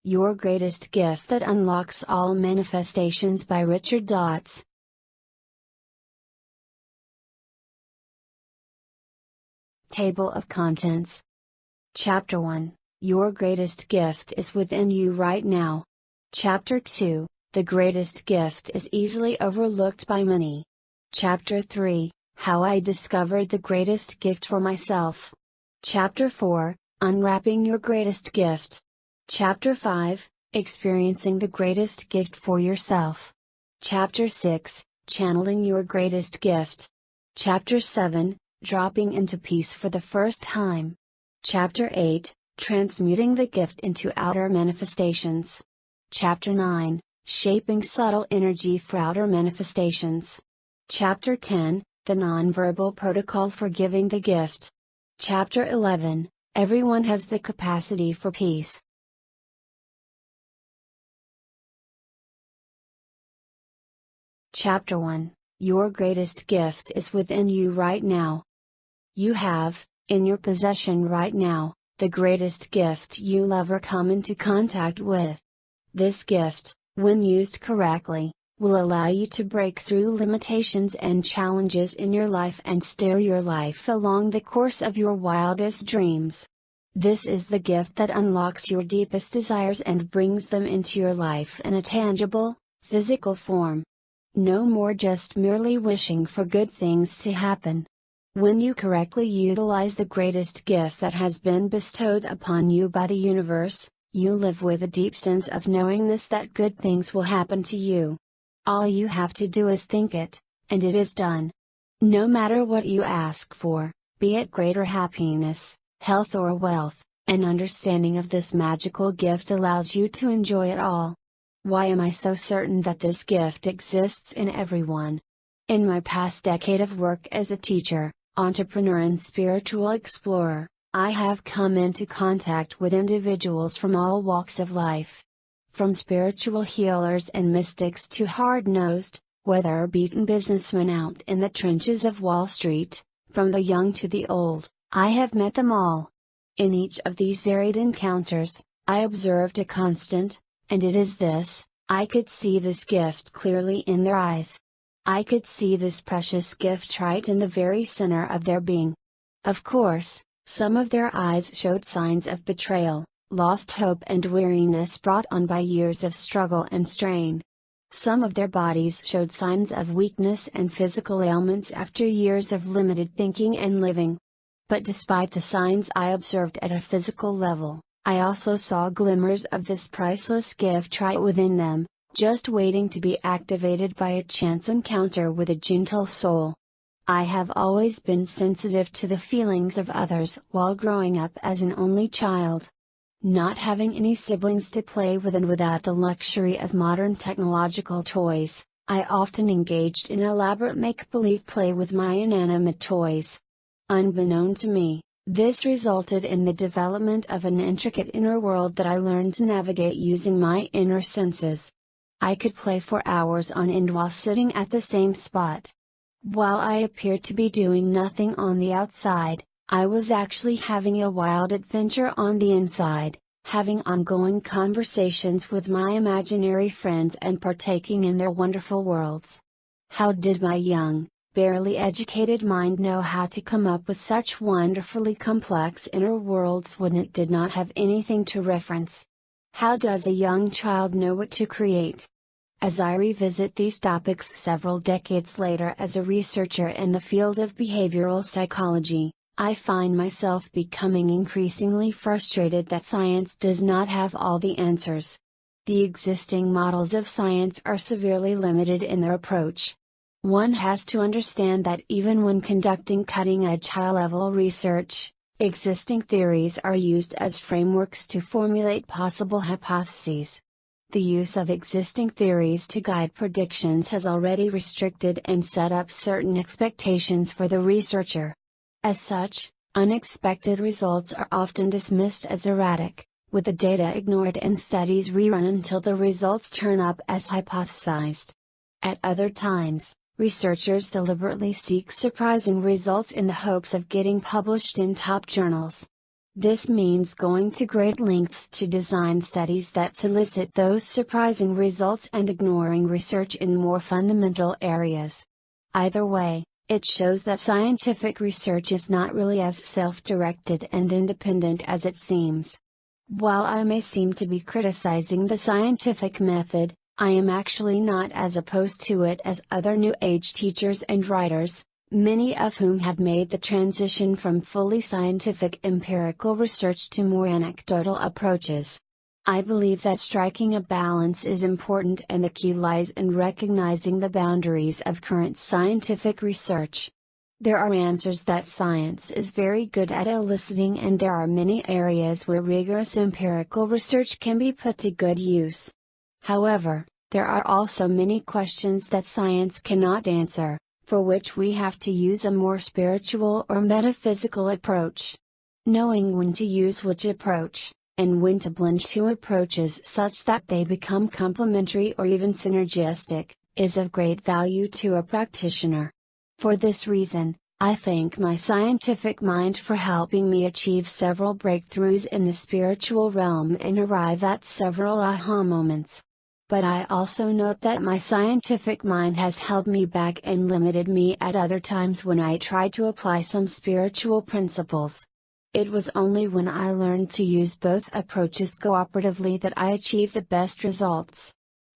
Your Greatest Gift That Unlocks All Manifestations by Richard Dotz. Table of Contents. Chapter 1, Your Greatest Gift is Within You Right Now. Chapter 2, The Greatest Gift is Easily Overlooked by Many. Chapter 3, How I Discovered the Greatest Gift for Myself. Chapter 4, Unwrapping Your Greatest Gift. Chapter 5, Experiencing the Greatest Gift for Yourself. Chapter 6, Channeling Your Greatest Gift. Chapter 7, Dropping into Peace for the First Time. Chapter 8, Transmuting the Gift into Outer Manifestations. Chapter 9, Shaping Subtle Energy for Outer Manifestations. Chapter 10, The Nonverbal Protocol for Giving the Gift. Chapter 11, Everyone Has the Capacity for Peace. Chapter 1, Your Greatest Gift is Within You Right Now. You have, in your possession right now, the greatest gift you'll ever come into contact with. This gift, when used correctly, will allow you to break through limitations and challenges in your life and steer your life along the course of your wildest dreams. This is the gift that unlocks your deepest desires and brings them into your life in a tangible, physical form. No more just merely wishing for good things to happen. When you correctly utilize the greatest gift that has been bestowed upon you by the universe, you live with a deep sense of knowingness that good things will happen to you. All you have to do is think it, and it is done. No matter what you ask for, be it greater happiness, health or wealth, an understanding of this magical gift allows you to enjoy it all. Why am I so certain that this gift exists in everyone? In my past decade of work as a teacher, entrepreneur and spiritual explorer, I have come into contact with individuals from all walks of life. From spiritual healers and mystics to hard-nosed, weather-beaten businessmen out in the trenches of Wall Street, from the young to the old, I have met them all. In each of these varied encounters, I observed a constant, and it is this: I could see this gift clearly in their eyes. I could see this precious gift right in the very center of their being. Of course, some of their eyes showed signs of betrayal, lost hope and weariness brought on by years of struggle and strain. Some of their bodies showed signs of weakness and physical ailments after years of limited thinking and living. But despite the signs I observed at a physical level, I also saw glimmers of this priceless gift right within them, just waiting to be activated by a chance encounter with a gentle soul. I have always been sensitive to the feelings of others while growing up as an only child. Not having any siblings to play with and without the luxury of modern technological toys, I often engaged in elaborate make-believe play with my inanimate toys. Unbeknown to me, this resulted in the development of an intricate inner world that I learned to navigate using my inner senses. I could play for hours on end while sitting at the same spot. While I appeared to be doing nothing on the outside, I was actually having a wild adventure on the inside, having ongoing conversations with my imaginary friends and partaking in their wonderful worlds. How did my young, barely educated mind know how to come up with such wonderfully complex inner worlds when it did not have anything to reference? How does a young child know what to create? As I revisit these topics several decades later as a researcher in the field of behavioral psychology, I find myself becoming increasingly frustrated that science does not have all the answers. The existing models of science are severely limited in their approach. One has to understand that even when conducting cutting-edge high-level research, existing theories are used as frameworks to formulate possible hypotheses. The use of existing theories to guide predictions has already restricted and set up certain expectations for the researcher. As such, unexpected results are often dismissed as erratic, with the data ignored and studies rerun until the results turn up as hypothesized. At other times, researchers deliberately seek surprising results in the hopes of getting published in top journals. This means going to great lengths to design studies that solicit those surprising results and ignoring research in more fundamental areas. Either way, it shows that scientific research is not really as self-directed and independent as it seems. While I may seem to be criticizing the scientific method, I am actually not as opposed to it as other New Age teachers and writers, many of whom have made the transition from fully scientific empirical research to more anecdotal approaches. I believe that striking a balance is important, and the key lies in recognizing the boundaries of current scientific research. There are answers that science is very good at eliciting, and there are many areas where rigorous empirical research can be put to good use. However, there are also many questions that science cannot answer, for which we have to use a more spiritual or metaphysical approach. Knowing when to use which approach, and when to blend two approaches such that they become complementary or even synergistic, is of great value to a practitioner. For this reason, I thank my scientific mind for helping me achieve several breakthroughs in the spiritual realm and arrive at several aha moments. But I also note that my scientific mind has held me back and limited me at other times when I tried to apply some spiritual principles. It was only when I learned to use both approaches cooperatively that I achieved the best results.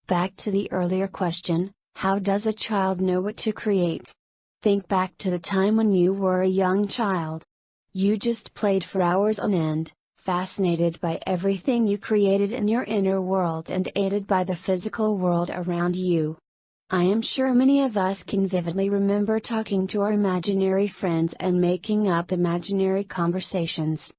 Back to the earlier question, how does a child know what to create? Think back to the time when you were a young child. You just played for hours on end, fascinated by everything you created in your inner world and aided by the physical world around you. I am sure many of us can vividly remember talking to our imaginary friends and making up imaginary conversations.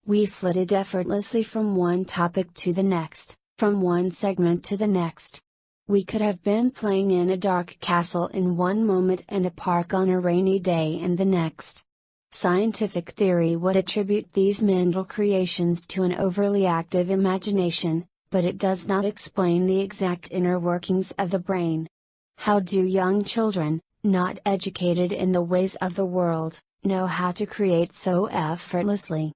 We flitted effortlessly from one topic to the next, from one segment to the next. We could have been playing in a dark castle in one moment and a park on a rainy day in the next. Scientific theory would attribute these mental creations to an overly active imagination, but it does not explain the exact inner workings of the brain. How do young children, not educated in the ways of the world, know how to create so effortlessly?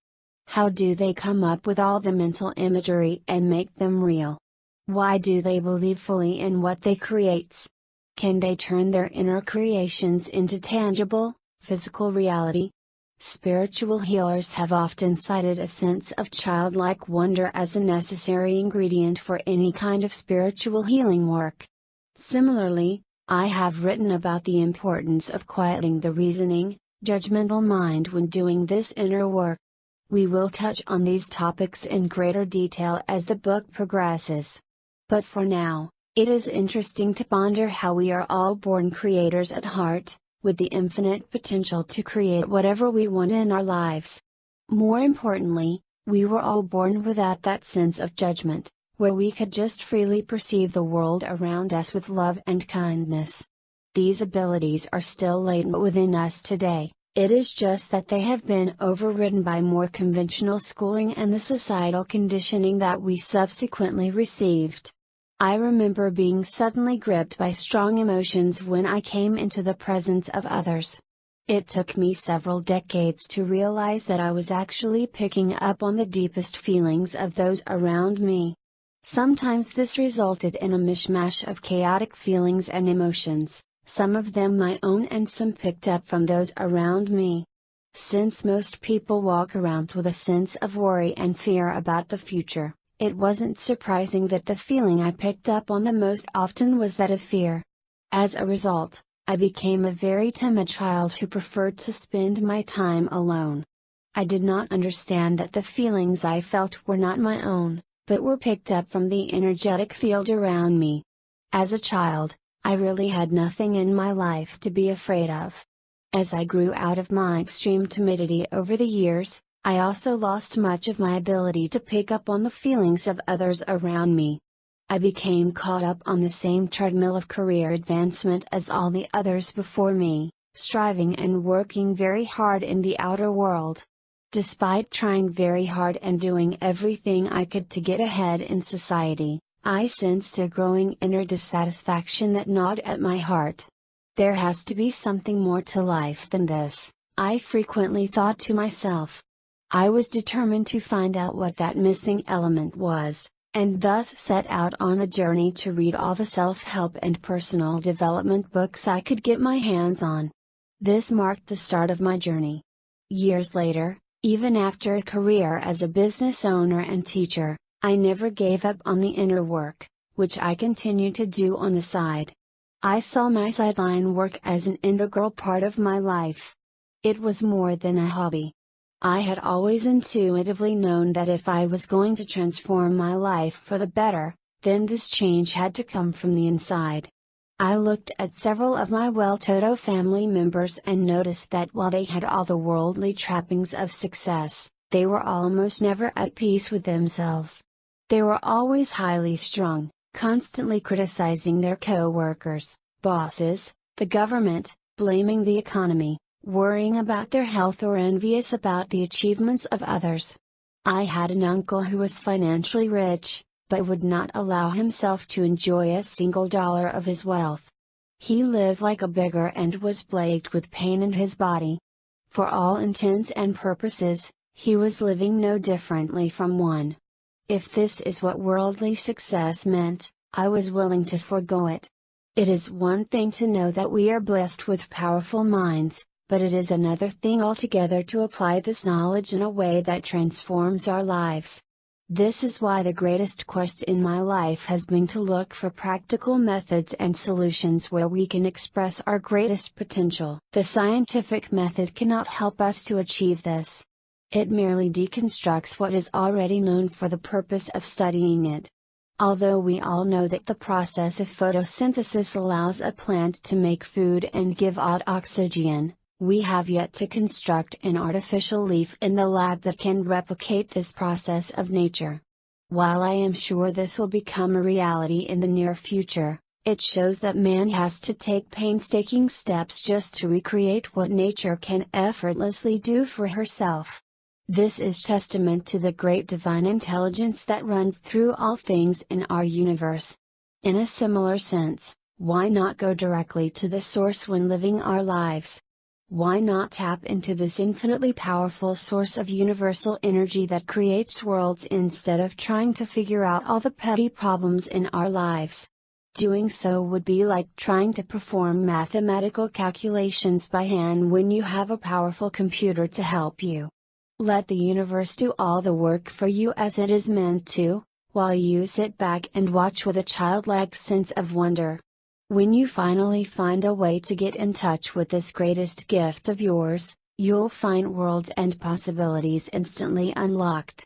How do they come up with all the mental imagery and make them real? Why do they believe fully in what they create? Can they turn their inner creations into tangible, physical reality? Spiritual healers have often cited a sense of childlike wonder as a necessary ingredient for any kind of spiritual healing work. Similarly, I have written about the importance of quieting the reasoning, judgmental mind when doing this inner work. We will touch on these topics in greater detail as the book progresses. But for now, it is interesting to ponder how we are all born creators at heart, with the infinite potential to create whatever we want in our lives. More importantly, we were all born without that sense of judgment, where we could just freely perceive the world around us with love and kindness. These abilities are still latent within us today, it is just that they have been overridden by more conventional schooling and the societal conditioning that we subsequently received. I remember being suddenly gripped by strong emotions when I came into the presence of others. It took me several decades to realize that I was actually picking up on the deepest feelings of those around me. Sometimes this resulted in a mishmash of chaotic feelings and emotions, some of them my own and some picked up from those around me. Since most people walk around with a sense of worry and fear about the future, it wasn't surprising that the feeling I picked up on the most often was that of fear. As a result, I became a very timid child who preferred to spend my time alone. I did not understand that the feelings I felt were not my own, but were picked up from the energetic field around me. As a child, I really had nothing in my life to be afraid of. As I grew out of my extreme timidity over the years, I also lost much of my ability to pick up on the feelings of others around me. I became caught up on the same treadmill of career advancement as all the others before me, striving and working very hard in the outer world. Despite trying very hard and doing everything I could to get ahead in society, I sensed a growing inner dissatisfaction that gnawed at my heart. There has to be something more to life than this, I frequently thought to myself. I was determined to find out what that missing element was, and thus set out on a journey to read all the self-help and personal development books I could get my hands on. This marked the start of my journey. Years later, even after a career as a business owner and teacher, I never gave up on the inner work, which I continued to do on the side. I saw my sideline work as an integral part of my life. It was more than a hobby. I had always intuitively known that if I was going to transform my life for the better, then this change had to come from the inside. I looked at several of my well-to-do family members and noticed that while they had all the worldly trappings of success, they were almost never at peace with themselves. They were always highly strung, constantly criticizing their co-workers, bosses, the government, blaming the economy, worrying about their health or envious about the achievements of others. I had an uncle who was financially rich, but would not allow himself to enjoy a single dollar of his wealth. He lived like a beggar and was plagued with pain in his body. For all intents and purposes, he was living no differently from one. If this is what worldly success meant, I was willing to forego it. It is one thing to know that we are blessed with powerful minds, but it is another thing altogether to apply this knowledge in a way that transforms our lives. This is why the greatest quest in my life has been to look for practical methods and solutions where we can express our greatest potential. The scientific method cannot help us to achieve this. It merely deconstructs what is already known for the purpose of studying it. Although we all know that the process of photosynthesis allows a plant to make food and give out oxygen, we have yet to construct an artificial leaf in the lab that can replicate this process of nature. While I am sure this will become a reality in the near future, it shows that man has to take painstaking steps just to recreate what nature can effortlessly do for herself. This is testament to the great divine intelligence that runs through all things in our universe. In a similar sense, why not go directly to the source when living our lives? Why not tap into this infinitely powerful source of universal energy that creates worlds instead of trying to figure out all the petty problems in our lives? Doing so would be like trying to perform mathematical calculations by hand when you have a powerful computer to help you. Let the universe do all the work for you as it is meant to, while you sit back and watch with a childlike sense of wonder. When you finally find a way to get in touch with this greatest gift of yours, you'll find worlds and possibilities instantly unlocked.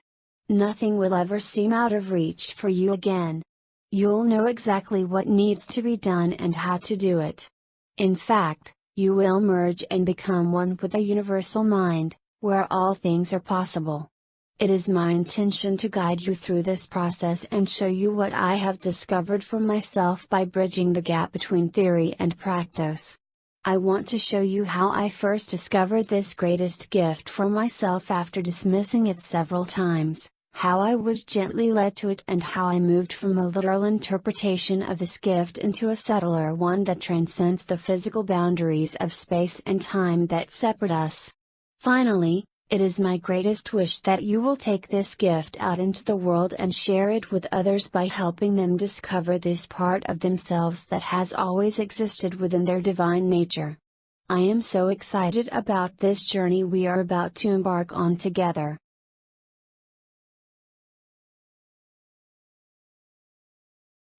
Nothing will ever seem out of reach for you again. You'll know exactly what needs to be done and how to do it. In fact, you will merge and become one with a universal mind, where all things are possible. It is my intention to guide you through this process and show you what I have discovered for myself by bridging the gap between theory and practice. I want to show you how I first discovered this greatest gift for myself after dismissing it several times, how I was gently led to it, and how I moved from a literal interpretation of this gift into a subtler one that transcends the physical boundaries of space and time that separate us. Finally, it is my greatest wish that you will take this gift out into the world and share it with others by helping them discover this part of themselves that has always existed within their divine nature. I am so excited about this journey we are about to embark on together.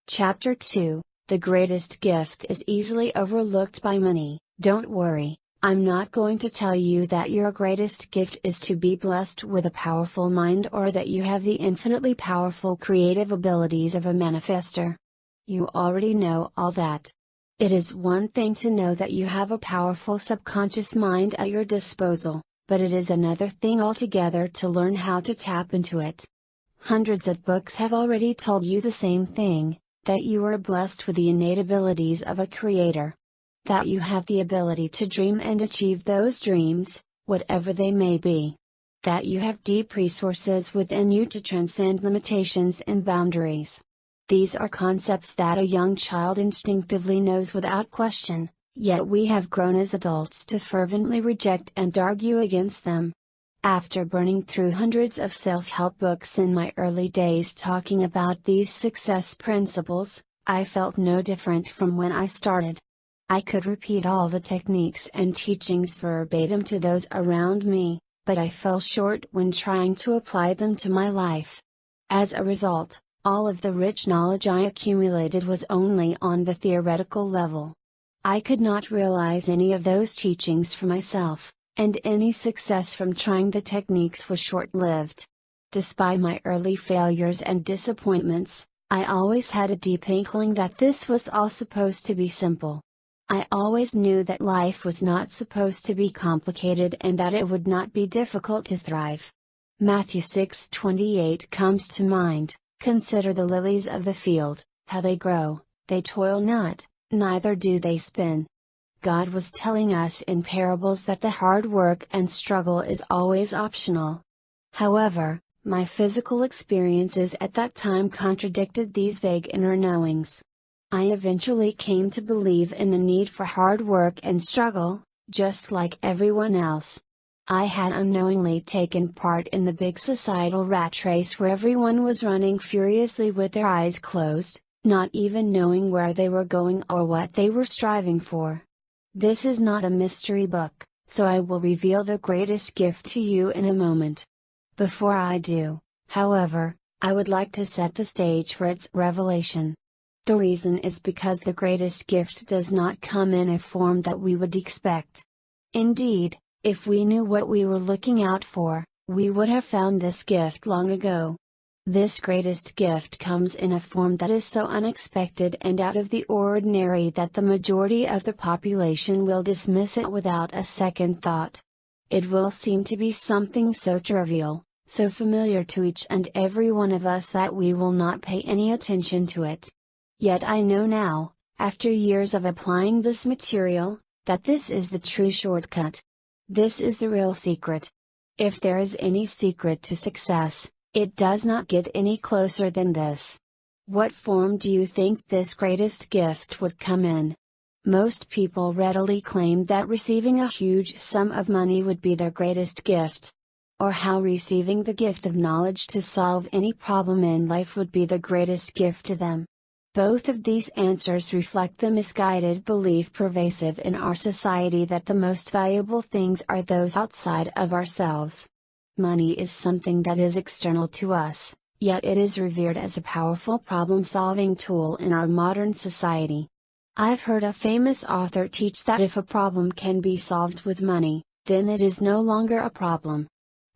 Chapter 2: The greatest gift is easily overlooked by many. Don't worry. I'm not going to tell you that your greatest gift is to be blessed with a powerful mind or that you have the infinitely powerful creative abilities of a manifester. You already know all that. It is one thing to know that you have a powerful subconscious mind at your disposal, but it is another thing altogether to learn how to tap into it. Hundreds of books have already told you the same thing, that you are blessed with the innate abilities of a creator. That you have the ability to dream and achieve those dreams, whatever they may be. That you have deep resources within you to transcend limitations and boundaries. These are concepts that a young child instinctively knows without question, yet we have grown as adults to fervently reject and argue against them. After burning through hundreds of self-help books in my early days talking about these success principles, I felt no different from when I started. I could repeat all the techniques and teachings verbatim to those around me, but I fell short when trying to apply them to my life. As a result, all of the rich knowledge I accumulated was only on the theoretical level. I could not realize any of those teachings for myself, and any success from trying the techniques was short-lived. Despite my early failures and disappointments, I always had a deep inkling that this was all supposed to be simple. I always knew that life was not supposed to be complicated and that it would not be difficult to thrive. Matthew 6:28 comes to mind, "Consider the lilies of the field, how they grow, they toil not, neither do they spin." God was telling us in parables that the hard work and struggle is always optional. However, my physical experiences at that time contradicted these vague inner knowings. I eventually came to believe in the need for hard work and struggle, just like everyone else. I had unknowingly taken part in the big societal rat race where everyone was running furiously with their eyes closed, not even knowing where they were going or what they were striving for. This is not a mystery book, so I will reveal the greatest gift to you in a moment. Before I do, however, I would like to set the stage for its revelation. The reason is because the greatest gift does not come in a form that we would expect. Indeed, if we knew what we were looking out for, we would have found this gift long ago. This greatest gift comes in a form that is so unexpected and out of the ordinary that the majority of the population will dismiss it without a second thought. It will seem to be something so trivial, so familiar to each and every one of us that we will not pay any attention to it. Yet I know now, after years of applying this material, that this is the true shortcut. This is the real secret. If there is any secret to success, it does not get any closer than this. What form do you think this greatest gift would come in? Most people readily claim that receiving a huge sum of money would be their greatest gift. Or how receiving the gift of knowledge to solve any problem in life would be the greatest gift to them. Both of these answers reflect the misguided belief pervasive in our society that the most valuable things are those outside of ourselves. Money is something that is external to us, yet it is revered as a powerful problem-solving tool in our modern society. I've heard a famous author teach that if a problem can be solved with money, then it is no longer a problem.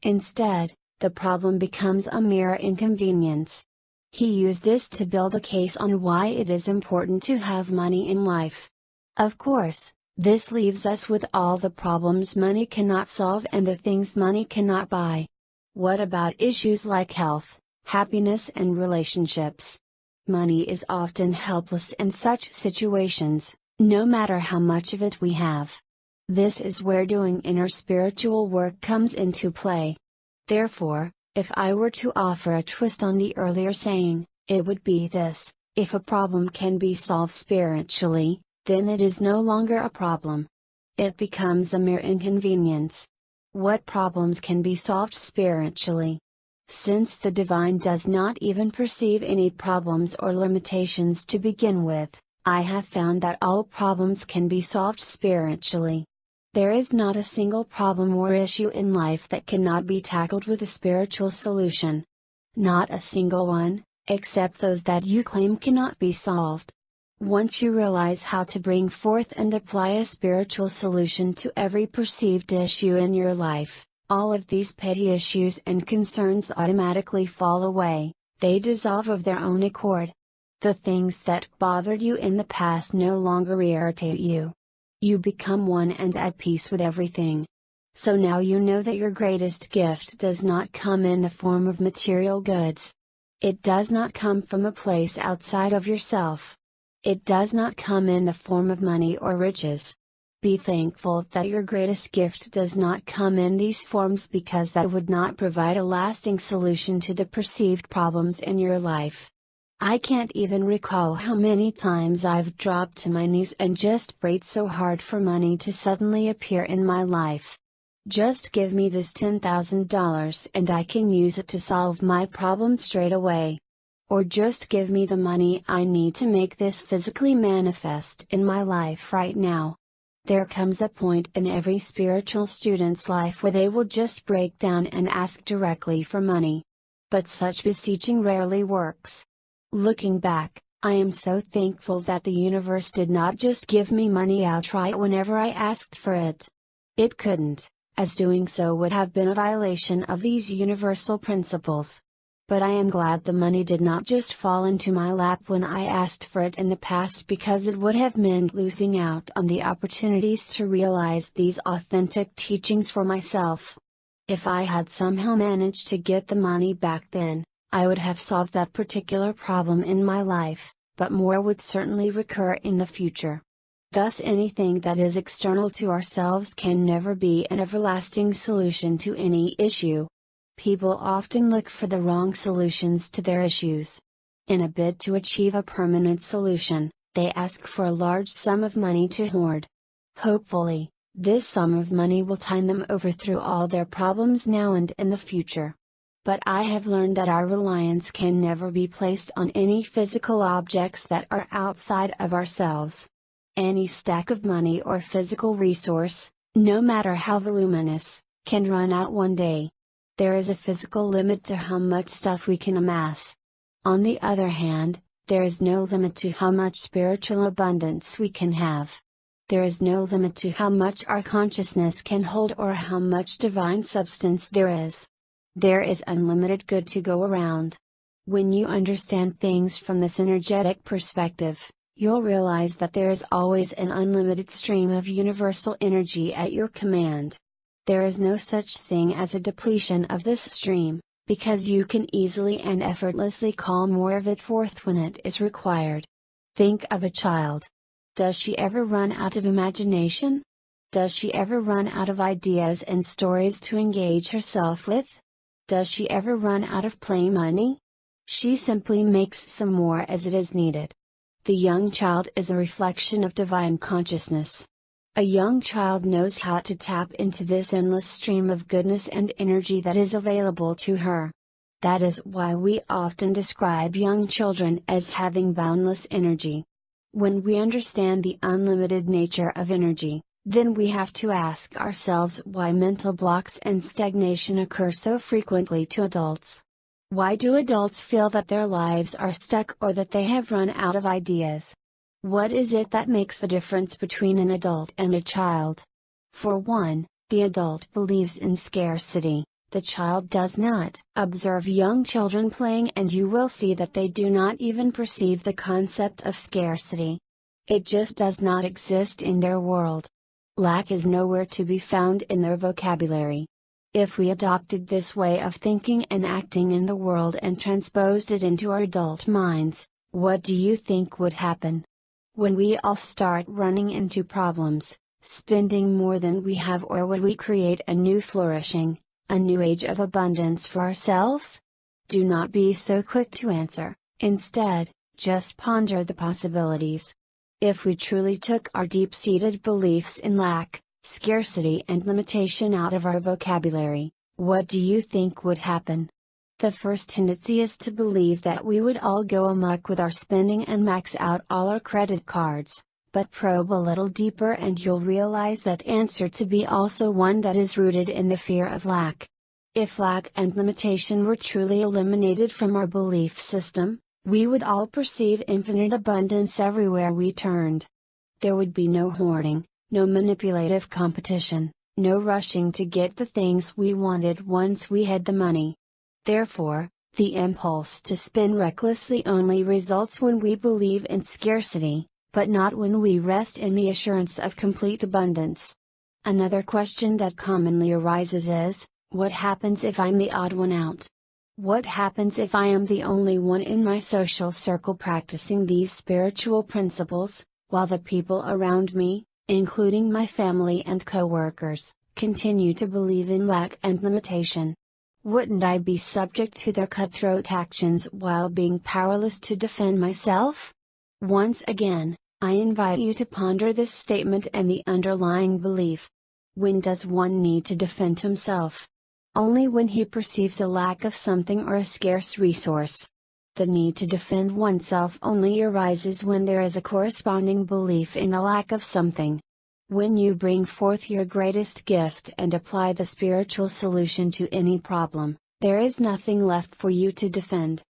Instead, the problem becomes a mere inconvenience. He used this to build a case on why it is important to have money in life. Of course, this leaves us with all the problems money cannot solve and the things money cannot buy. What about issues like health, happiness and relationships? Money is often helpless in such situations, no matter how much of it we have. This is where doing inner spiritual work comes into play. Therefore, if I were to offer a twist on the earlier saying, it would be this: if a problem can be solved spiritually, then it is no longer a problem. It becomes a mere inconvenience. What problems can be solved spiritually? Since the divine does not even perceive any problems or limitations to begin with, I have found that all problems can be solved spiritually. There is not a single problem or issue in life that cannot be tackled with a spiritual solution. Not a single one, except those that you claim cannot be solved. Once you realize how to bring forth and apply a spiritual solution to every perceived issue in your life, all of these petty issues and concerns automatically fall away, they dissolve of their own accord. The things that bothered you in the past no longer irritate you. You become one and at peace with everything. So now you know that your greatest gift does not come in the form of material goods. It does not come from a place outside of yourself. It does not come in the form of money or riches. Be thankful that your greatest gift does not come in these forms, because that would not provide a lasting solution to the perceived problems in your life. I can't even recall how many times I've dropped to my knees and just prayed so hard for money to suddenly appear in my life. Just give me this $10,000 and I can use it to solve my problem straight away. Or just give me the money I need to make this physically manifest in my life right now. There comes a point in every spiritual student's life where they will just break down and ask directly for money. But such beseeching rarely works. Looking back, I am so thankful that the universe did not just give me money outright whenever I asked for it. It couldn't, as doing so would have been a violation of these universal principles. But I am glad the money did not just fall into my lap when I asked for it in the past, because it would have meant losing out on the opportunities to realize these authentic teachings for myself. If I had somehow managed to get the money back then, I would have solved that particular problem in my life, but more would certainly recur in the future. Thus, anything that is external to ourselves can never be an everlasting solution to any issue. People often look for the wrong solutions to their issues. In a bid to achieve a permanent solution, they ask for a large sum of money to hoard. Hopefully, this sum of money will tide them over through all their problems now and in the future. But I have learned that our reliance can never be placed on any physical objects that are outside of ourselves. Any stack of money or physical resource, no matter how voluminous, can run out one day. There is a physical limit to how much stuff we can amass. On the other hand, there is no limit to how much spiritual abundance we can have. There is no limit to how much our consciousness can hold or how much divine substance there is. There is unlimited good to go around. When you understand things from this energetic perspective, you'll realize that there is always an unlimited stream of universal energy at your command. There is no such thing as a depletion of this stream, because you can easily and effortlessly call more of it forth when it is required. Think of a child. Does she ever run out of imagination? Does she ever run out of ideas and stories to engage herself with? Does she ever run out of play money? She simply makes some more as it is needed. The young child is a reflection of divine consciousness. A young child knows how to tap into this endless stream of goodness and energy that is available to her. That is why we often describe young children as having boundless energy. When we understand the unlimited nature of energy, then we have to ask ourselves why mental blocks and stagnation occur so frequently to adults. Why do adults feel that their lives are stuck or that they have run out of ideas? What is it that makes the difference between an adult and a child? For one, the adult believes in scarcity, the child does not. Observe young children playing and you will see that they do not even perceive the concept of scarcity. It just does not exist in their world. Lack is nowhere to be found in their vocabulary. If we adopted this way of thinking and acting in the world and transposed it into our adult minds, what do you think would happen? When we all start running into problems, spending more than we have, or would we create a new flourishing, a new age of abundance for ourselves? Do not be so quick to answer, instead, just ponder the possibilities. If we truly took our deep-seated beliefs in lack, scarcity and limitation out of our vocabulary, what do you think would happen? The first tendency is to believe that we would all go amok with our spending and max out all our credit cards, but probe a little deeper and you'll realize that answer to be also one that is rooted in the fear of lack. If lack and limitation were truly eliminated from our belief system, we would all perceive infinite abundance everywhere we turned. There would be no hoarding, no manipulative competition, no rushing to get the things we wanted once we had the money. Therefore, the impulse to spend recklessly only results when we believe in scarcity, but not when we rest in the assurance of complete abundance. Another question that commonly arises is, what happens if I'm the odd one out? What happens if I am the only one in my social circle practicing these spiritual principles, while the people around me, including my family and coworkers, continue to believe in lack and limitation? Wouldn't I be subject to their cutthroat actions while being powerless to defend myself? Once again, I invite you to ponder this statement and the underlying belief. When does one need to defend himself? Only when he perceives a lack of something or a scarce resource. The need to defend oneself only arises when there is a corresponding belief in the lack of something. When you bring forth your greatest gift and apply the spiritual solution to any problem, there is nothing left for you to defend.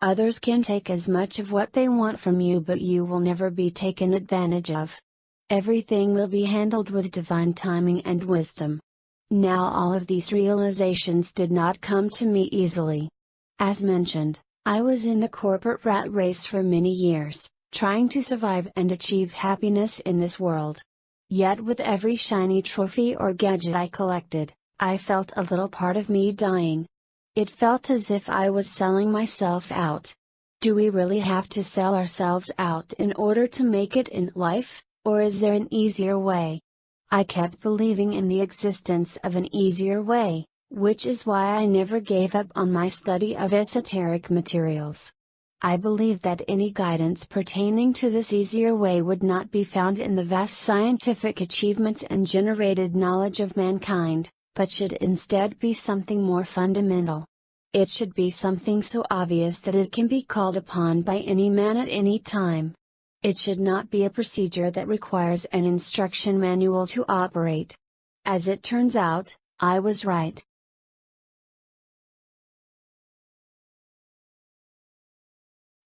Others can take as much of what they want from you, but you will never be taken advantage of. Everything will be handled with divine timing and wisdom. Now, all of these realizations did not come to me easily. As mentioned, I was in the corporate rat race for many years, trying to survive and achieve happiness in this world. Yet with every shiny trophy or gadget I collected, I felt a little part of me dying. It felt as if I was selling myself out. Do we really have to sell ourselves out in order to make it in life, or is there an easier way? I kept believing in the existence of an easier way, which is why I never gave up on my study of esoteric materials. I believed that any guidance pertaining to this easier way would not be found in the vast scientific achievements and generated knowledge of mankind, but should instead be something more fundamental. It should be something so obvious that it can be called upon by any man at any time. It should not be a procedure that requires an instruction manual to operate. As it turns out, I was right.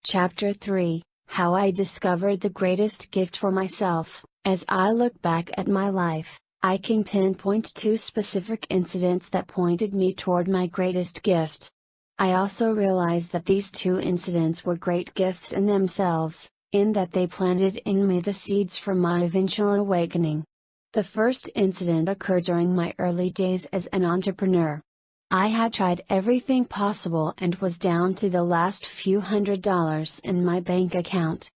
Chapter 3: How I Discovered the Greatest Gift for Myself. As I look back at my life, I can pinpoint 2 specific incidents that pointed me toward my greatest gift. I also realize that these 2 incidents were great gifts in themselves, in that they planted in me the seeds for my eventual awakening. The first incident occurred during my early days as an entrepreneur. I had tried everything possible and was down to the last few $100s in my bank account.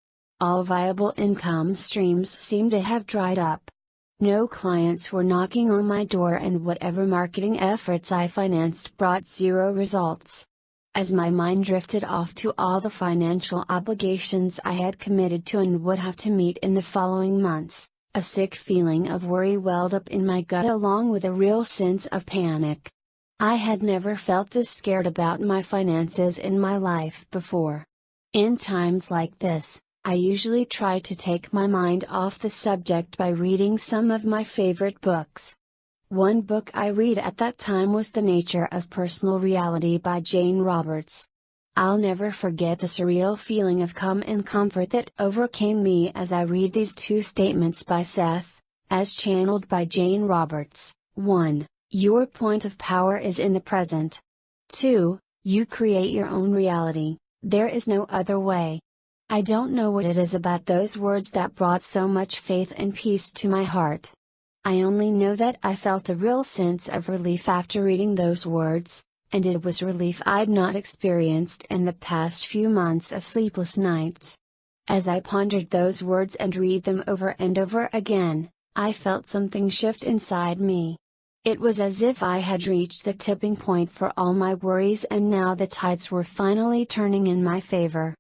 All viable income streams seemed to have dried up. No clients were knocking on my door, and whatever marketing efforts I financed brought 0 results. As my mind drifted off to all the financial obligations I had committed to and would have to meet in the following months, a sick feeling of worry welled up in my gut along with a real sense of panic. I had never felt this scared about my finances in my life before. In times like this, I usually try to take my mind off the subject by reading some of my favorite books. One book I read at that time was The Nature of Personal Reality by Jane Roberts. I'll never forget the surreal feeling of calm and comfort that overcame me as I read these 2 statements by Seth, as channeled by Jane Roberts. 1. Your point of power is in the present. 2. You create your own reality, there is no other way. I don't know what it is about those words that brought so much faith and peace to my heart. I only know that I felt a real sense of relief after reading those words, and it was relief I'd not experienced in the past few months of sleepless nights. As I pondered those words and read them over and over again, I felt something shift inside me. It was as if I had reached the tipping point for all my worries, and now the tides were finally turning in my favor.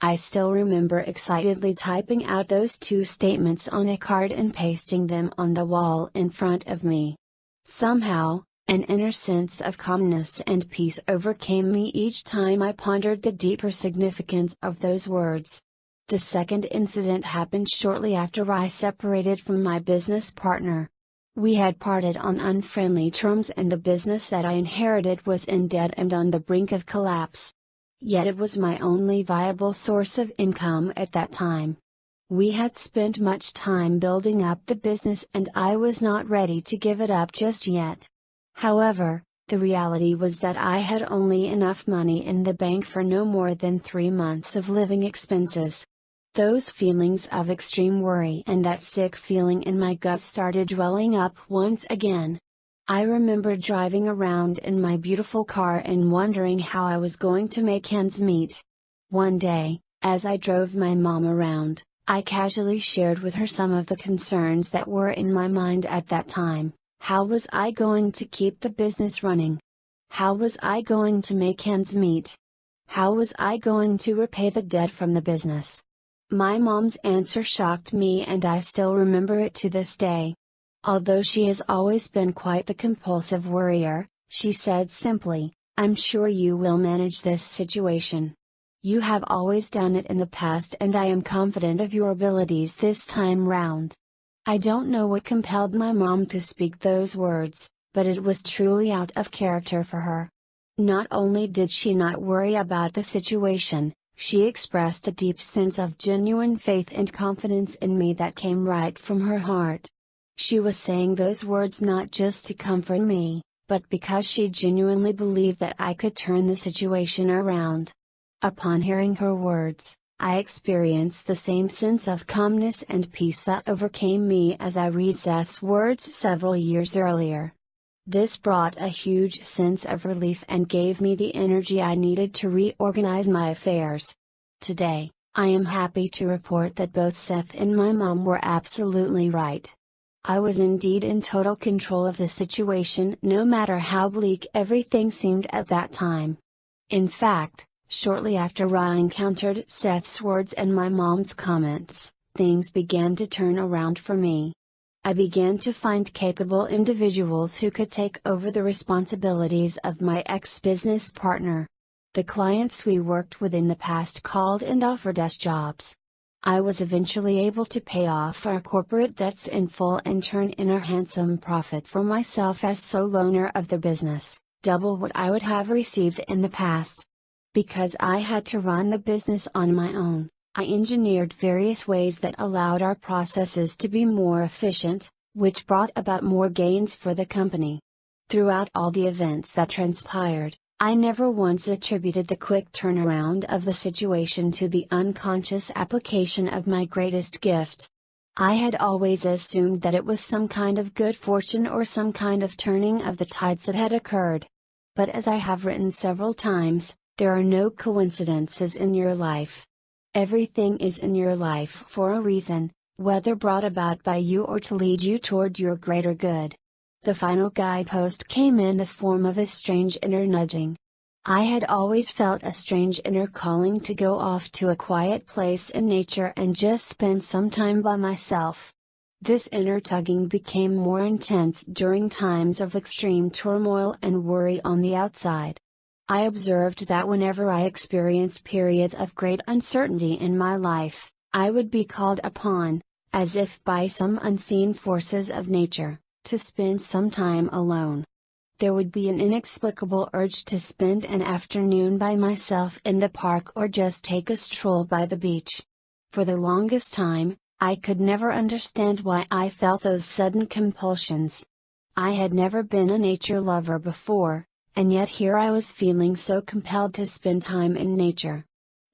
I still remember excitedly typing out those 2 statements on a card and pasting them on the wall in front of me. Somehow, an inner sense of calmness and peace overcame me each time I pondered the deeper significance of those words. The second incident happened shortly after I separated from my business partner. We had parted on unfriendly terms, and the business that I inherited was in debt and on the brink of collapse. Yet it was my only viable source of income at that time. We had spent much time building up the business, and I was not ready to give it up just yet. However, the reality was that I had only enough money in the bank for no more than 3 months of living expenses. Those feelings of extreme worry and that sick feeling in my gut started dwelling up once again. I remember driving around in my beautiful car and wondering how I was going to make ends meet. One day, as I drove my mom around, I casually shared with her some of the concerns that were in my mind at that time. How was I going to keep the business running? How was I going to make ends meet? How was I going to repay the debt from the business? My mom's answer shocked me, and I still remember it to this day. Although she has always been quite the compulsive worrier, she said simply, "I'm sure you will manage this situation. You have always done it in the past and I am confident of your abilities this time round." I don't know what compelled my mom to speak those words, but it was truly out of character for her. Not only did she not worry about the situation, she expressed a deep sense of genuine faith and confidence in me that came right from her heart. She was saying those words not just to comfort me, but because she genuinely believed that I could turn the situation around. Upon hearing her words, I experienced the same sense of calmness and peace that overcame me as I read Seth's words several years earlier. This brought a huge sense of relief and gave me the energy I needed to reorganize my affairs. Today, I am happy to report that both Seth and my mom were absolutely right. I was indeed in total control of the situation no matter how bleak everything seemed at that time. In fact, shortly after I encountered Seth's words and my mom's comments, things began to turn around for me. I began to find capable individuals who could take over the responsibilities of my ex-business partner. The clients we worked with in the past called and offered us jobs. I was eventually able to pay off our corporate debts in full and turn in a handsome profit for myself as sole owner of the business, double what I would have received in the past. Because I had to run the business on my own, I engineered various ways that allowed our processes to be more efficient, which brought about more gains for the company. Throughout all the events that transpired, I never once attributed the quick turnaround of the situation to the unconscious application of my greatest gift. I had always assumed that it was some kind of good fortune or some kind of turning of the tides that had occurred. But as I have written several times, there are no coincidences in your life. Everything is in your life for a reason, whether brought about by you or to lead you toward your greater good. The final guidepost came in the form of a strange inner nudging. I had always felt a strange inner calling to go off to a quiet place in nature and just spend some time by myself. This inner tugging became more intense during times of extreme turmoil and worry on the outside. I observed that whenever I experienced periods of great uncertainty in my life, I would be called upon, as if by some unseen forces of nature, to spend some time alone. There would be an inexplicable urge to spend an afternoon by myself in the park or just take a stroll by the beach. For the longest time, I could never understand why I felt those sudden compulsions. I had never been a nature lover before, and yet here I was feeling so compelled to spend time in nature.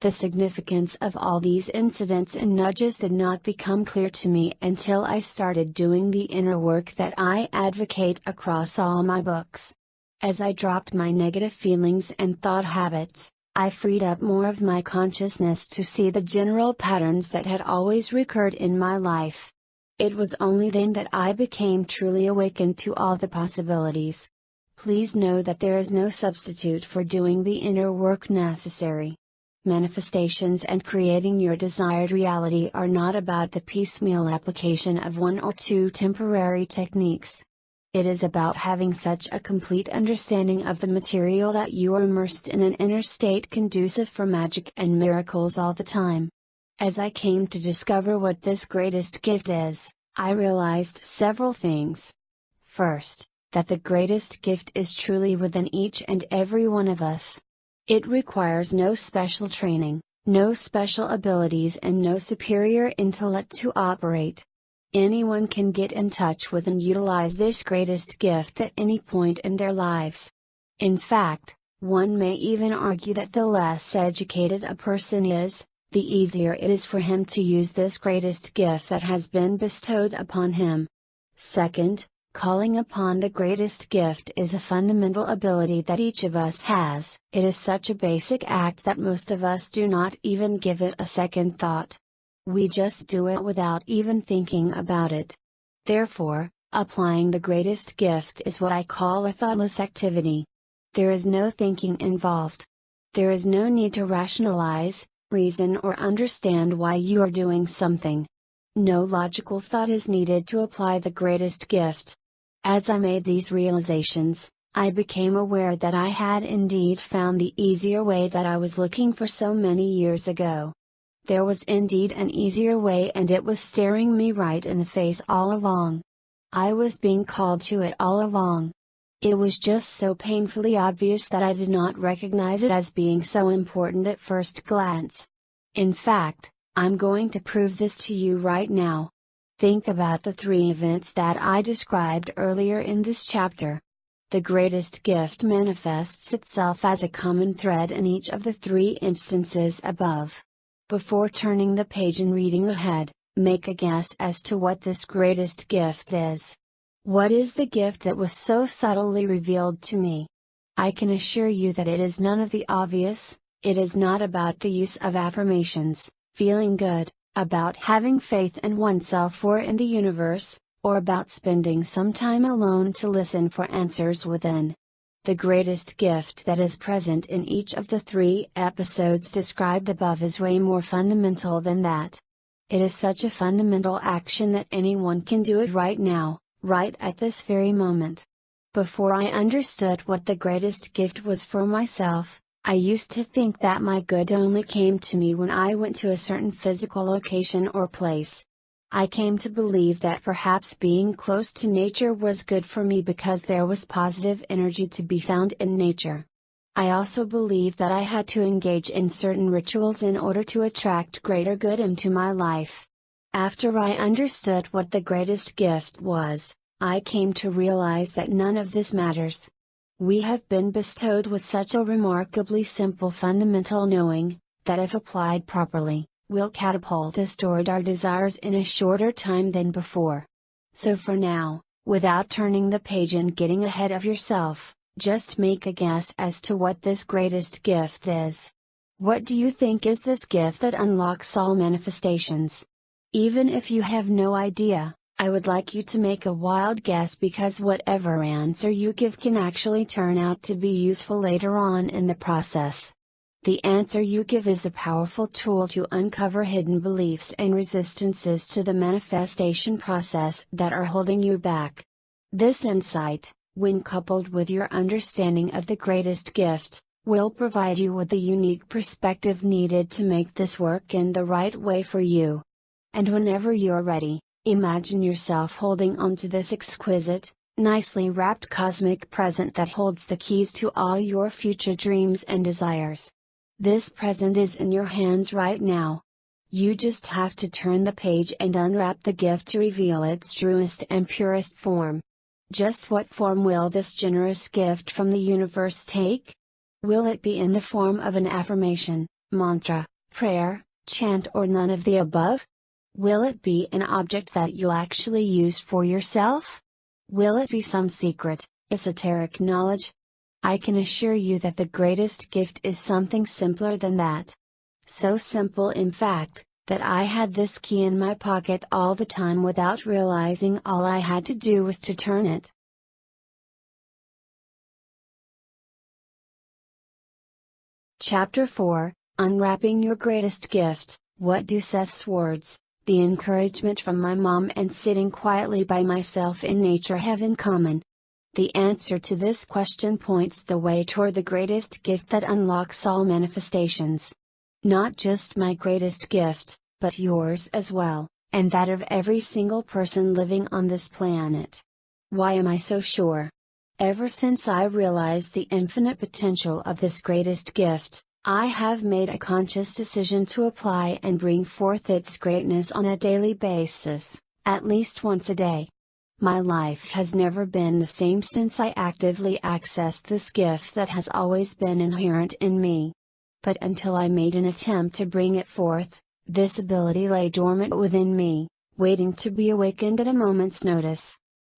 The significance of all these incidents and nudges did not become clear to me until I started doing the inner work that I advocate across all my books. As I dropped my negative feelings and thought habits, I freed up more of my consciousness to see the general patterns that had always recurred in my life. It was only then that I became truly awakened to all the possibilities. Please know that there is no substitute for doing the inner work necessary. Manifestations and creating your desired reality are not about the piecemeal application of one or two temporary techniques. It is about having such a complete understanding of the material that you are immersed in an inner state conducive for magic and miracles all the time. As I came to discover what this greatest gift is, I realized several things. First, that the greatest gift is truly within each and every one of us. It requires no special training, no special abilities and no superior intellect to operate. Anyone can get in touch with and utilize this greatest gift at any point in their lives. In fact, one may even argue that the less educated a person is, the easier it is for him to use this greatest gift that has been bestowed upon him. Second, calling upon the greatest gift is a fundamental ability that each of us has. It is such a basic act that most of us do not even give it a second thought. We just do it without even thinking about it. Therefore, applying the greatest gift is what I call a thoughtless activity. There is no thinking involved. There is no need to rationalize, reason or understand why you are doing something. No logical thought is needed to apply the greatest gift. As I made these realizations, I became aware that I had indeed found the easier way that I was looking for so many years ago. There was indeed an easier way, and it was staring me right in the face all along. I was being called to it all along. It was just so painfully obvious that I did not recognize it as being so important at first glance. In fact, I'm going to prove this to you right now. Think about the 3 events that I described earlier in this chapter. The greatest gift manifests itself as a common thread in each of the 3 instances above. Before turning the page and reading ahead, make a guess as to what this greatest gift is. What is the gift that was so subtly revealed to me? I can assure you that it is none of the obvious. It is not about the use of affirmations, feeling good, about having faith in oneself or in the universe, or about spending some time alone to listen for answers within. The greatest gift that is present in each of the 3 episodes described above is way more fundamental than that. It is such a fundamental action that anyone can do it right now, right at this very moment. Before I understood what the greatest gift was for myself, I used to think that my good only came to me when I went to a certain physical location or place. I came to believe that perhaps being close to nature was good for me because there was positive energy to be found in nature. I also believed that I had to engage in certain rituals in order to attract greater good into my life. After I understood what the greatest gift was, I came to realize that none of this matters. We have been bestowed with such a remarkably simple fundamental knowing, that if applied properly, will catapult us toward our desires in a shorter time than before. So for now, without turning the page and getting ahead of yourself, just make a guess as to what this greatest gift is. What do you think is this gift that unlocks all manifestations? Even if you have no idea, I would like you to make a wild guess, because whatever answer you give can actually turn out to be useful later on in the process. The answer you give is a powerful tool to uncover hidden beliefs and resistances to the manifestation process that are holding you back. This insight, when coupled with your understanding of the greatest gift, will provide you with the unique perspective needed to make this work in the right way for you. And whenever you're ready, imagine yourself holding onto this exquisite, nicely wrapped cosmic present that holds the keys to all your future dreams and desires. This present is in your hands right now. You just have to turn the page and unwrap the gift to reveal its truest and purest form. Just what form will this generous gift from the universe take? Will it be in the form of an affirmation, mantra, prayer, chant, or none of the above? Will it be an object that you'll actually use for yourself? Will it be some secret, esoteric knowledge? I can assure you that the greatest gift is something simpler than that. So simple, in fact, that I had this key in my pocket all the time without realizing all I had to do was to turn it. Chapter 4, Unwrapping Your Greatest Gift. What do Seth's words, the encouragement from my mom, and sitting quietly by myself in nature have in common? The answer to this question points the way toward the greatest gift that unlocks all manifestations. Not just my greatest gift, but yours as well, and that of every single person living on this planet. Why am I so sure? Ever since I realized the infinite potential of this greatest gift, I have made a conscious decision to apply and bring forth its greatness on a daily basis, at least once a day. My life has never been the same since I actively accessed this gift that has always been inherent in me. But until I made an attempt to bring it forth, this ability lay dormant within me, waiting to be awakened at a moment's notice.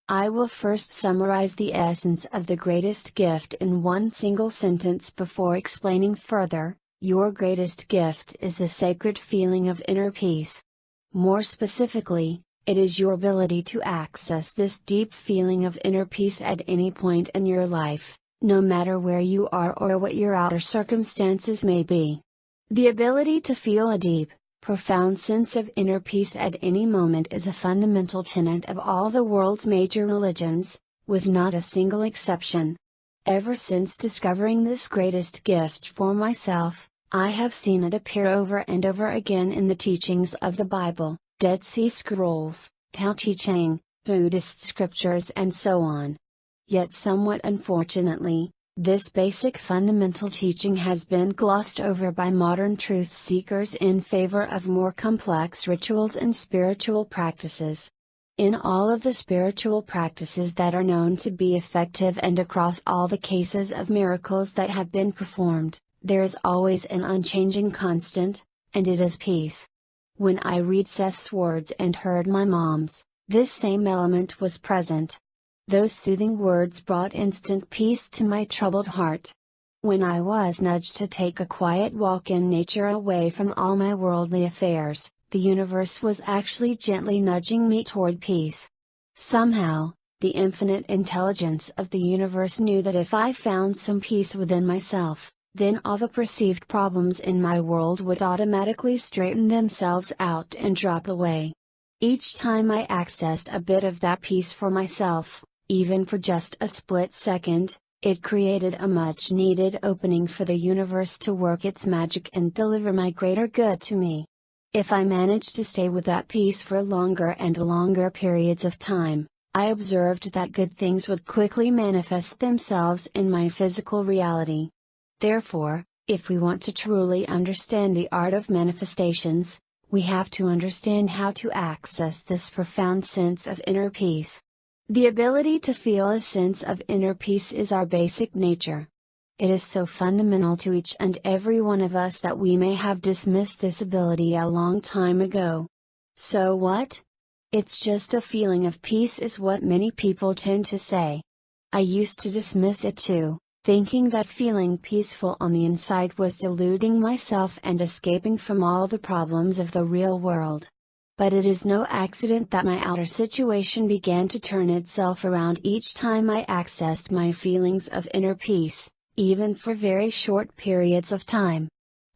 I will first summarize the essence of the greatest gift in one single sentence before explaining further. Your greatest gift is the sacred feeling of inner peace. More specifically, it is your ability to access this deep feeling of inner peace at any point in your life, no matter where you are or what your outer circumstances may be. The ability to feel a deep, profound sense of inner peace at any moment is a fundamental tenet of all the world's major religions, with not a single exception. Ever since discovering this greatest gift for myself, I have seen it appear over and over again in the teachings of the Bible, Dead Sea Scrolls, Tao Te Ching, Buddhist scriptures and so on. Yet somewhat unfortunately, this basic fundamental teaching has been glossed over by modern truth seekers in favor of more complex rituals and spiritual practices. In all of the spiritual practices that are known to be effective and across all the cases of miracles that have been performed, there is always an unchanging constant, and it is peace. When I read Seth's words and heard my mom's, this same element was present. Those soothing words brought instant peace to my troubled heart. When I was nudged to take a quiet walk in nature away from all my worldly affairs, the universe was actually gently nudging me toward peace. Somehow, the infinite intelligence of the universe knew that if I found some peace within myself, then all the perceived problems in my world would automatically straighten themselves out and drop away. Each time I accessed a bit of that peace for myself, even for just a split second, it created a much needed opening for the universe to work its magic and deliver my greater good to me. If I managed to stay with that peace for longer and longer periods of time, I observed that good things would quickly manifest themselves in my physical reality. Therefore, if we want to truly understand the art of manifestations, we have to understand how to access this profound sense of inner peace. The ability to feel a sense of inner peace is our basic nature. It is so fundamental to each and every one of us that we may have dismissed this ability a long time ago. So what? It's just a feeling of peace is what many people tend to say. I used to dismiss it too, thinking that feeling peaceful on the inside was deluding myself and escaping from all the problems of the real world. But it is no accident that my outer situation began to turn itself around each time I accessed my feelings of inner peace, even for very short periods of time.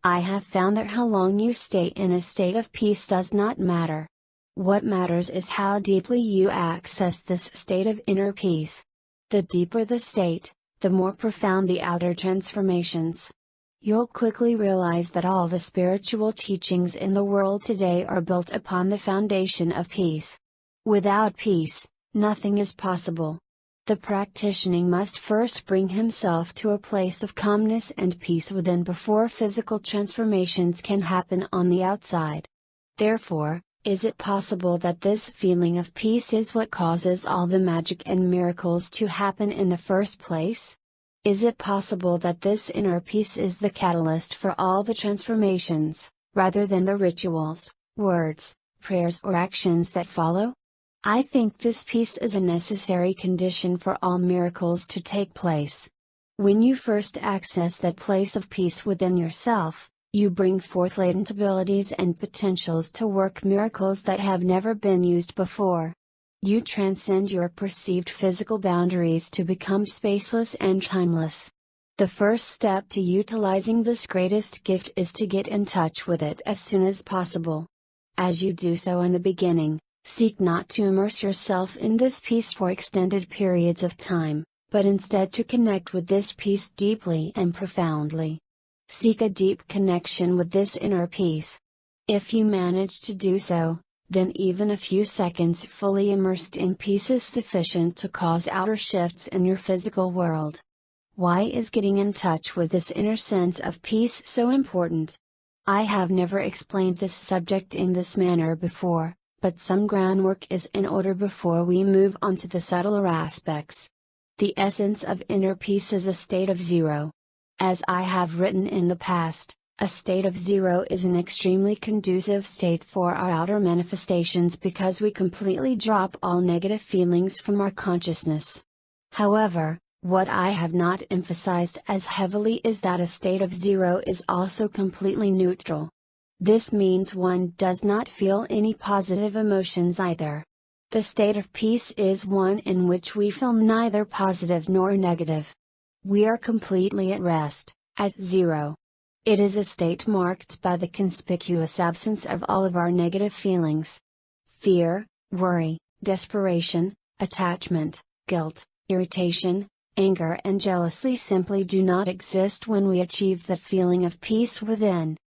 I have found that how long you stay in a state of peace does not matter. What matters is how deeply you access this state of inner peace. The deeper the state, the more profound the outer transformations. You'll quickly realize that all the spiritual teachings in the world today are built upon the foundation of peace. Without peace, nothing is possible. The practitioner must first bring himself to a place of calmness and peace within before physical transformations can happen on the outside. Therefore, is it possible that this feeling of peace is what causes all the magic and miracles to happen in the first place? Is it possible that this inner peace is the catalyst for all the transformations, rather than the rituals, words, prayers or actions that follow? I think this peace is a necessary condition for all miracles to take place. When you first access that place of peace within yourself, you bring forth latent abilities and potentials to work miracles that have never been used before. You transcend your perceived physical boundaries to become spaceless and timeless. The first step to utilizing this greatest gift is to get in touch with it as soon as possible. As you do so in the beginning, seek not to immerse yourself in this peace for extended periods of time, but instead to connect with this peace deeply and profoundly. Seek a deep connection with this inner peace. If you manage to do so, then even a few seconds fully immersed in peace is sufficient to cause outer shifts in your physical world. Why is getting in touch with this inner sense of peace so important? I have never explained this subject in this manner before, but some groundwork is in order before we move on to the subtler aspects. The essence of inner peace is a state of zero. As I have written in the past, a state of zero is an extremely conducive state for our outer manifestations because we completely drop all negative feelings from our consciousness. However, what I have not emphasized as heavily is that a state of zero is also completely neutral. This means one does not feel any positive emotions either. The state of peace is one in which we feel neither positive nor negative. We are completely at rest, at zero. It is a state marked by the conspicuous absence of all of our negative feelings. Fear, worry, desperation, attachment, guilt, irritation, anger and jealousy simply do not exist when we achieve that feeling of peace within.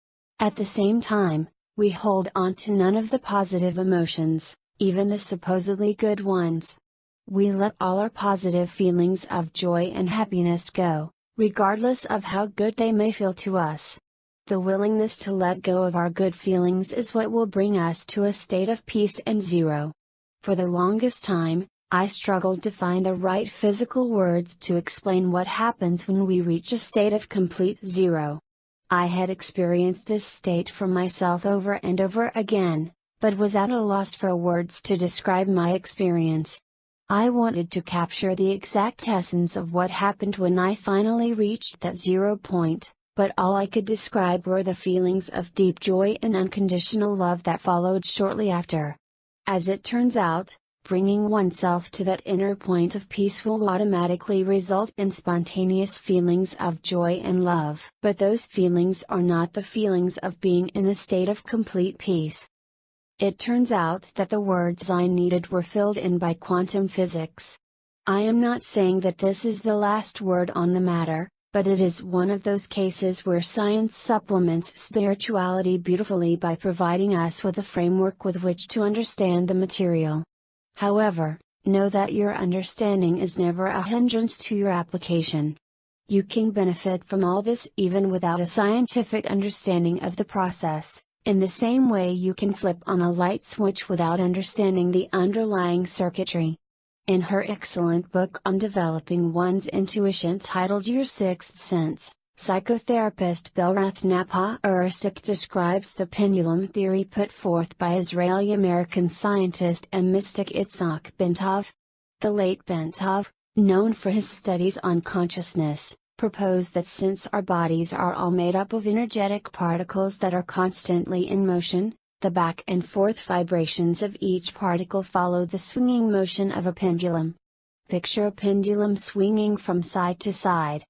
At the same time, we hold on to none of the positive emotions, even the supposedly good ones. We let all our positive feelings of joy and happiness go, regardless of how good they may feel to us. The willingness to let go of our good feelings is what will bring us to a state of peace and zero. For the longest time, I struggled to find the right physical words to explain what happens when we reach a state of complete zero. I had experienced this state for myself over and over again, but was at a loss for words to describe my experience. I wanted to capture the exact essence of what happened when I finally reached that 0 point, but all I could describe were the feelings of deep joy and unconditional love that followed shortly after. As it turns out, bringing oneself to that inner point of peace will automatically result in spontaneous feelings of joy and love. But those feelings are not the feelings of being in a state of complete peace. It turns out that the words I needed were filled in by quantum physics. I am not saying that this is the last word on the matter, but it is one of those cases where science supplements spirituality beautifully by providing us with a framework with which to understand the material. However, know that your understanding is never a hindrance to your application. You can benefit from all this even without a scientific understanding of the process, in the same way you can flip on a light switch without understanding the underlying circuitry. In her excellent book on developing one's intuition titled Your Sixth Sense, psychotherapist Belrathnapa Urstic describes the pendulum theory put forth by Israeli-American scientist and mystic Itzhak Bentov. The late Bentov, known for his studies on consciousness, proposed that since our bodies are all made up of energetic particles that are constantly in motion, the back and forth vibrations of each particle follow the swinging motion of a pendulum. Picture a pendulum swinging from side to side.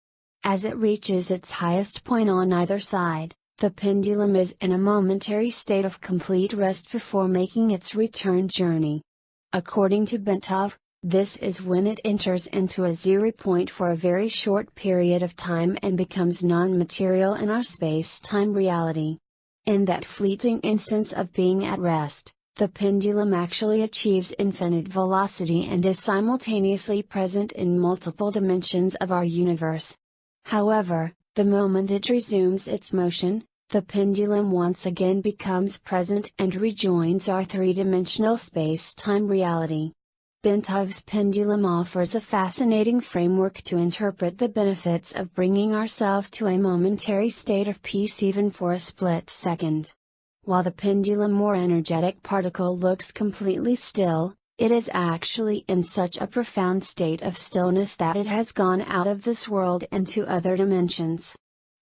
As it reaches its highest point on either side, the pendulum is in a momentary state of complete rest before making its return journey. According to Bentov, this is when it enters into a 0 point for a very short period of time and becomes non-material in our space-time reality. In that fleeting instance of being at rest, the pendulum actually achieves infinite velocity and is simultaneously present in multiple dimensions of our universe. However, the moment it resumes its motion, the pendulum once again becomes present and rejoins our three-dimensional space-time reality. Bentov's pendulum offers a fascinating framework to interpret the benefits of bringing ourselves to a momentary state of peace even for a split second. While the pendulum or energetic particle looks completely still, it is actually in such a profound state of stillness that it has gone out of this world into other dimensions.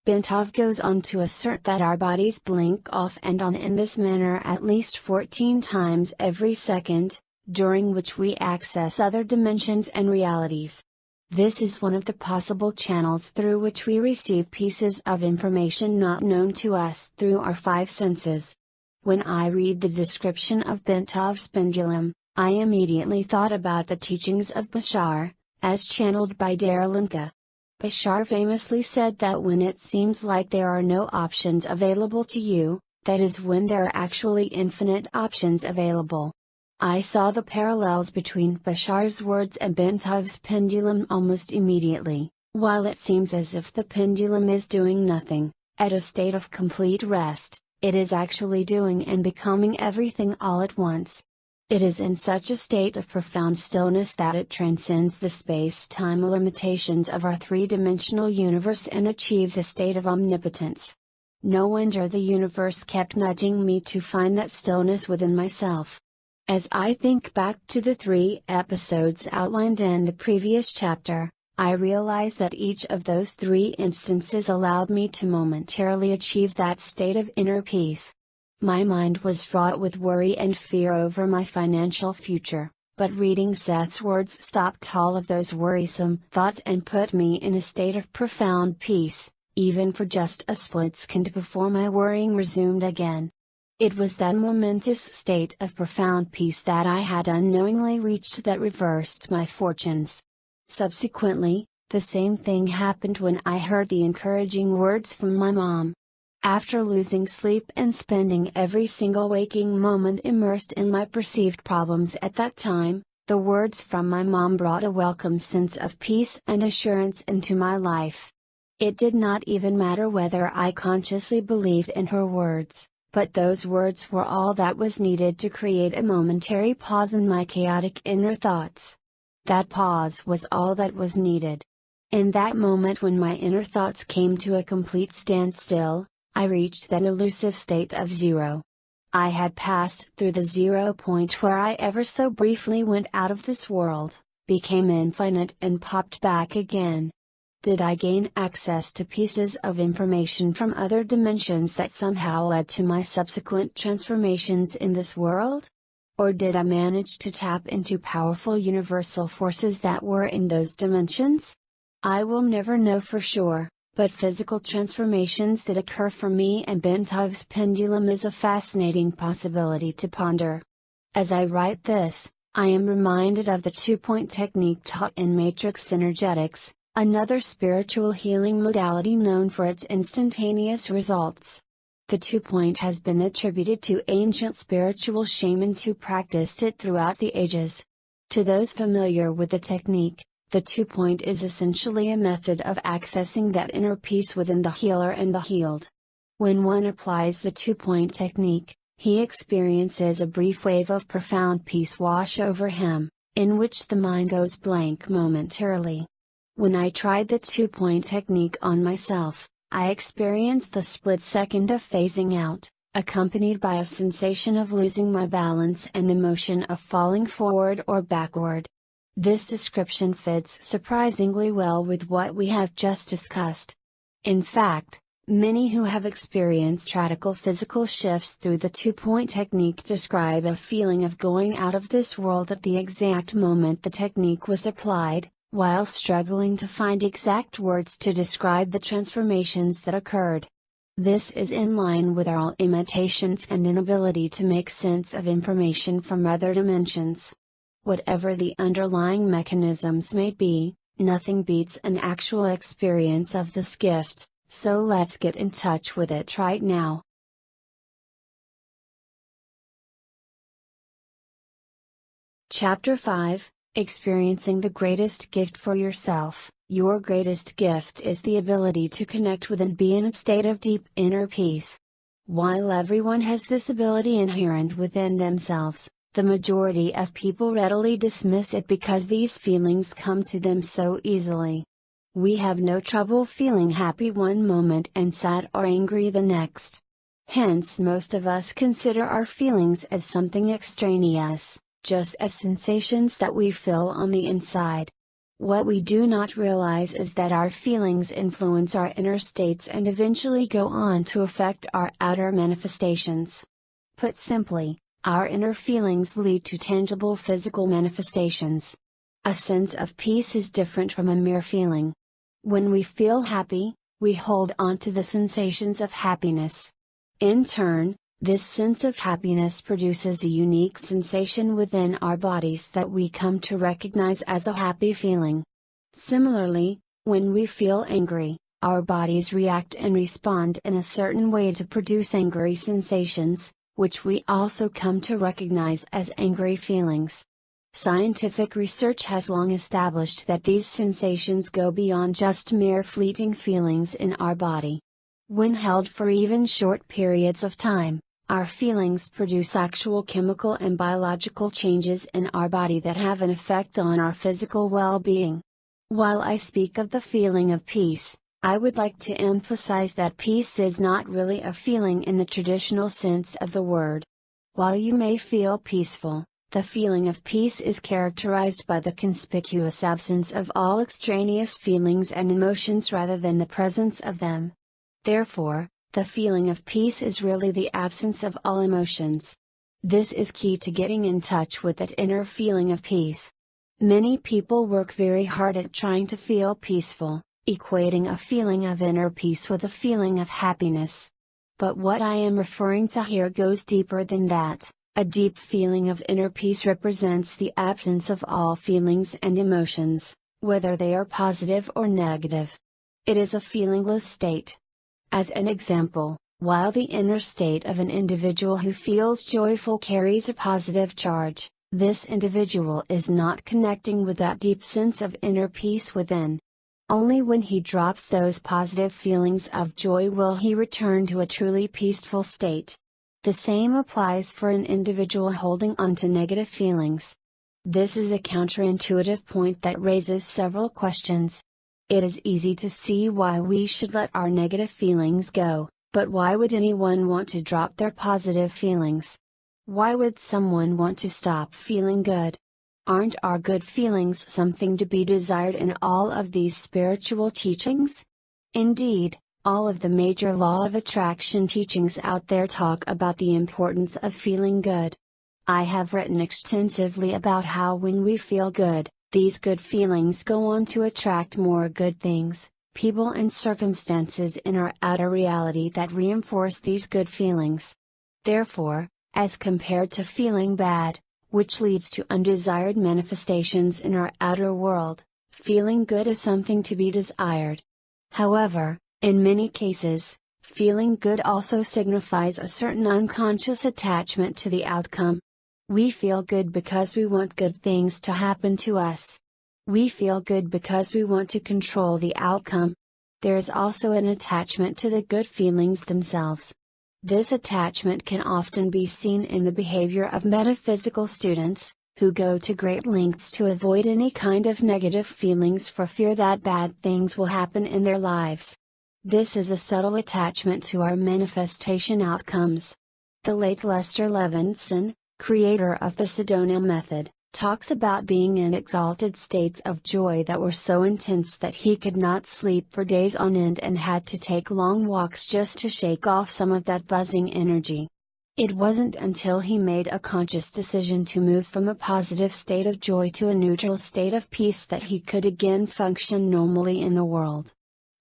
Bentov goes on to assert that our bodies blink off and on in this manner at least 14 times every second, during which we access other dimensions and realities. This is one of the possible channels through which we receive pieces of information not known to us through our five senses. When I read the description of Bentov's pendulum, I immediately thought about the teachings of Bashar, as channeled by Daralinka. Bashar famously said that when it seems like there are no options available to you, that is when there are actually infinite options available. I saw the parallels between Bashar's words and Bentov's pendulum almost immediately. While it seems as if the pendulum is doing nothing, at a state of complete rest, it is actually doing and becoming everything all at once. It is in such a state of profound stillness that it transcends the space-time limitations of our three-dimensional universe and achieves a state of omnipotence. No wonder the universe kept nudging me to find that stillness within myself. As I think back to the 3 episodes outlined in the previous chapter, I realize that each of those 3 instances allowed me to momentarily achieve that state of inner peace. My mind was fraught with worry and fear over my financial future, but reading Seth's words stopped all of those worrisome thoughts and put me in a state of profound peace, even for just a split second before my worrying resumed again. It was that momentous state of profound peace that I had unknowingly reached that reversed my fortunes. Subsequently, the same thing happened when I heard the encouraging words from my mom. After losing sleep and spending every single waking moment immersed in my perceived problems at that time, the words from my mom brought a welcome sense of peace and assurance into my life. It did not even matter whether I consciously believed in her words, but those words were all that was needed to create a momentary pause in my chaotic inner thoughts. That pause was all that was needed. In that moment when my inner thoughts came to a complete standstill, I reached that elusive state of zero. I had passed through the 0 point where I ever so briefly went out of this world, became infinite and popped back again. Did I gain access to pieces of information from other dimensions that somehow led to my subsequent transformations in this world? Or did I manage to tap into powerful universal forces that were in those dimensions? I will never know for sure, but physical transformations did occur for me, and Bentov's pendulum is a fascinating possibility to ponder. As I write this, I am reminded of the 2-point technique taught in matrix energetics, another spiritual healing modality known for its instantaneous results. The 2-point has been attributed to ancient spiritual shamans who practiced it throughout the ages. To those familiar with the technique, the 2-point is essentially a method of accessing that inner peace within the healer and the healed. When one applies the 2-point technique, he experiences a brief wave of profound peace wash over him, in which the mind goes blank momentarily. When I tried the 2-point technique on myself, I experienced a split second of phasing out, accompanied by a sensation of losing my balance and emotion of falling forward or backward. This description fits surprisingly well with what we have just discussed. In fact, many who have experienced radical physical shifts through the 2-point technique describe a feeling of going out of this world at the exact moment the technique was applied, while struggling to find exact words to describe the transformations that occurred. This is in line with our limitations and inability to make sense of information from other dimensions. Whatever the underlying mechanisms may be, nothing beats an actual experience of this gift, so let's get in touch with it right now. Chapter 5, Experiencing the Greatest Gift for Yourself. Your greatest gift is the ability to connect with and be in a state of deep inner peace. While everyone has this ability inherent within themselves, the majority of people readily dismiss it because these feelings come to them so easily. We have no trouble feeling happy one moment and sad or angry the next. Hence, most of us consider our feelings as something extraneous, just as sensations that we feel on the inside. What we do not realize is that our feelings influence our inner states and eventually go on to affect our outer manifestations. Put simply, our inner feelings lead to tangible physical manifestations. A sense of peace is different from a mere feeling. When we feel happy, we hold on to the sensations of happiness. In turn, this sense of happiness produces a unique sensation within our bodies that we come to recognize as a happy feeling. Similarly, when we feel angry, our bodies react and respond in a certain way to produce angry sensations, which we also come to recognize as angry feelings. Scientific research has long established that these sensations go beyond just mere fleeting feelings in our body. When held for even short periods of time, our feelings produce actual chemical and biological changes in our body that have an effect on our physical well-being. While I speak of the feeling of peace, I would like to emphasize that peace is not really a feeling in the traditional sense of the word. While you may feel peaceful, the feeling of peace is characterized by the conspicuous absence of all extraneous feelings and emotions rather than the presence of them. Therefore, the feeling of peace is really the absence of all emotions. This is key to getting in touch with that inner feeling of peace. Many people work very hard at trying to feel peaceful, equating a feeling of inner peace with a feeling of happiness. But what I am referring to here goes deeper than that. A deep feeling of inner peace represents the absence of all feelings and emotions, whether they are positive or negative. It is a feelingless state. As an example, while the inner state of an individual who feels joyful carries a positive charge, this individual is not connecting with that deep sense of inner peace within. Only when he drops those positive feelings of joy will he return to a truly peaceful state. The same applies for an individual holding on to negative feelings. This is a counterintuitive point that raises several questions. It is easy to see why we should let our negative feelings go, but why would anyone want to drop their positive feelings? Why would someone want to stop feeling good? Aren't our good feelings something to be desired in all of these spiritual teachings? Indeed, all of the major law of attraction teachings out there talk about the importance of feeling good. I have written extensively about how when we feel good, these good feelings go on to attract more good things, people and circumstances in our outer reality that reinforce these good feelings. Therefore, as compared to feeling bad, which leads to undesired manifestations in our outer world, feeling good is something to be desired. However, in many cases, feeling good also signifies a certain unconscious attachment to the outcome. We feel good because we want good things to happen to us. We feel good because we want to control the outcome. There is also an attachment to the good feelings themselves. This attachment can often be seen in the behavior of metaphysical students, who go to great lengths to avoid any kind of negative feelings for fear that bad things will happen in their lives. This is a subtle attachment to our manifestation outcomes. The late Lester Levinson, creator of the Sedona method, talks about being in exalted states of joy that were so intense that he could not sleep for days on end and had to take long walks just to shake off some of that buzzing energy. It wasn't until he made a conscious decision to move from a positive state of joy to a neutral state of peace that he could again function normally in the world.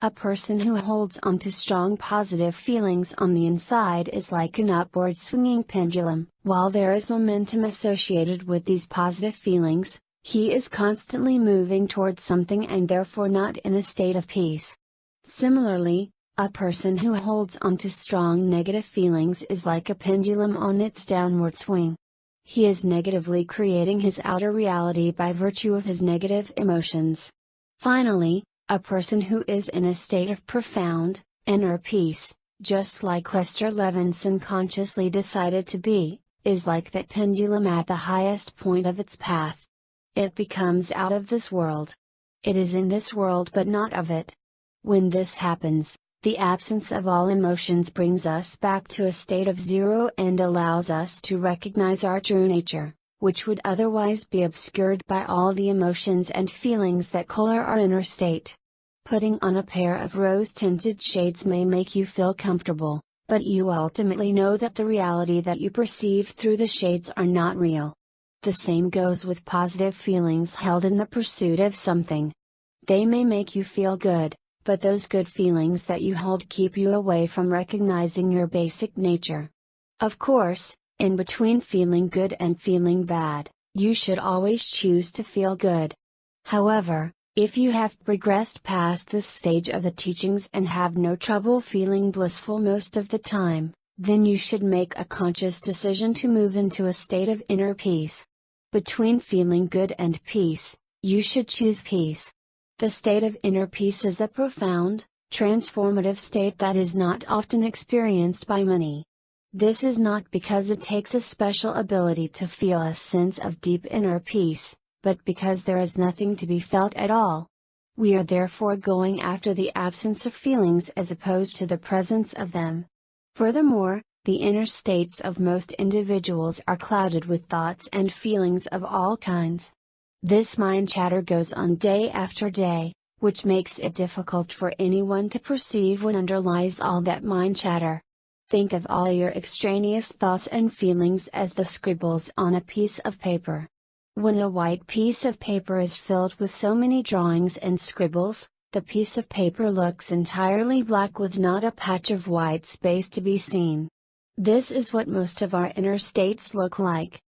A person who holds on to strong positive feelings on the inside is like an upward swinging pendulum. While there is momentum associated with these positive feelings, he is constantly moving towards something and therefore not in a state of peace. Similarly, a person who holds on to strong negative feelings is like a pendulum on its downward swing. He is negatively creating his outer reality by virtue of his negative emotions. Finally, a person who is in a state of profound, inner peace, just like Lester Levinson consciously decided to be, is like that pendulum at the highest point of its path. It becomes out of this world. It is in this world but not of it. When this happens, the absence of all emotions brings us back to a state of zero and allows us to recognize our true nature, which would otherwise be obscured by all the emotions and feelings that color our inner state. Putting on a pair of rose-tinted shades may make you feel comfortable, but you ultimately know that the reality that you perceive through the shades are not real. The same goes with positive feelings held in the pursuit of something. They may make you feel good, but those good feelings that you hold keep you away from recognizing your basic nature. Of course, in between feeling good and feeling bad, you should always choose to feel good. However, if you have progressed past this stage of the teachings and have no trouble feeling blissful most of the time, then you should make a conscious decision to move into a state of inner peace. Between feeling good and peace, you should choose peace. The state of inner peace is a profound, transformative state that is not often experienced by many. This is not because it takes a special ability to feel a sense of deep inner peace, but because there is nothing to be felt at all. We are therefore going after the absence of feelings as opposed to the presence of them. Furthermore, the inner states of most individuals are clouded with thoughts and feelings of all kinds. This mind chatter goes on day after day, which makes it difficult for anyone to perceive what underlies all that mind chatter. Think of all your extraneous thoughts and feelings as the scribbles on a piece of paper. When a white piece of paper is filled with so many drawings and scribbles, The piece of paper looks entirely black with not a patch of white space to be seen. This is what most of our inner states look like.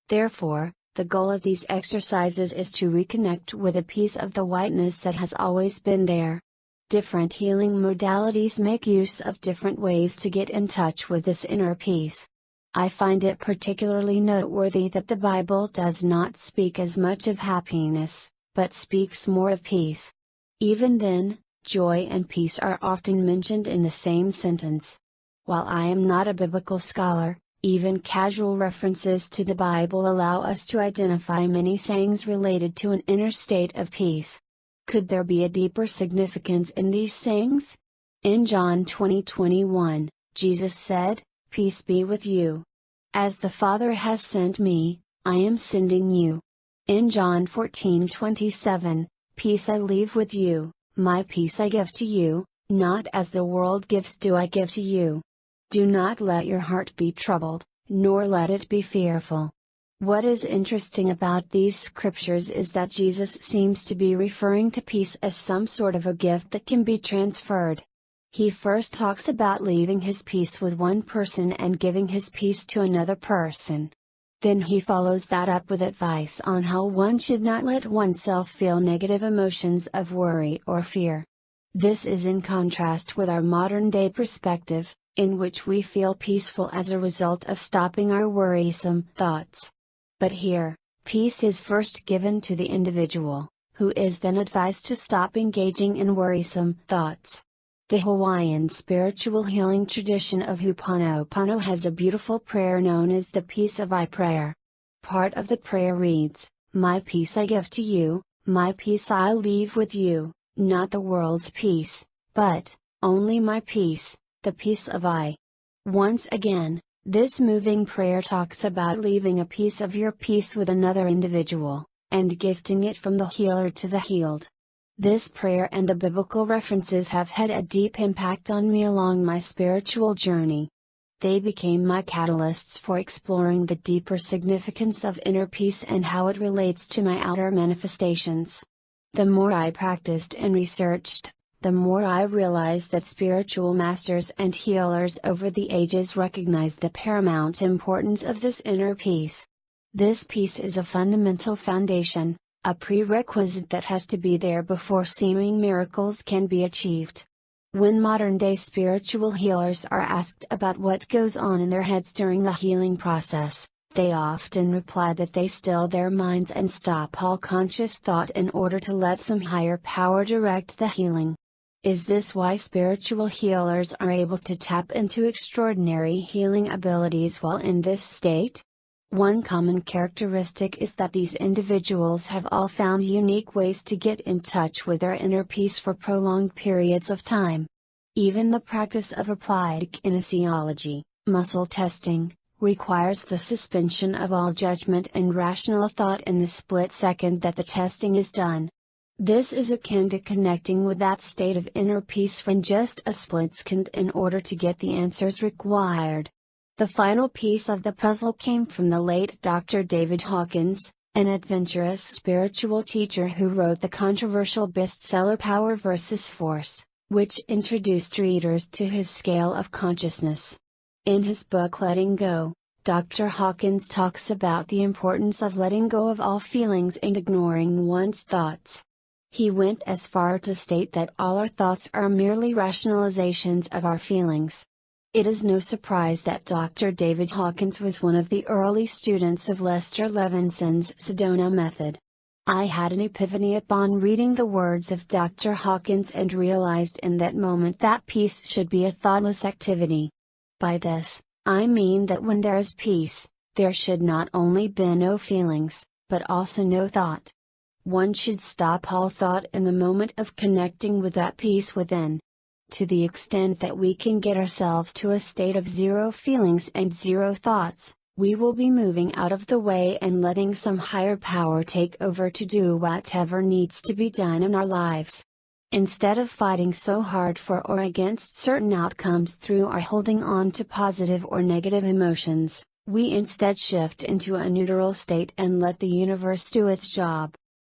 Therefore, the goal of these exercises is to reconnect with a piece of the whiteness that has always been there. Different healing modalities make use of different ways to get in touch with this inner peace. I find it particularly noteworthy that the Bible does not speak as much of happiness, but speaks more of peace. Even then, joy and peace are often mentioned in the same sentence. While I am not a biblical scholar, even casual references to the Bible allow us to identify many sayings related to an inner state of peace. Could there be a deeper significance in these sayings? In John 20:21, Jesus said, "Peace be with you. As the Father has sent me, I am sending you." In John 14:27, "Peace I leave with you, my peace I give to you, not as the world gives do I give to you. Do not let your heart be troubled, nor let it be fearful." What is interesting about these scriptures is that Jesus seems to be referring to peace as some sort of a gift that can be transferred. He first talks about leaving his peace with one person and giving his peace to another person. Then he follows that up with advice on how one should not let oneself feel negative emotions of worry or fear. This is in contrast with our modern day perspective, in which we feel peaceful as a result of stopping our worrisome thoughts. But here, peace is first given to the individual, who is then advised to stop engaging in worrisome thoughts. The Hawaiian spiritual healing tradition of Ho'oponopono has a beautiful prayer known as the Peace of I prayer. Part of the prayer reads, "My peace I give to you, my peace I leave with you, not the world's peace, but, only my peace, the peace of I." Once again, this moving prayer talks about leaving a piece of your peace with another individual, and gifting it from the healer to the healed. This prayer and the biblical references have had a deep impact on me along my spiritual journey. They became my catalysts for exploring the deeper significance of inner peace and how it relates to my outer manifestations. The more I practiced and researched, the more I realized that spiritual masters and healers over the ages recognized the paramount importance of this inner peace. This peace is a fundamental foundation, a prerequisite that has to be there before seeming miracles can be achieved. When modern-day spiritual healers are asked about what goes on in their heads during the healing process, they often reply that they still their minds and stop all conscious thought in order to let some higher power direct the healing. Is this why spiritual healers are able to tap into extraordinary healing abilities while in this state? One common characteristic is that these individuals have all found unique ways to get in touch with their inner peace for prolonged periods of time. Even the practice of applied kinesiology, muscle testing, requires the suspension of all judgment and rational thought in the split second that the testing is done. This is akin to connecting with that state of inner peace for just a split second in order to get the answers required. The final piece of the puzzle came from the late Dr. David Hawkins, an adventurous spiritual teacher who wrote the controversial bestseller Power vs. Force, which introduced readers to his scale of consciousness. In his book Letting Go, Dr. Hawkins talks about the importance of letting go of all feelings and ignoring one's thoughts. He went as far to state that all our thoughts are merely rationalizations of our feelings. It is no surprise that Dr. David Hawkins was one of the early students of Lester Levinson's Sedona method. I had an epiphany upon reading the words of Dr. Hawkins and realized in that moment that peace should be a thoughtless activity. By this, I mean that when there is peace, there should not only be no feelings, but also no thought. One should stop all thought in the moment of connecting with that peace within. To the extent that we can get ourselves to a state of zero feelings and zero thoughts, we will be moving out of the way and letting some higher power take over to do whatever needs to be done in our lives. Instead of fighting so hard for or against certain outcomes through our holding on to positive or negative emotions, we instead shift into a neutral state and let the universe do its job.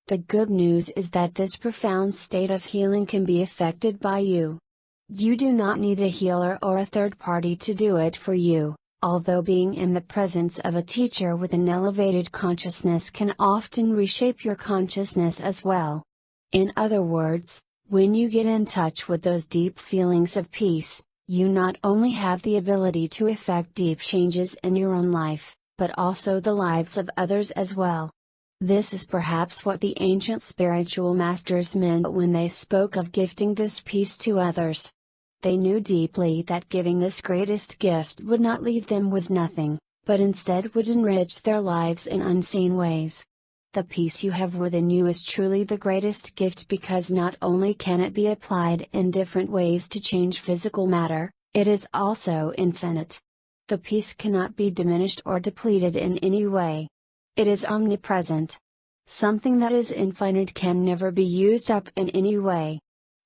The good news is that this profound state of healing can be affected by you. You do not need a healer or a third party to do it for you, although being in the presence of a teacher with an elevated consciousness can often reshape your consciousness as well. In other words, when you get in touch with those deep feelings of peace, you not only have the ability to effect deep changes in your own life, but also the lives of others as well. This is perhaps what the ancient spiritual masters meant when they spoke of gifting this peace to others. They knew deeply that giving this greatest gift would not leave them with nothing, but instead would enrich their lives in unseen ways. The peace you have within you is truly the greatest gift because not only can it be applied in different ways to change physical matter, it is also infinite. The peace cannot be diminished or depleted in any way. It is omnipresent. Something that is infinite can never be used up in any way.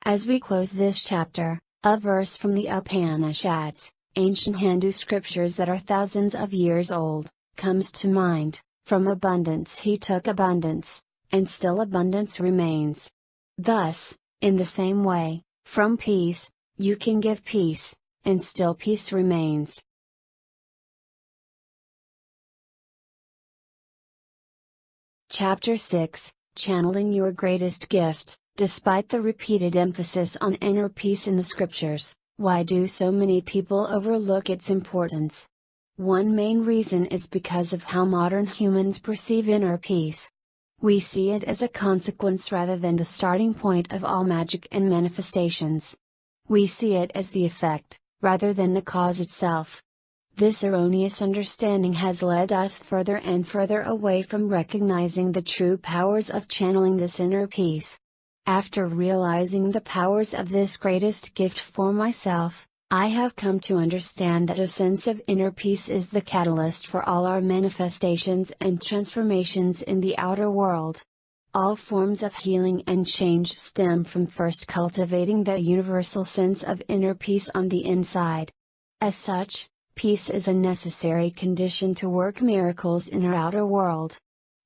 As we close this chapter, a verse from the Upanishads, ancient Hindu scriptures that are thousands of years old, comes to mind. From abundance he took abundance, and still abundance remains. Thus, in the same way, from peace, you can give peace, and still peace remains. Chapter 6, Channeling Your Greatest Gift. Despite the repeated emphasis on inner peace in the scriptures, why do so many people overlook its importance? One main reason is because of how modern humans perceive inner peace. We see it as a consequence rather than the starting point of all magic and manifestations. We see it as the effect, rather than the cause itself. This erroneous understanding has led us further and further away from recognizing the true powers of channeling this inner peace. After realizing the powers of this greatest gift for myself, I have come to understand that a sense of inner peace is the catalyst for all our manifestations and transformations in the outer world. All forms of healing and change stem from first cultivating the universal sense of inner peace on the inside. As such, peace is a necessary condition to work miracles in our outer world.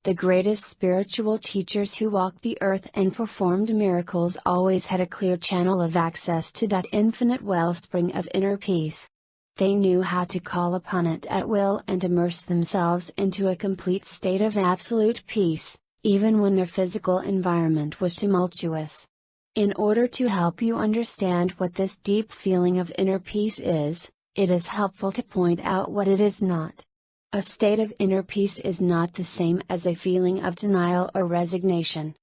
The greatest spiritual teachers who walked the earth and performed miracles always had a clear channel of access to that infinite wellspring of inner peace. They knew how to call upon it at will and immerse themselves into a complete state of absolute peace, even when their physical environment was tumultuous. In order to help you understand what this deep feeling of inner peace is, it is helpful to point out what it is not. A state of inner peace is not the same as a feeling of denial or resignation.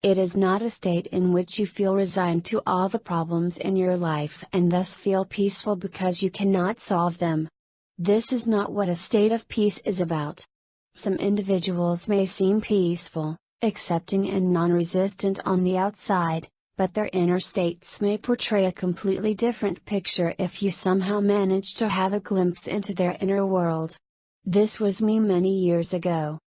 It is not a state in which you feel resigned to all the problems in your life and thus feel peaceful because you cannot solve them. This is not what a state of peace is about. Some individuals may seem peaceful, accepting and non-resistant on the outside, but their inner states may portray a completely different picture if you somehow manage to have a glimpse into their inner world. This was me many years ago.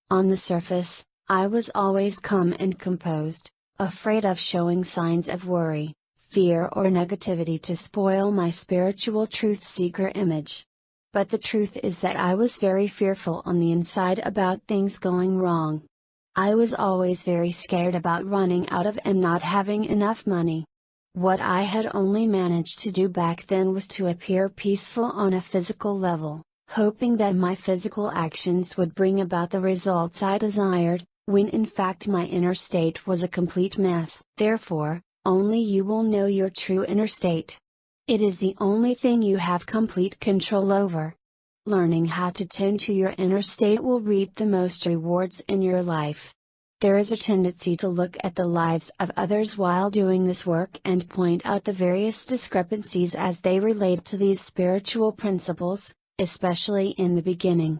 On the surface, I was always calm and composed, afraid of showing signs of worry, fear or negativity to spoil my spiritual truth-seeker image. But the truth is that I was very fearful on the inside about things going wrong. I was always very scared about running out of and not having enough money. What I had only managed to do back then was to appear peaceful on a physical level, hoping that my physical actions would bring about the results I desired, when in fact my inner state was a complete mess. Therefore, only you will know your true inner state. It is the only thing you have complete control over. Learning how to tend to your inner state will reap the most rewards in your life. There is a tendency to look at the lives of others while doing this work and point out the various discrepancies as they relate to these spiritual principles, especially in the beginning.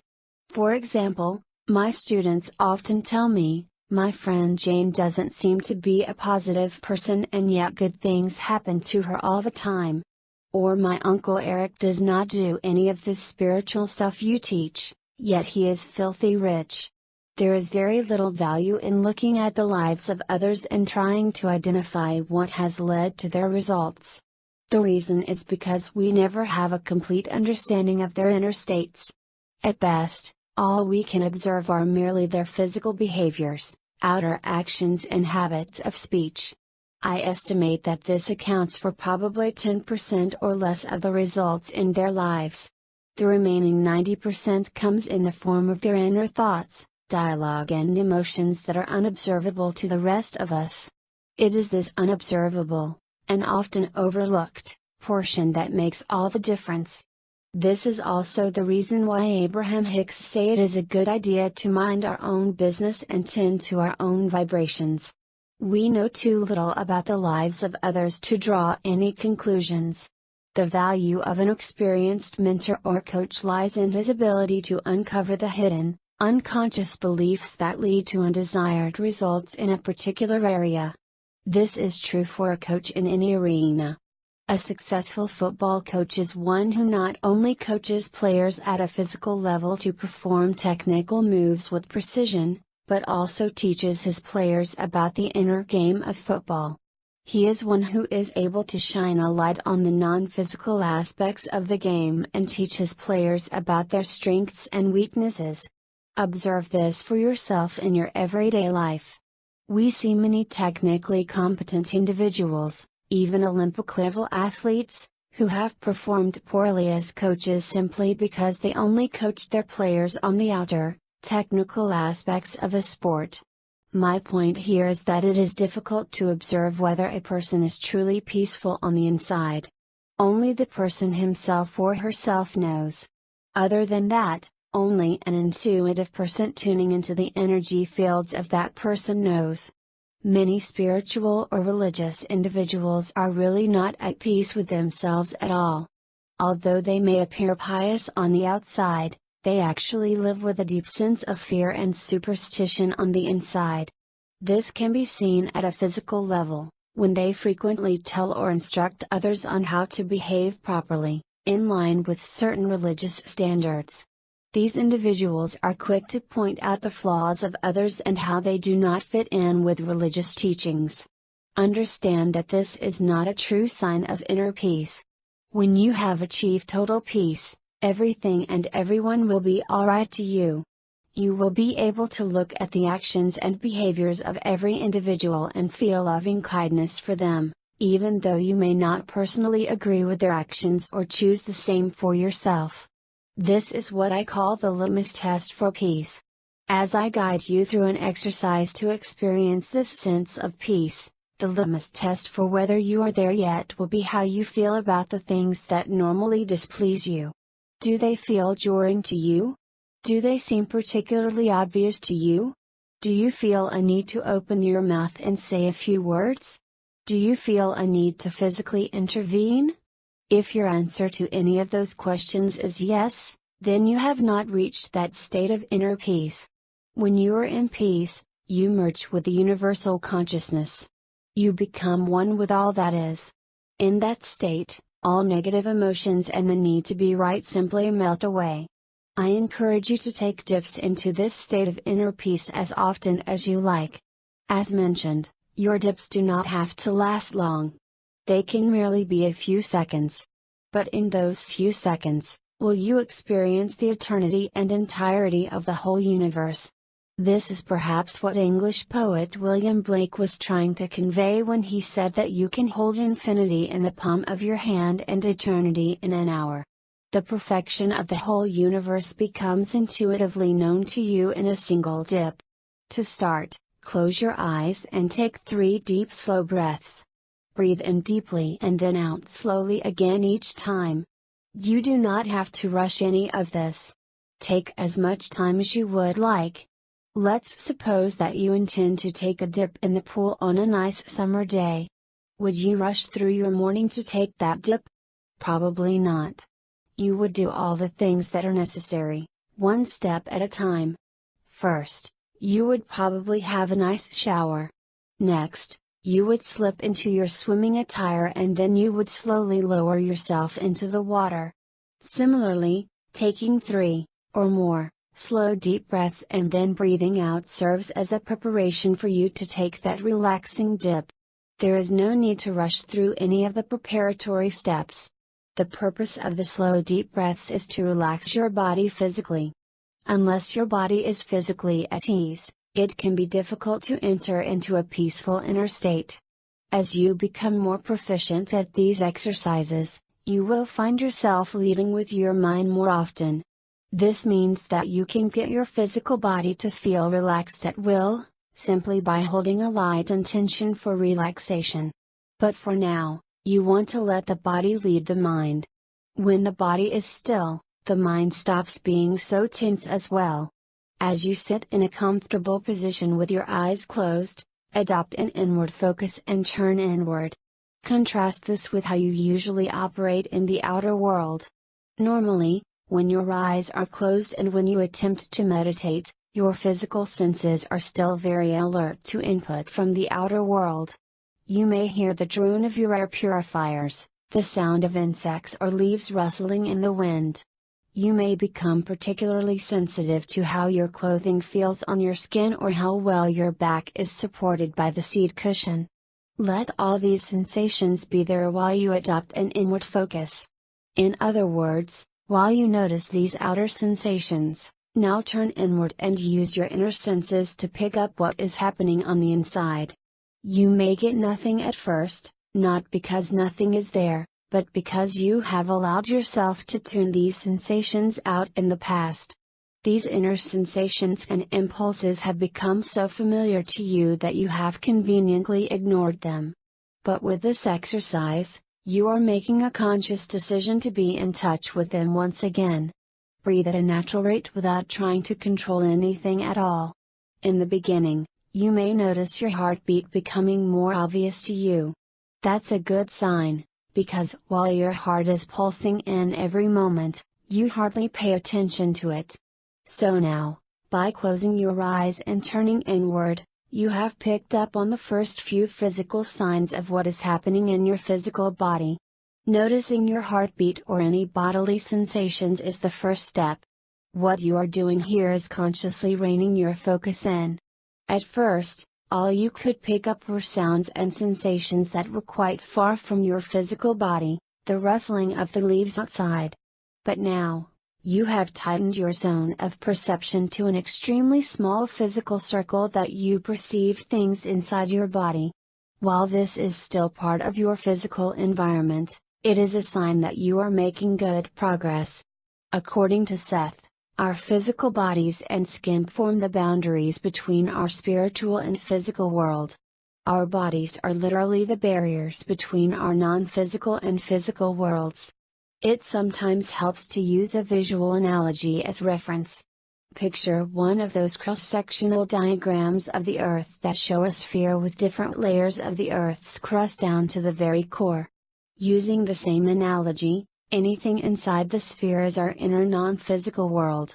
For example, my students often tell me, my friend Jane doesn't seem to be a positive person and yet good things happen to her all the time. Or my Uncle Eric does not do any of this spiritual stuff you teach, yet he is filthy rich. There is very little value in looking at the lives of others and trying to identify what has led to their results. The reason is because we never have a complete understanding of their inner states. At best, all we can observe are merely their physical behaviors, outer actions and habits of speech. I estimate that this accounts for probably 10% or less of the results in their lives. The remaining 90% comes in the form of their inner thoughts, dialogue and emotions that are unobservable to the rest of us. It is this unobservable, and often overlooked, portion that makes all the difference. This is also the reason why Abraham Hicks say it is a good idea to mind our own business and tend to our own vibrations. We know too little about the lives of others to draw any conclusions. The value of an experienced mentor or coach lies in his ability to uncover the hidden, unconscious beliefs that lead to undesired results in a particular area. This is true for a coach in any arena. A successful football coach is one who not only coaches players at a physical level to perform technical moves with precision, but also teaches his players about the inner game of football. He is one who is able to shine a light on the non-physical aspects of the game and teach his players about their strengths and weaknesses. Observe this for yourself in your everyday life. We see many technically competent individuals, even Olympic-level athletes, who have performed poorly as coaches simply because they only coached their players on the outer, technical aspects of a sport. My point here is that it is difficult to observe whether a person is truly peaceful on the inside. Only the person himself or herself knows. Other than that, only an intuitive person tuning into the energy fields of that person knows. Many spiritual or religious individuals are really not at peace with themselves at all. Although they may appear pious on the outside, they actually live with a deep sense of fear and superstition on the inside. This can be seen at a physical level, when they frequently tell or instruct others on how to behave properly, in line with certain religious standards. These individuals are quick to point out the flaws of others and how they do not fit in with religious teachings. Understand that this is not a true sign of inner peace. When you have achieved total peace, everything and everyone will be alright to you. You will be able to look at the actions and behaviors of every individual and feel loving kindness for them, even though you may not personally agree with their actions or choose the same for yourself. This is what I call the litmus test for peace. As I guide you through an exercise to experience this sense of peace, the litmus test for whether you are there yet will be how you feel about the things that normally displease you. Do they feel jarring to you? Do they seem particularly obvious to you? Do you feel a need to open your mouth and say a few words? Do you feel a need to physically intervene? If your answer to any of those questions is yes, then you have not reached that state of inner peace. When you are in peace, you merge with the universal consciousness. You become one with all that is. In that state, all negative emotions and the need to be right simply melt away. I encourage you to take dips into this state of inner peace as often as you like. As mentioned, your dips do not have to last long. They can merely be a few seconds. But in those few seconds, will you experience the eternity and entirety of the whole universe? This is perhaps what English poet William Blake was trying to convey when he said that you can hold infinity in the palm of your hand and eternity in an hour. The perfection of the whole universe becomes intuitively known to you in a single dip. To start, close your eyes and take 3 deep slow breaths. Breathe in deeply and then out slowly again each time. You do not have to rush any of this. Take as much time as you would like. Let's suppose that you intend to take a dip in the pool on a nice summer day. Would you rush through your morning to take that dip? Probably not. You would do all the things that are necessary, one step at a time. First, you would probably have a nice shower. Next, you would slip into your swimming attire and then you would slowly lower yourself into the water. Similarly, taking 3, or more, slow deep breaths and then breathing out serves as a preparation for you to take that relaxing dip. There is no need to rush through any of the preparatory steps. The purpose of the slow deep breaths is to relax your body physically. Unless your body is physically at ease, It can be difficult to enter into a peaceful inner state. As you become more proficient at these exercises, you will find yourself leading with your mind more often. This means that you can get your physical body to feel relaxed at will, simply by holding a light intention for relaxation. But for now, you want to let the body lead the mind. When the body is still, the mind stops being so tense as well. As you sit in a comfortable position with your eyes closed, adopt an inward focus and turn inward. Contrast this with how you usually operate in the outer world. Normally, when your eyes are closed and when you attempt to meditate, your physical senses are still very alert to input from the outer world. You may hear the drone of your air purifiers, the sound of insects or leaves rustling in the wind. You may become particularly sensitive to how your clothing feels on your skin or how well your back is supported by the seat cushion. Let all these sensations be there while you adopt an inward focus. In other words, while you notice these outer sensations, now turn inward and use your inner senses to pick up what is happening on the inside. You may get nothing at first, not because nothing is there, but because you have allowed yourself to tune these sensations out in the past. These inner sensations and impulses have become so familiar to you that you have conveniently ignored them. But with this exercise, you are making a conscious decision to be in touch with them once again. Breathe at a natural rate without trying to control anything at all. In the beginning, you may notice your heartbeat becoming more obvious to you. That's a good sign, because while your heart is pulsing in every moment, you hardly pay attention to it. So now, by closing your eyes and turning inward, you have picked up on the first few physical signs of what is happening in your physical body. Noticing your heartbeat or any bodily sensations is the first step. What you are doing here is consciously reining your focus in. At first, all you could pick up were sounds and sensations that were quite far from your physical body, the rustling of the leaves outside. But now, you have tightened your zone of perception to an extremely small physical circle that you perceive things inside your body. While this is still part of your physical environment, it is a sign that you are making good progress. According to Seth, our physical bodies and skin form the boundaries between our spiritual and physical world. Our bodies are literally the barriers between our non-physical and physical worlds. It sometimes helps to use a visual analogy as reference. Picture one of those cross-sectional diagrams of the Earth that show a sphere with different layers of the Earth's crust down to the very core. Using the same analogy, anything inside the sphere is our inner non-physical world.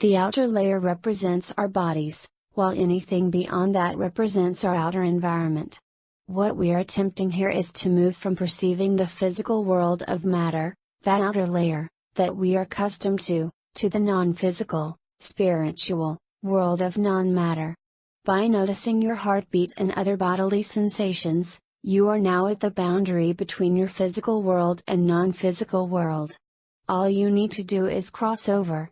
The outer layer represents our bodies, while anything beyond that represents our outer environment. What we are attempting here is to move from perceiving the physical world of matter, that outer layer, that we are accustomed to the non-physical, spiritual, world of non-matter. By noticing your heartbeat and other bodily sensations, you are now at the boundary between your physical world and non-physical world. All you need to do is cross over.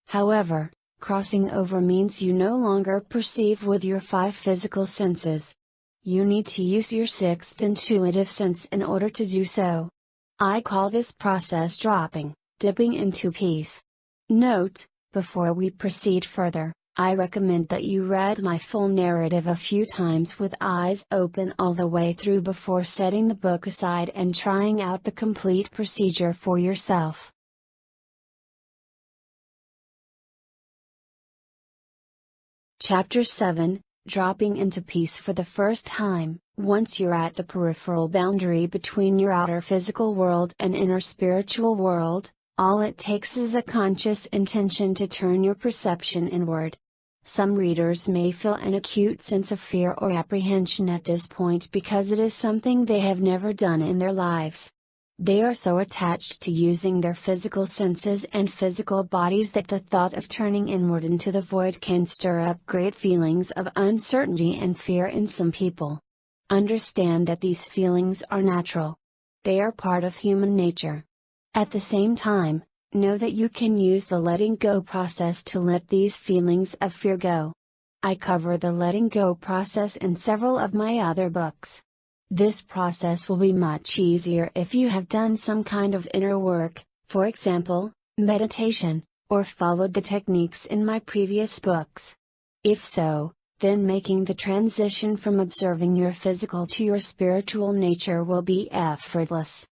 However, crossing over means you no longer perceive with your 5 physical senses. You need to use your 6th intuitive sense in order to do so. I call this process dropping, dipping into peace. Note, before we proceed further, I recommend that you read my full narrative a few times with eyes open all the way through before setting the book aside and trying out the complete procedure for yourself. Chapter 7, Dropping into Peace for the First Time. Once you're at the peripheral boundary between your outer physical world and inner spiritual world, all it takes is a conscious intention to turn your perception inward. Some readers may feel an acute sense of fear or apprehension at this point because it is something they have never done in their lives. They are so attached to using their physical senses and physical bodies that the thought of turning inward into the void can stir up great feelings of uncertainty and fear in some people. Understand that these feelings are natural. They are part of human nature. At the same time, know that you can use the letting go process to let these feelings of fear go. I cover the letting go process in several of my other books. This process will be much easier if you have done some kind of inner work, for example, meditation, or followed the techniques in my previous books. If so, then making the transition from observing your physical to your spiritual nature will be effortless.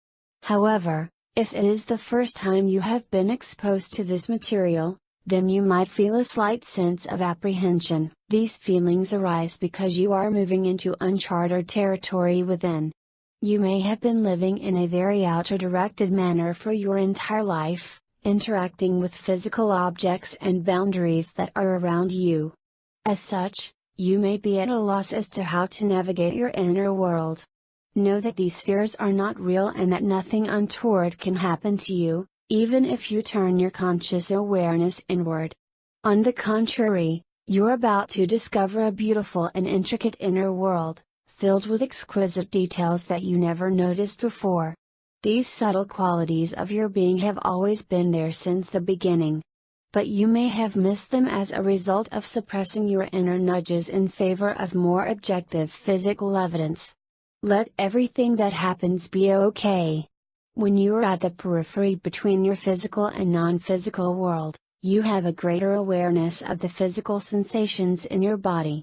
However, if it is the first time you have been exposed to this material, then you might feel a slight sense of apprehension. These feelings arise because you are moving into uncharted territory within. You may have been living in a very outer-directed manner for your entire life, interacting with physical objects and boundaries that are around you. As such, you may be at a loss as to how to navigate your inner world. Know that these fears are not real and that nothing untoward can happen to you, even if you turn your conscious awareness inward. On the contrary, you're about to discover a beautiful and intricate inner world, filled with exquisite details that you never noticed before. These subtle qualities of your being have always been there since the beginning. But you may have missed them as a result of suppressing your inner nudges in favor of more objective physical evidence. Let everything that happens be okay. When you are at the periphery between your physical and non-physical world, you have a greater awareness of the physical sensations in your body.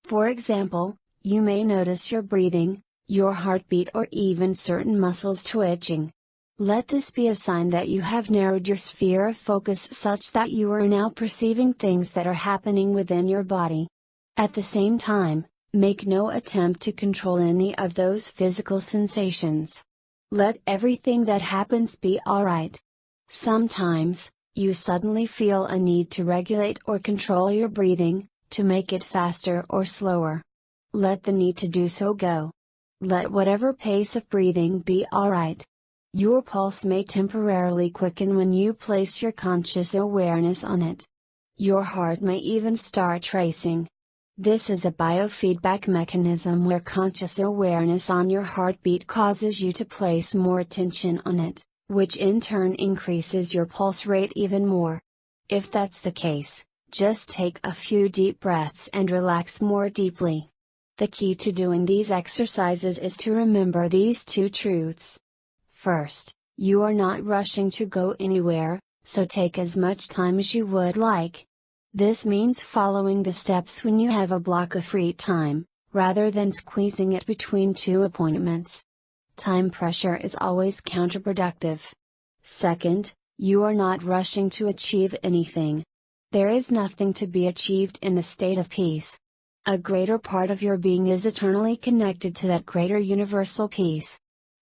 For example, you may notice your breathing, your heartbeat, or even certain muscles twitching. Let this be a sign that you have narrowed your sphere of focus such that you are now perceiving things that are happening within your body. At the same time, make no attempt to control any of those physical sensations. Let everything that happens be alright. Sometimes, you suddenly feel a need to regulate or control your breathing, to make it faster or slower. Let the need to do so go. Let whatever pace of breathing be alright. Your pulse may temporarily quicken when you place your conscious awareness on it. Your heart may even start racing. This is a biofeedback mechanism where conscious awareness on your heartbeat causes you to place more attention on it, which in turn increases your pulse rate even more. If that's the case, just take a few deep breaths and relax more deeply. The key to doing these exercises is to remember these two truths. First, you are not rushing to go anywhere, so take as much time as you would like. This means following the steps when you have a block of free time, rather than squeezing it between two appointments. Time pressure is always counterproductive. Second, you are not rushing to achieve anything. There is nothing to be achieved in the state of peace. A greater part of your being is eternally connected to that greater universal peace.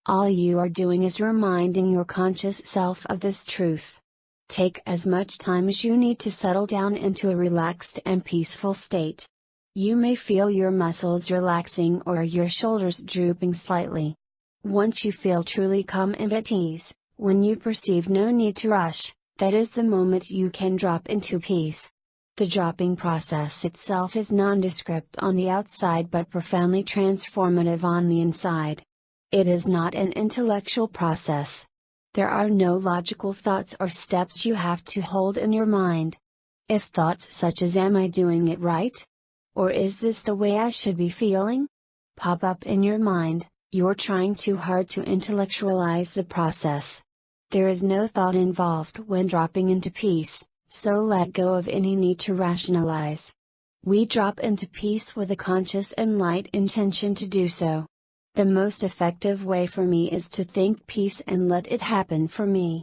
All you are doing is reminding your conscious self of this truth. Take as much time as you need to settle down into a relaxed and peaceful state. You may feel your muscles relaxing or your shoulders drooping slightly. Once you feel truly calm and at ease, when you perceive no need to rush, that is the moment you can drop into peace. The dropping process itself is nondescript on the outside but profoundly transformative on the inside. It is not an intellectual process. There are no logical thoughts or steps you have to hold in your mind. If thoughts such as "Am I doing it right?" or "Is this the way I should be feeling?" pop up in your mind, you're trying too hard to intellectualize the process. There is no thought involved when dropping into peace, so let go of any need to rationalize. We drop into peace with a conscious and light intention to do so. The most effective way for me is to think peace and let it happen for me.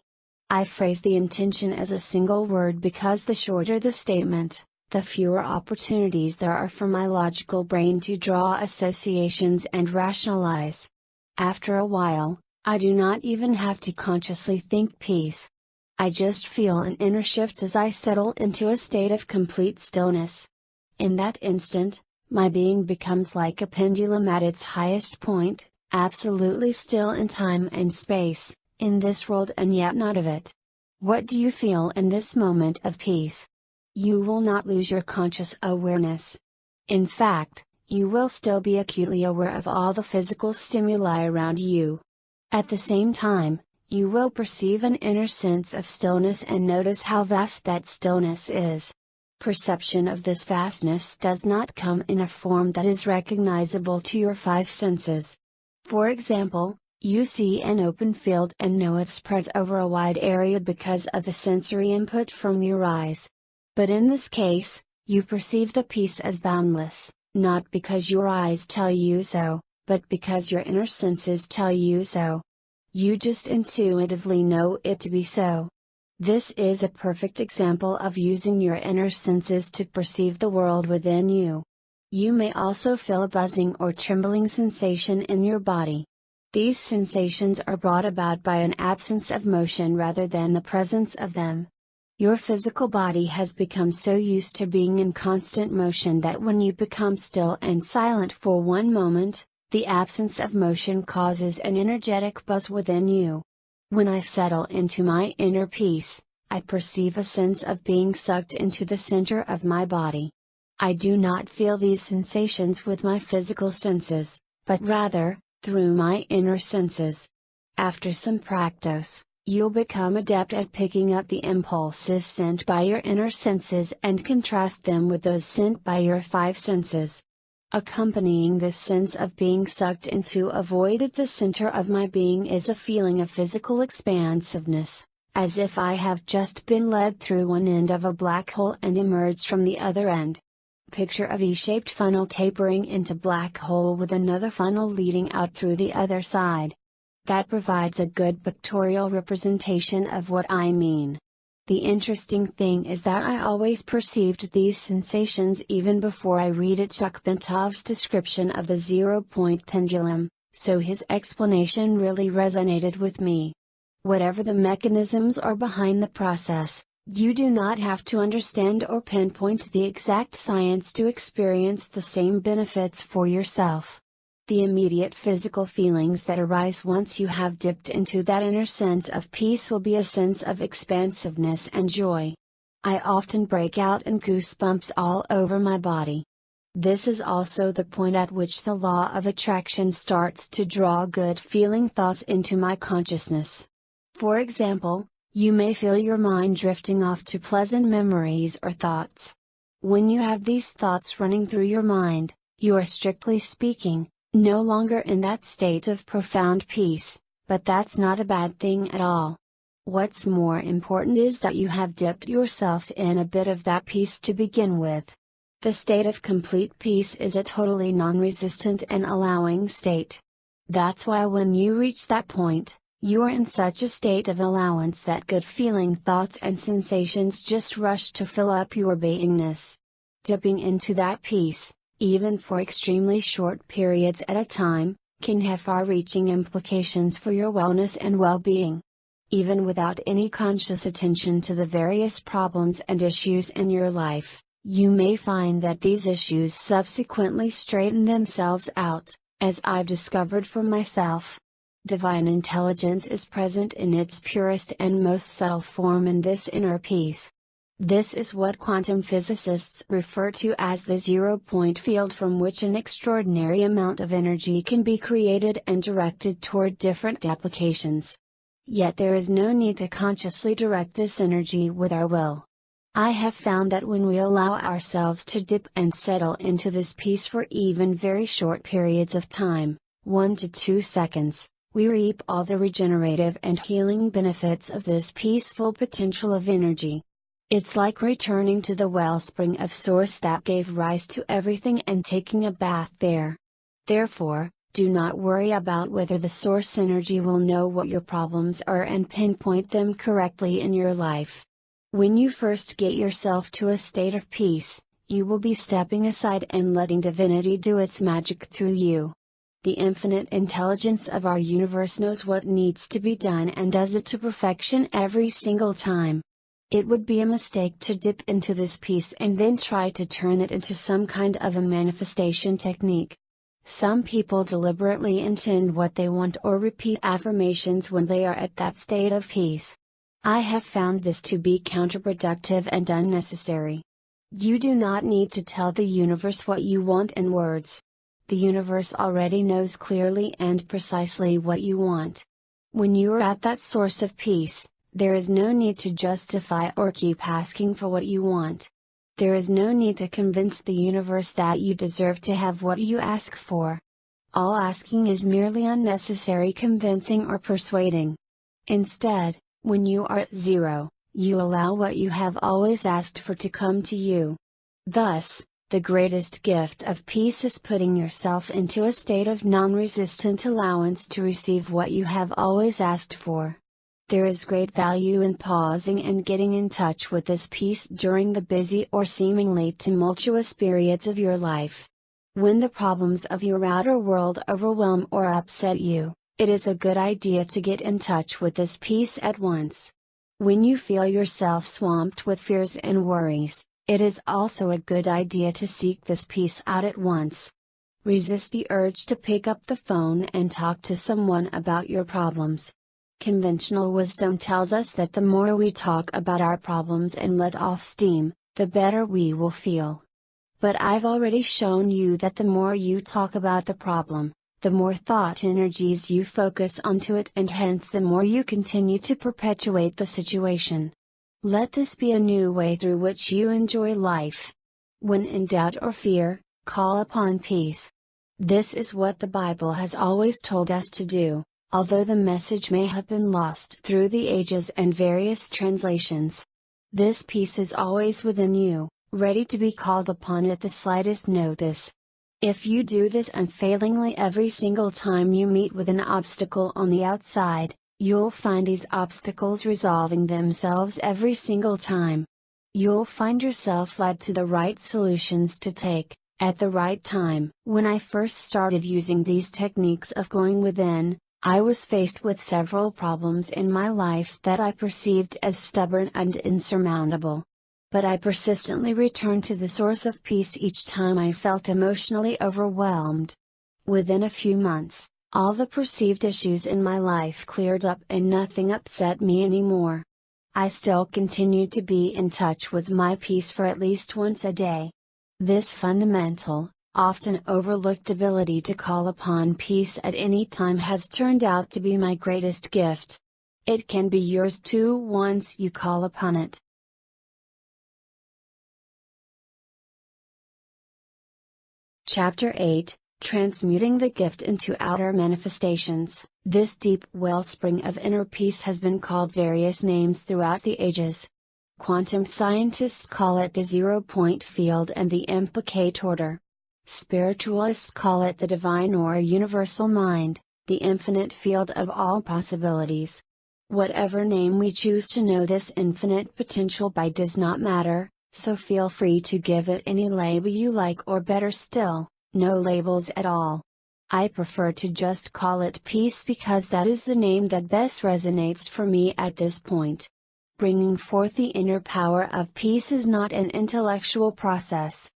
I phrase the intention as a single word because the shorter the statement, the fewer opportunities there are for my logical brain to draw associations and rationalize. After a while, I do not even have to consciously think peace. I just feel an inner shift as I settle into a state of complete stillness. In that instant, my being becomes like a pendulum at its highest point, absolutely still in time and space, in this world and yet not of it. What do you feel in this moment of peace? You will not lose your conscious awareness. In fact, you will still be acutely aware of all the physical stimuli around you. At the same time, you will perceive an inner sense of stillness and notice how vast that stillness is. Perception of this vastness does not come in a form that is recognizable to your five senses. For example, you see an open field and know it spreads over a wide area because of the sensory input from your eyes. But in this case, you perceive the peace as boundless, not because your eyes tell you so, but because your inner senses tell you so. You just intuitively know it to be so. This is a perfect example of using your inner senses to perceive the world within you. You may also feel a buzzing or trembling sensation in your body. These sensations are brought about by an absence of motion rather than the presence of them. Your physical body has become so used to being in constant motion that when you become still and silent for one moment, the absence of motion causes an energetic buzz within you. When I settle into my inner peace, I perceive a sense of being sucked into the center of my body. I do not feel these sensations with my physical senses, but rather, through my inner senses. After some practice, you'll become adept at picking up the impulses sent by your inner senses and contrast them with those sent by your five senses. Accompanying this sense of being sucked into a void at the center of my being is a feeling of physical expansiveness, as if I have just been led through one end of a black hole and emerged from the other end. Picture a V-shaped funnel tapering into black hole with another funnel leading out through the other side. That provides a good pictorial representation of what I mean. The interesting thing is that I always perceived these sensations even before I read Bentov's description of the zero-point pendulum, so his explanation really resonated with me. Whatever the mechanisms are behind the process, you do not have to understand or pinpoint the exact science to experience the same benefits for yourself. The immediate physical feelings that arise once you have dipped into that inner sense of peace will be a sense of expansiveness and joy. I often break out in goosebumps all over my body. This is also the point at which the law of attraction starts to draw good feeling thoughts into my consciousness. For example, you may feel your mind drifting off to pleasant memories or thoughts. When you have these thoughts running through your mind, you are, strictly speaking, no longer in that state of profound peace, but that's not a bad thing at all. What's more important is that you have dipped yourself in a bit of that peace to begin with. The state of complete peace is a totally non-resistant and allowing state. That's why when you reach that point, you are in such a state of allowance that good feeling thoughts and sensations just rush to fill up your beingness. Dipping into that peace, even for extremely short periods at a time, can have far-reaching implications for your wellness and well-being. Even without any conscious attention to the various problems and issues in your life, you may find that these issues subsequently straighten themselves out, as I've discovered for myself. Divine intelligence is present in its purest and most subtle form in this inner peace. This is what quantum physicists refer to as the zero-point field, from which an extraordinary amount of energy can be created and directed toward different applications. Yet there is no need to consciously direct this energy with our will. I have found that when we allow ourselves to dip and settle into this peace for even very short periods of time, 1 to 2 seconds, we reap all the regenerative and healing benefits of this peaceful potential of energy. It's like returning to the wellspring of source that gave rise to everything and taking a bath there. Therefore, do not worry about whether the source energy will know what your problems are and pinpoint them correctly in your life. When you first get yourself to a state of peace, you will be stepping aside and letting divinity do its magic through you. The infinite intelligence of our universe knows what needs to be done and does it to perfection every single time. It would be a mistake to dip into this peace and then try to turn it into some kind of a manifestation technique. Some people deliberately intend what they want or repeat affirmations when they are at that state of peace. I have found this to be counterproductive and unnecessary. You do not need to tell the universe what you want in words. The universe already knows clearly and precisely what you want. When you are at that source of peace, there is no need to justify or keep asking for what you want. There is no need to convince the universe that you deserve to have what you ask for. All asking is merely unnecessary convincing or persuading. Instead, when you are at zero, you allow what you have always asked for to come to you. Thus, the greatest gift of peace is putting yourself into a state of non-resistant allowance to receive what you have always asked for. There is great value in pausing and getting in touch with this peace during the busy or seemingly tumultuous periods of your life. When the problems of your outer world overwhelm or upset you, it is a good idea to get in touch with this peace at once. When you feel yourself swamped with fears and worries, it is also a good idea to seek this peace out at once. Resist the urge to pick up the phone and talk to someone about your problems. Conventional wisdom tells us that the more we talk about our problems and let off steam, the better we will feel. But I've already shown you that the more you talk about the problem, the more thought energies you focus onto it, and hence the more you continue to perpetuate the situation. Let this be a new way through which you enjoy life. When in doubt or fear, call upon peace. This is what the Bible has always told us to do, although the message may have been lost through the ages and various translations. This peace is always within you, ready to be called upon at the slightest notice. If you do this unfailingly every single time you meet with an obstacle on the outside, you'll find these obstacles resolving themselves every single time. You'll find yourself led to the right solutions to take, at the right time. When I first started using these techniques of going within, I was faced with several problems in my life that I perceived as stubborn and insurmountable. But I persistently returned to the source of peace each time I felt emotionally overwhelmed. Within a few months, all the perceived issues in my life cleared up and nothing upset me anymore. I still continued to be in touch with my peace for at least once a day. This fundamental, often overlooked ability to call upon peace at any time has turned out to be my greatest gift. It can be yours too once you call upon it. Chapter 8, Transmuting the Gift into Outer Manifestations. This deep wellspring of inner peace has been called various names throughout the ages. Quantum scientists call it the zero-point field and the implicate order. Spiritualists call it the divine or universal mind, the infinite field of all possibilities. Whatever name we choose to know this infinite potential by does not matter, so feel free to give it any label you like, or better still, no labels at all. I prefer to just call it peace because that is the name that best resonates for me at this point. Bringing forth the inner power of peace is not an intellectual process.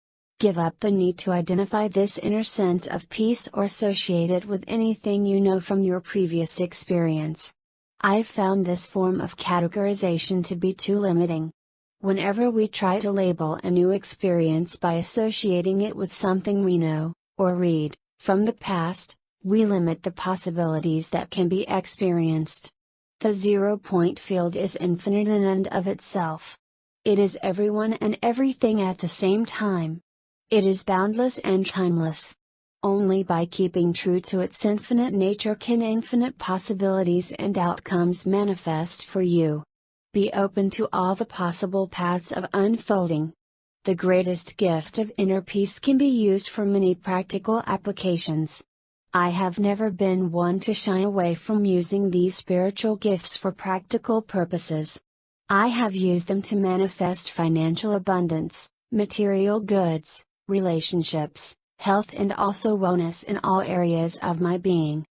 Give up the need to identify this inner sense of peace or associate it with anything you know from your previous experience. I've found this form of categorization to be too limiting. Whenever we try to label a new experience by associating it with something we know, or read, from the past, we limit the possibilities that can be experienced. The zero-point field is infinite in and of itself. It is everyone and everything at the same time. It is boundless and timeless. Only by keeping true to its infinite nature can infinite possibilities and outcomes manifest for you. Be open to all the possible paths of unfolding. The greatest gift of inner peace can be used for many practical applications. I have never been one to shy away from using these spiritual gifts for practical purposes. I have used them to manifest financial abundance, material goods, relationships, health, and also wellness in all areas of my being.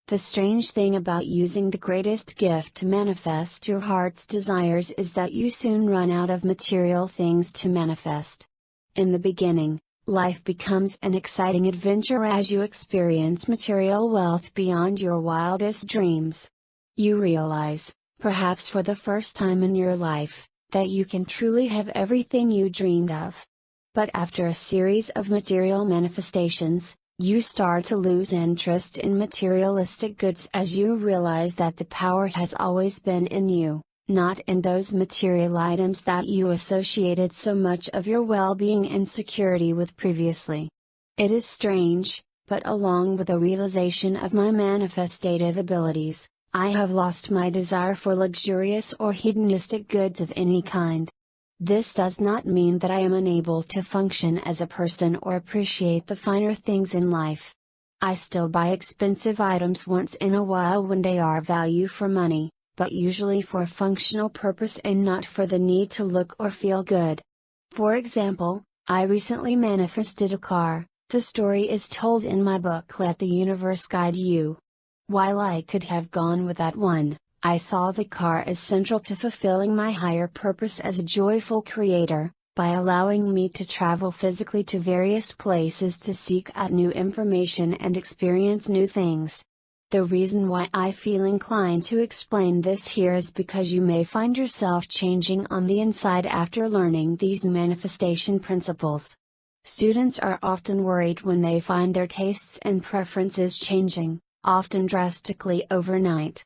The strange thing about using the greatest gift to manifest your heart's desires is that you soon run out of material things to manifest. In the beginning, life becomes an exciting adventure as you experience material wealth beyond your wildest dreams. You realize, perhaps for the first time in your life, that you can truly have everything you dreamed of. But after a series of material manifestations, you start to lose interest in materialistic goods as you realize that the power has always been in you, not in those material items that you associated so much of your well-being and security with previously. It is strange, but along with the realization of my manifestative abilities, I have lost my desire for luxurious or hedonistic goods of any kind. This does not mean that I am unable to function as a person or appreciate the finer things in life. I still buy expensive items once in a while when they are value for money, but usually for a functional purpose and not for the need to look or feel good. For example, I recently manifested a car. The story is told in my book Let the Universe Guide You. While I could have gone without one, I saw the car as central to fulfilling my higher purpose as a joyful creator, by allowing me to travel physically to various places to seek out new information and experience new things. The reason why I feel inclined to explain this here is because you may find yourself changing on the inside after learning these manifestation principles. Students are often worried when they find their tastes and preferences changing, often drastically overnight.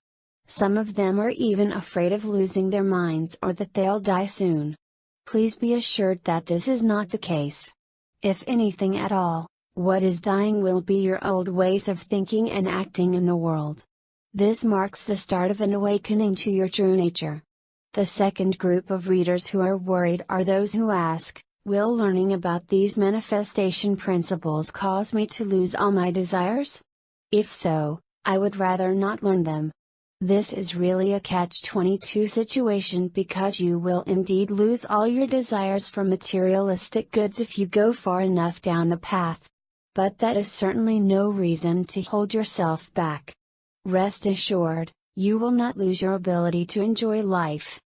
Some of them are even afraid of losing their minds or that they'll die soon. Please be assured that this is not the case. If anything at all, what is dying will be your old ways of thinking and acting in the world. This marks the start of an awakening to your true nature. The second group of readers who are worried are those who ask, will learning about these manifestation principles cause me to lose all my desires? If so, I would rather not learn them. This is really a catch-22 situation because you will indeed lose all your desires for materialistic goods if you go far enough down the path. But that is certainly no reason to hold yourself back. Rest assured, you will not lose your ability to enjoy life.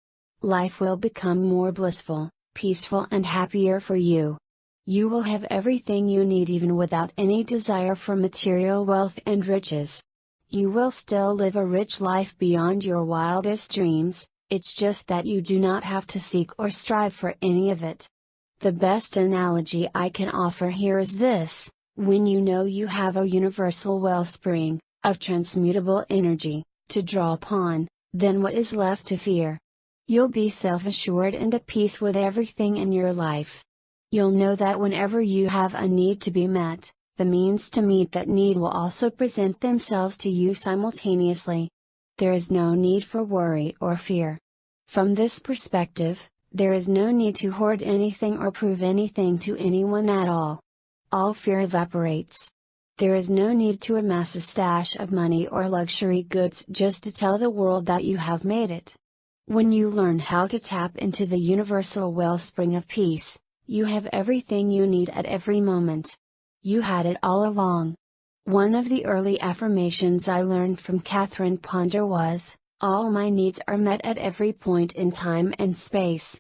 Life will become more blissful, peaceful and happier for you. You will have everything you need even without any desire for material wealth and riches. You will still live a rich life beyond your wildest dreams, it's just that you do not have to seek or strive for any of it. The best analogy I can offer here is this: when you know you have a universal wellspring, of transmutable energy, to draw upon, then what is left to fear? You'll be self-assured and at peace with everything in your life. You'll know that whenever you have a need to be met, the means to meet that need will also present themselves to you simultaneously. There is no need for worry or fear. From this perspective, there is no need to hoard anything or prove anything to anyone at all. All fear evaporates. There is no need to amass a stash of money or luxury goods just to tell the world that you have made it. When you learn how to tap into the universal wellspring of peace, you have everything you need at every moment. You had it all along. One of the early affirmations I learned from Catherine Ponder was, "All my needs are met at every point in time and space."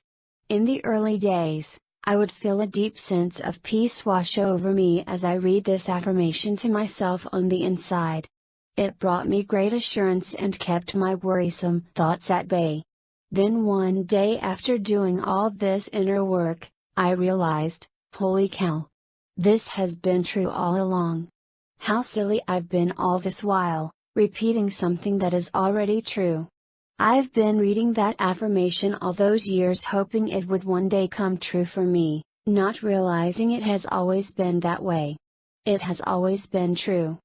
In the early days, I would feel a deep sense of peace wash over me as I read this affirmation to myself on the inside. It brought me great assurance and kept my worrisome thoughts at bay. Then one day after doing all this inner work, I realized, holy cow! This has been true all along. How silly I've been all this while, repeating something that is already true. I've been reading that affirmation all those years hoping it would one day come true for me, not realizing it has always been that way. It has always been true.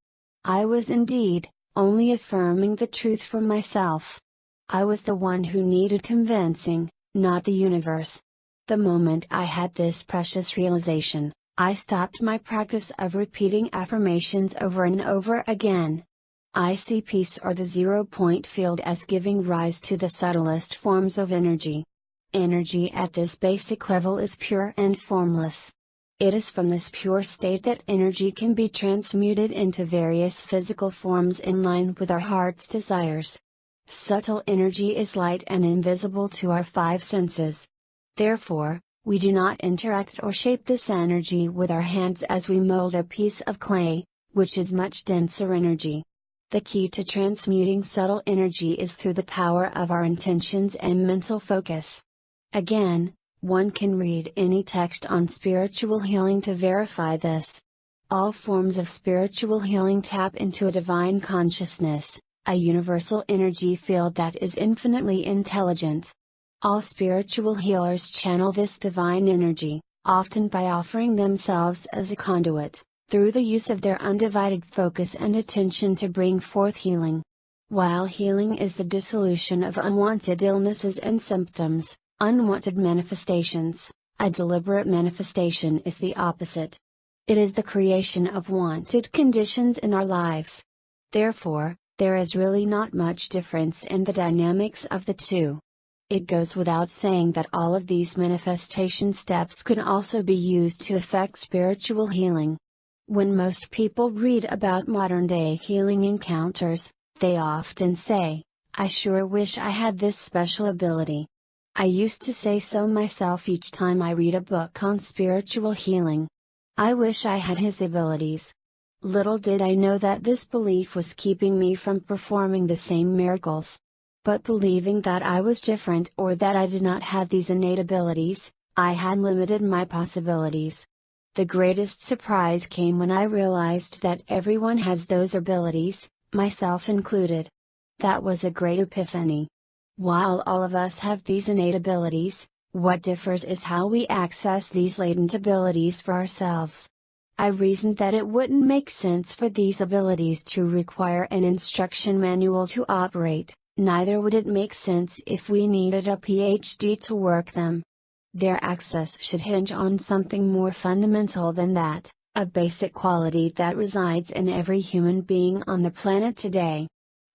I was indeed, only affirming the truth for myself. I was the one who needed convincing, not the universe. The moment I had this precious realization, I stopped my practice of repeating affirmations over and over again. I see peace or the zero-point field as giving rise to the subtlest forms of energy. Energy at this basic level is pure and formless. It is from this pure state that energy can be transmuted into various physical forms in line with our heart's desires. Subtle energy is light and invisible to our five senses. Therefore, we do not interact or shape this energy with our hands as we mold a piece of clay, which is much denser energy. The key to transmuting subtle energy is through the power of our intentions and mental focus. Again, one can read any text on spiritual healing to verify this. All forms of spiritual healing tap into a divine consciousness, a universal energy field that is infinitely intelligent. All spiritual healers channel this divine energy, often by offering themselves as a conduit, through the use of their undivided focus and attention to bring forth healing. While healing is the dissolution of unwanted illnesses and symptoms, unwanted manifestations, a deliberate manifestation is the opposite. It is the creation of wanted conditions in our lives. Therefore, there is really not much difference in the dynamics of the two. It goes without saying that all of these manifestation steps could also be used to effect spiritual healing. When most people read about modern-day healing encounters, they often say, "I sure wish I had this special ability." I used to say so myself each time I read a book on spiritual healing. I wish I had his abilities. Little did I know that this belief was keeping me from performing the same miracles. But believing that I was different or that I did not have these innate abilities, I had limited my possibilities. The greatest surprise came when I realized that everyone has those abilities, myself included. That was a great epiphany. While all of us have these innate abilities, what differs is how we access these latent abilities for ourselves. I reasoned that it wouldn't make sense for these abilities to require an instruction manual to operate, neither would it make sense if we needed a PhD to work them. Their access should hinge on something more fundamental than that, a basic quality that resides in every human being on the planet today.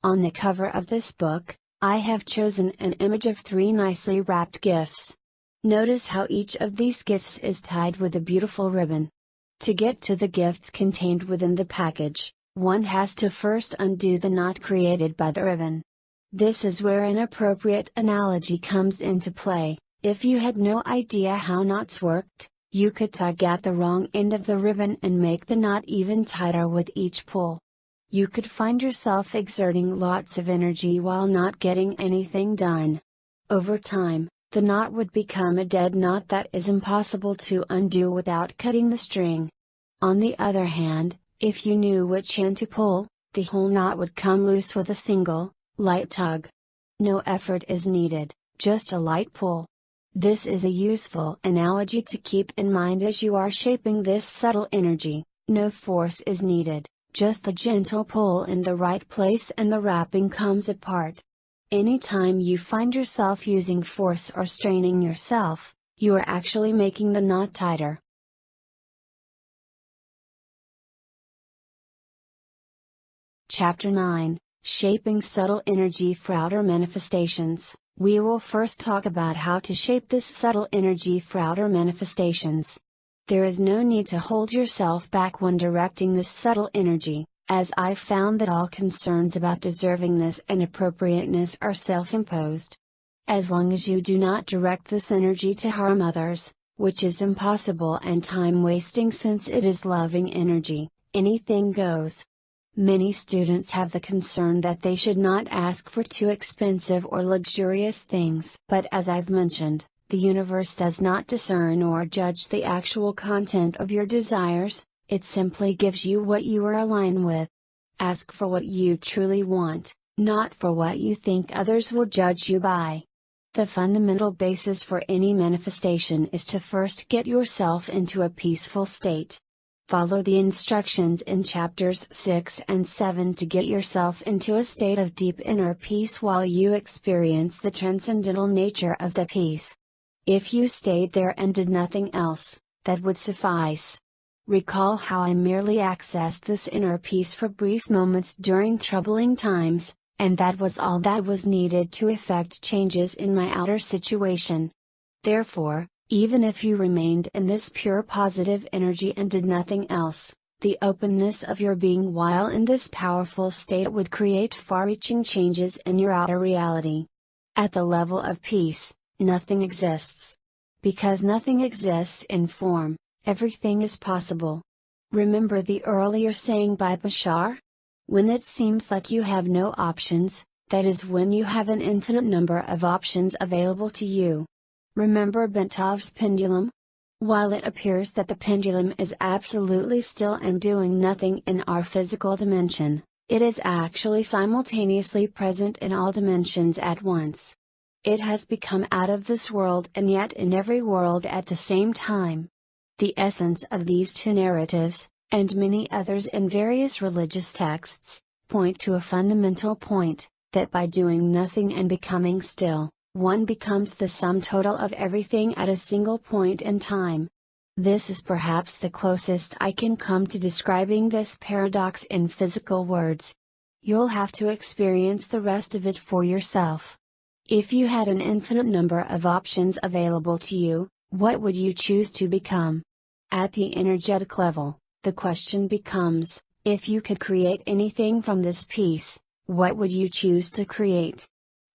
On the cover of this book, I have chosen an image of 3 nicely wrapped gifts. Notice how each of these gifts is tied with a beautiful ribbon. To get to the gifts contained within the package, one has to first undo the knot created by the ribbon. This is where an appropriate analogy comes into play. If you had no idea how knots worked, you could tug at the wrong end of the ribbon and make the knot even tighter with each pull. You could find yourself exerting lots of energy while not getting anything done. Over time, the knot would become a dead knot that is impossible to undo without cutting the string. On the other hand, if you knew which end to pull, the whole knot would come loose with a single, light tug. No effort is needed, just a light pull. This is a useful analogy to keep in mind as you are shaping this subtle energy. No force is needed, just a gentle pull in the right place and the wrapping comes apart. Anytime you find yourself using force or straining yourself, you are actually making the knot tighter. Chapter 9, Shaping Subtle Energy for Outer Manifestations. We will first talk about how to shape this subtle energy for outer manifestations. There is no need to hold yourself back when directing this subtle energy, as I've found that all concerns about deservingness and appropriateness are self-imposed. As long as you do not direct this energy to harm others, which is impossible and time-wasting since it is loving energy, anything goes. Many students have the concern that they should not ask for too expensive or luxurious things. But as I've mentioned, the universe does not discern or judge the actual content of your desires, it simply gives you what you are aligned with. Ask for what you truly want, not for what you think others will judge you by. The fundamental basis for any manifestation is to first get yourself into a peaceful state. Follow the instructions in chapters 6 and 7 to get yourself into a state of deep inner peace while you experience the transcendental nature of the peace. If you stayed there and did nothing else, that would suffice. Recall how I merely accessed this inner peace for brief moments during troubling times, and that was all that was needed to effect changes in my outer situation. Therefore, even if you remained in this pure positive energy and did nothing else, the openness of your being while in this powerful state would create far-reaching changes in your outer reality. At the level of peace, nothing exists. Because nothing exists in form, everything is possible. Remember the earlier saying by Bashar? When it seems like you have no options, that is when you have an infinite number of options available to you. Remember Bentov's pendulum? While it appears that the pendulum is absolutely still and doing nothing in our physical dimension, It is actually simultaneously present in all dimensions at once. It has become out of this world and yet in every world at the same time. The essence of these two narratives, and many others in various religious texts, point to a fundamental point, that by doing nothing and becoming still, one becomes the sum total of everything at a single point in time. This is perhaps the closest I can come to describing this paradox in physical words. You'll have to experience the rest of it for yourself. If you had an infinite number of options available to you, what would you choose to become? At the energetic level, the question becomes, if you could create anything from this piece, what would you choose to create?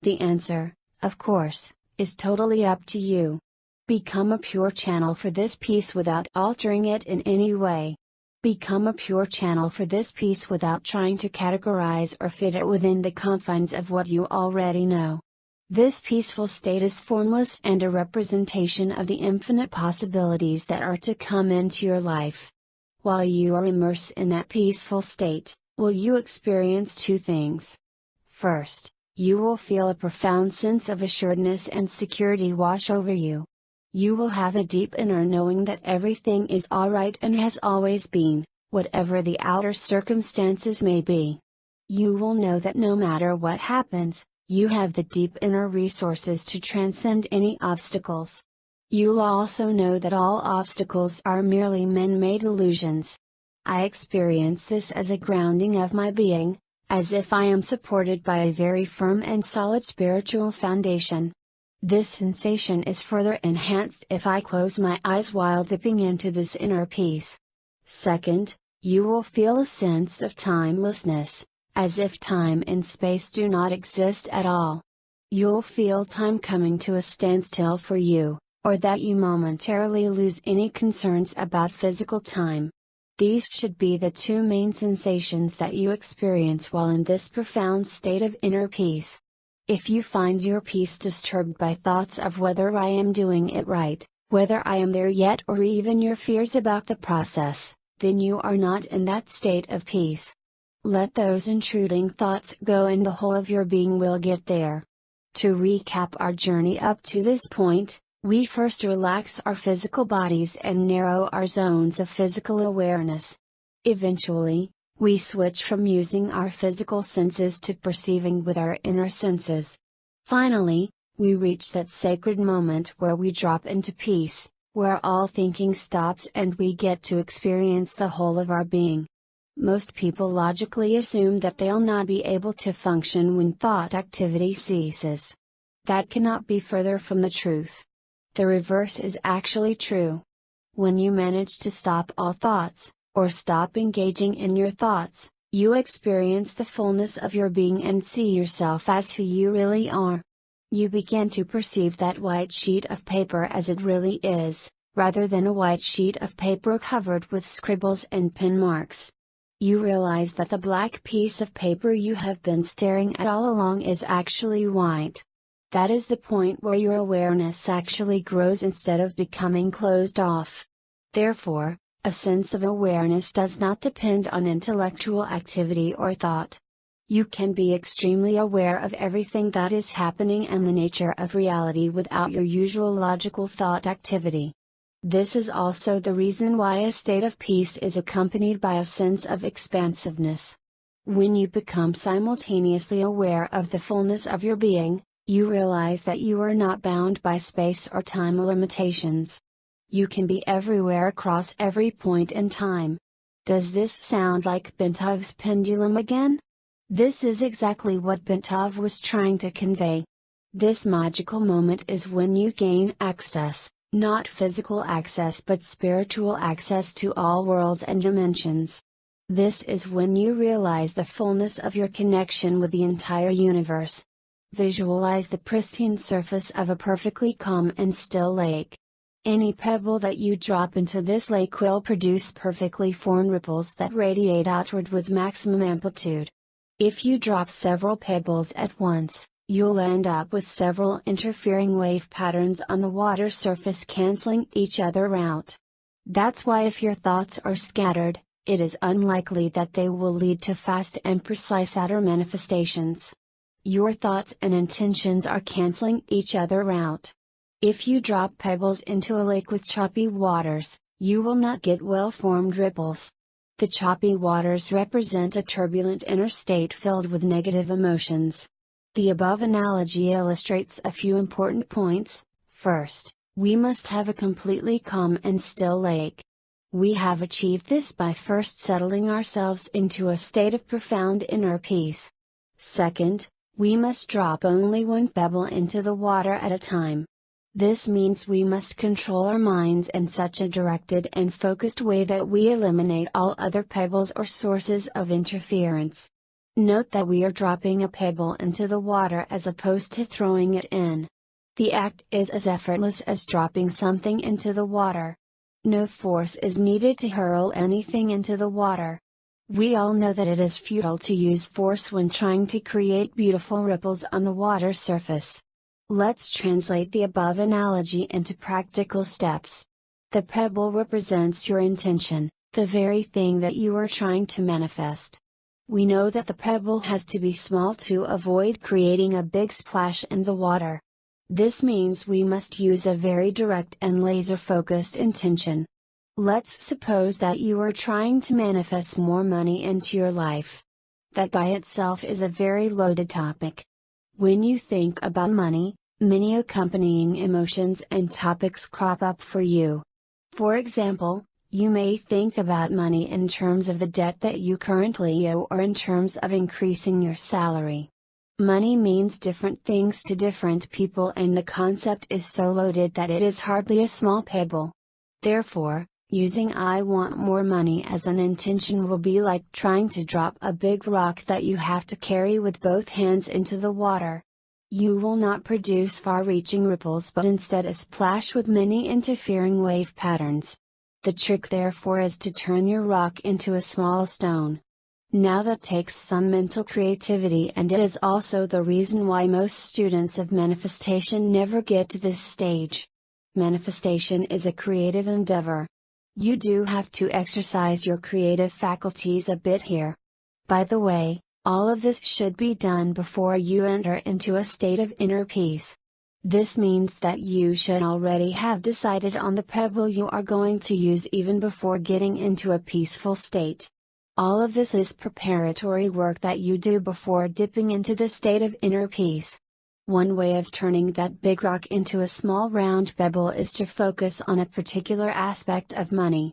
The answer, of course, is totally up to you. Become a pure channel for this piece without altering it in any way. Become a pure channel for this piece without trying to categorize or fit it within the confines of what you already know. This peaceful state is formless and a representation of the infinite possibilities that are to come into your life. While you are immersed in that peaceful state, will you experience two things? First, you will feel a profound sense of assuredness and security wash over you. You will have a deep inner knowing that everything is alright and has always been, whatever the outer circumstances may be. You will know that no matter what happens, you have the deep inner resources to transcend any obstacles. You'll also know that all obstacles are merely man-made illusions. I experience this as a grounding of my being, as if I am supported by a very firm and solid spiritual foundation. This sensation is further enhanced if I close my eyes while dipping into this inner peace. Second, you will feel a sense of timelessness, as if time and space do not exist at all. You'll feel time coming to a standstill for you, or that you momentarily lose any concerns about physical time. These should be the two main sensations that you experience while in this profound state of inner peace. If you find your peace disturbed by thoughts of whether I am doing it right, whether I am there yet, or even your fears about the process, then you are not in that state of peace. Let those intruding thoughts go and the whole of your being will get there. To recap our journey up to this point, we first relax our physical bodies and narrow our zones of physical awareness. Eventually, we switch from using our physical senses to perceiving with our inner senses. Finally, we reach that sacred moment where we drop into peace, where all thinking stops and we get to experience the whole of our being. Most people logically assume that they'll not be able to function when thought activity ceases. That cannot be further from the truth. The reverse is actually true. When you manage to stop all thoughts, or stop engaging in your thoughts, you experience the fullness of your being and see yourself as who you really are. You begin to perceive that white sheet of paper as it really is, rather than a white sheet of paper covered with scribbles and pen marks. You realize that the black piece of paper you have been staring at all along is actually white. That is the point where your awareness actually grows instead of becoming closed off. Therefore, a sense of awareness does not depend on intellectual activity or thought. You can be extremely aware of everything that is happening and the nature of reality without your usual logical thought activity. This is also the reason why a state of peace is accompanied by a sense of expansiveness. When you become simultaneously aware of the fullness of your being, you realize that you are not bound by space or time limitations. You can be everywhere across every point in time. Does this sound like Bentov's pendulum again? This is exactly what Bentov was trying to convey. This magical moment is when you gain access, not physical access but spiritual access to all worlds and dimensions. This is when you realize the fullness of your connection with the entire universe. Visualize the pristine surface of a perfectly calm and still lake. Any pebble that you drop into this lake will produce perfectly formed ripples that radiate outward with maximum amplitude. If you drop several pebbles at once, you'll end up with several interfering wave patterns on the water surface canceling each other out. That's why if your thoughts are scattered, it is unlikely that they will lead to fast and precise outer manifestations. Your thoughts and intentions are canceling each other out. If you drop pebbles into a lake with choppy waters, you will not get well-formed ripples. The choppy waters represent a turbulent inner state filled with negative emotions. The above analogy illustrates a few important points. First, we must have a completely calm and still lake. We have achieved this by first settling ourselves into a state of profound inner peace. Second, we must drop only one pebble into the water at a time. This means we must control our minds in such a directed and focused way that we eliminate all other pebbles or sources of interference. Note that we are dropping a pebble into the water as opposed to throwing it in. The act is as effortless as dropping something into the water. No force is needed to hurl anything into the water. We all know that it is futile to use force when trying to create beautiful ripples on the water surface. Let's translate the above analogy into practical steps. The pebble represents your intention, the very thing that you are trying to manifest. We know that the pebble has to be small to avoid creating a big splash in the water. This means we must use a very direct and laser-focused intention. Let's suppose that you are trying to manifest more money into your life. That by itself is a very loaded topic. When you think about money, many accompanying emotions and topics crop up for you. For example, you may think about money in terms of the debt that you currently owe or in terms of increasing your salary. Money means different things to different people, and the concept is so loaded that it is hardly a small pebble. Therefore, using "I want more money" as an intention will be like trying to drop a big rock that you have to carry with both hands into the water. You will not produce far-reaching ripples but instead a splash with many interfering wave patterns. The trick therefore is to turn your rock into a small stone. Now that takes some mental creativity, and it is also the reason why most students of manifestation never get to this stage. Manifestation is a creative endeavor. You do have to exercise your creative faculties a bit here. By the way, all of this should be done before you enter into a state of inner peace. This means that you should already have decided on the pebble you are going to use even before getting into a peaceful state. All of this is preparatory work that you do before dipping into the state of inner peace. One way of turning that big rock into a small round pebble is to focus on a particular aspect of money.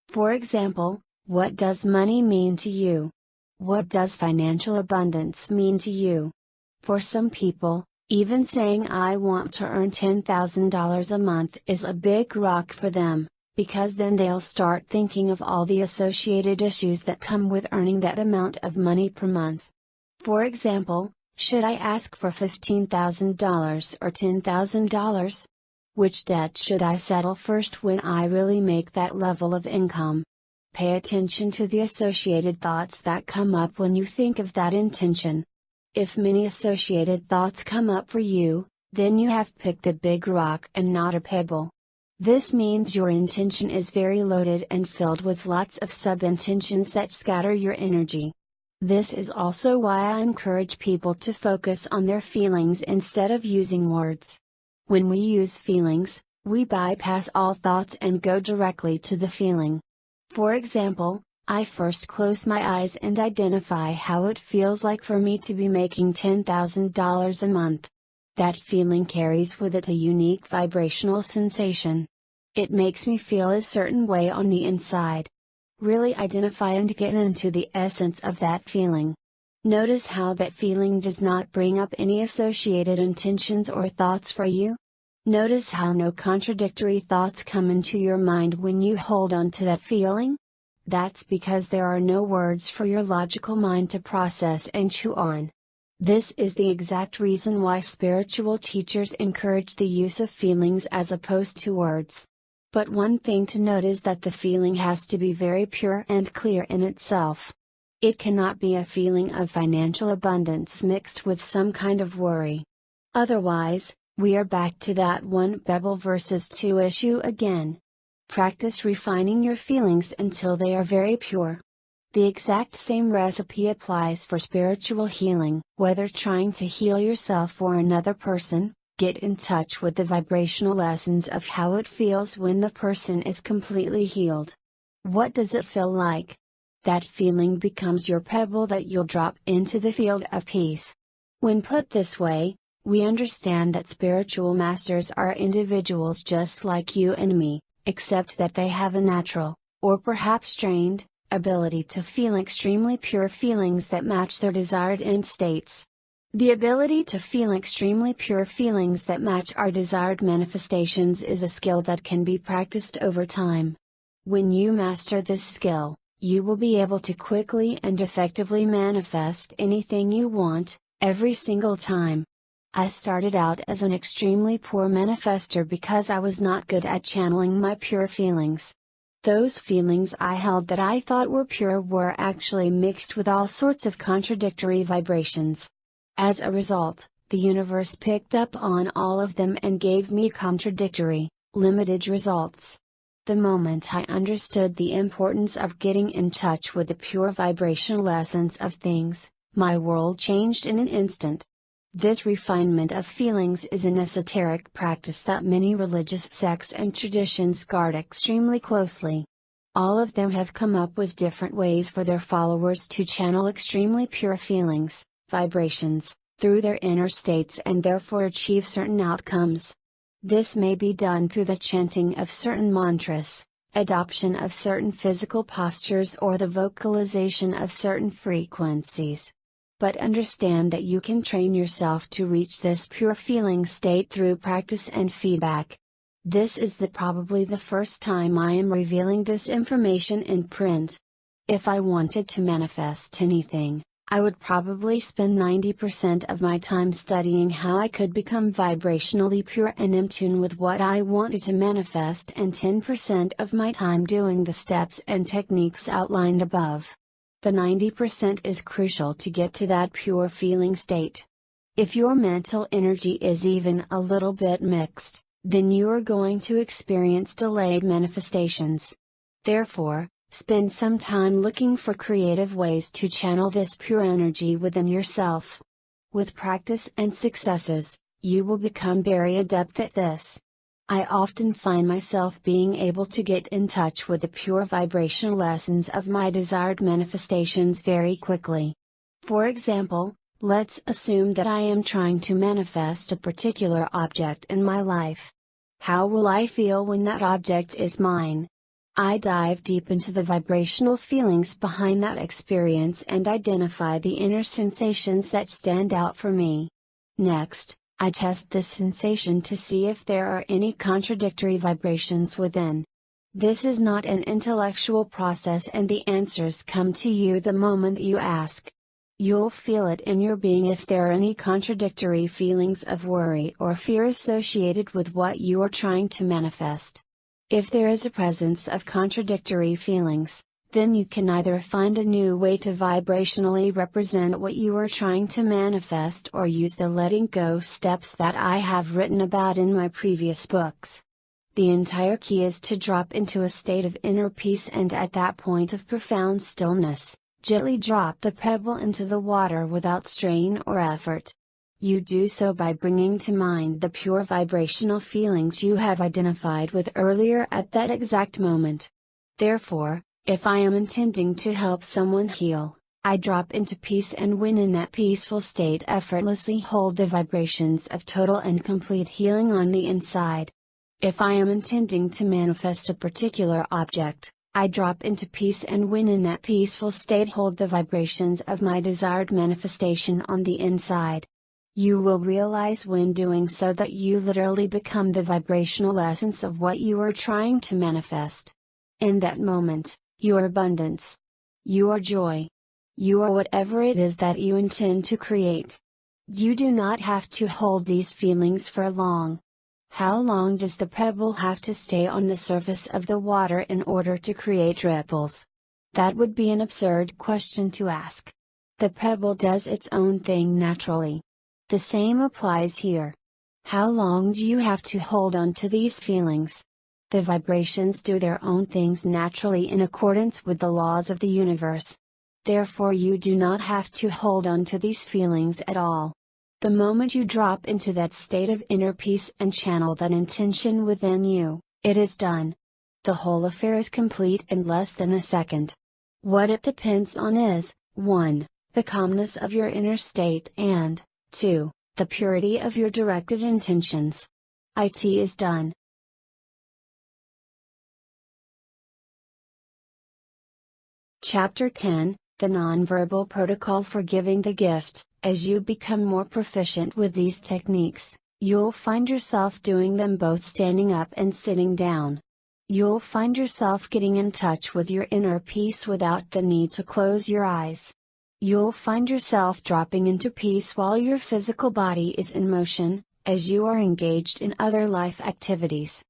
For example, what does money mean to you? What does financial abundance mean to you? For some people, even saying "I want to earn $10,000 a month" is a big rock for them, because then they'll start thinking of all the associated issues that come with earning that amount of money per month. For example, should I ask for $15,000 or $10,000? Which debt should I settle first when I really make that level of income? Pay attention to the associated thoughts that come up when you think of that intention. If many associated thoughts come up for you, then you have picked a big rock and not a pebble. This means your intention is very loaded and filled with lots of sub-intentions that scatter your energy. This is also why I encourage people to focus on their feelings instead of using words. When we use feelings, we bypass all thoughts and go directly to the feeling. For example, I first close my eyes and identify how it feels like for me to be making $10,000 a month. That feeling carries with it a unique vibrational sensation. It makes me feel a certain way on the inside. Really identify and get into the essence of that feeling. Notice how that feeling does not bring up any associated intentions or thoughts for you. Notice how no contradictory thoughts come into your mind when you hold on to that feeling. That's because there are no words for your logical mind to process and chew on. This is the exact reason why spiritual teachers encourage the use of feelings as opposed to words. But one thing to note is that the feeling has to be very pure and clear in itself. It cannot be a feeling of financial abundance mixed with some kind of worry. Otherwise, we are back to that one pebble versus two issue again. Practice refining your feelings until they are very pure. The exact same recipe applies for spiritual healing. Whether trying to heal yourself or another person, get in touch with the vibrational essence of how it feels when the person is completely healed. What does it feel like? That feeling becomes your pebble that you'll drop into the field of peace. When put this way, we understand that spiritual masters are individuals just like you and me, except that they have a natural, or perhaps trained, ability to feel extremely pure feelings that match their desired end states. The ability to feel extremely pure feelings that match our desired manifestations is a skill that can be practiced over time. When you master this skill, you will be able to quickly and effectively manifest anything you want, every single time. I started out as an extremely poor manifester because I was not good at channeling my pure feelings. Those feelings I held that I thought were pure were actually mixed with all sorts of contradictory vibrations. As a result, the universe picked up on all of them and gave me contradictory, limited results. The moment I understood the importance of getting in touch with the pure vibrational essence of things, my world changed in an instant. This refinement of feelings is an esoteric practice that many religious sects and traditions guard extremely closely. All of them have come up with different ways for their followers to channel extremely pure feelings, vibrations, through their inner states and therefore achieve certain outcomes. This may be done through the chanting of certain mantras, adoption of certain physical postures, or the vocalization of certain frequencies. But understand that you can train yourself to reach this pure feeling state through practice and feedback. This is probably the first time I am revealing this information in print. If I wanted to manifest anything, I would probably spend 90% of my time studying how I could become vibrationally pure and in tune with what I wanted to manifest, and 10% of my time doing the steps and techniques outlined above. The 90% is crucial to get to that pure feeling state. If your mental energy is even a little bit mixed, then you are going to experience delayed manifestations. Therefore, spend some time looking for creative ways to channel this pure energy within yourself. With practice and successes, you will become very adept at this. I often find myself being able to get in touch with the pure vibrational essence of my desired manifestations very quickly. For example, let's assume that I am trying to manifest a particular object in my life. How will I feel when that object is mine? I dive deep into the vibrational feelings behind that experience and identify the inner sensations that stand out for me. Next, I test this sensation to see if there are any contradictory vibrations within. This is not an intellectual process, and the answers come to you the moment you ask. You'll feel it in your being if there are any contradictory feelings of worry or fear associated with what you are trying to manifest. If there is a presence of contradictory feelings, then you can either find a new way to vibrationally represent what you are trying to manifest, or use the letting go steps that I have written about in my previous books. The entire key is to drop into a state of inner peace, and at that point of profound stillness, gently drop the pebble into the water without strain or effort. You do so by bringing to mind the pure vibrational feelings you have identified with earlier at that exact moment. Therefore, if I am intending to help someone heal, I drop into peace, and when in that peaceful state effortlessly hold the vibrations of total and complete healing on the inside. If I am intending to manifest a particular object, I drop into peace, and when in that peaceful state hold the vibrations of my desired manifestation on the inside. You will realize when doing so that you literally become the vibrational essence of what you are trying to manifest. In that moment, your abundance, your joy, your whatever it is that you intend to create. You do not have to hold these feelings for long. How long does the pebble have to stay on the surface of the water in order to create ripples? That would be an absurd question to ask. The pebble does its own thing naturally. The same applies here. How long do you have to hold on to these feelings? The vibrations do their own things naturally in accordance with the laws of the universe. Therefore you do not have to hold on to these feelings at all. The moment you drop into that state of inner peace and channel that intention within you, it is done. The whole affair is complete in less than a second. What it depends on is, 1. The calmness of your inner state and, 2. The purity of your directed intentions. It is done. Chapter 10, The Nonverbal Protocol for Giving the Gift. As you become more proficient with these techniques, you'll find yourself doing them both standing up and sitting down. You'll find yourself getting in touch with your inner peace without the need to close your eyes. You'll find yourself dropping into peace while your physical body is in motion, as you are engaged in other life activities.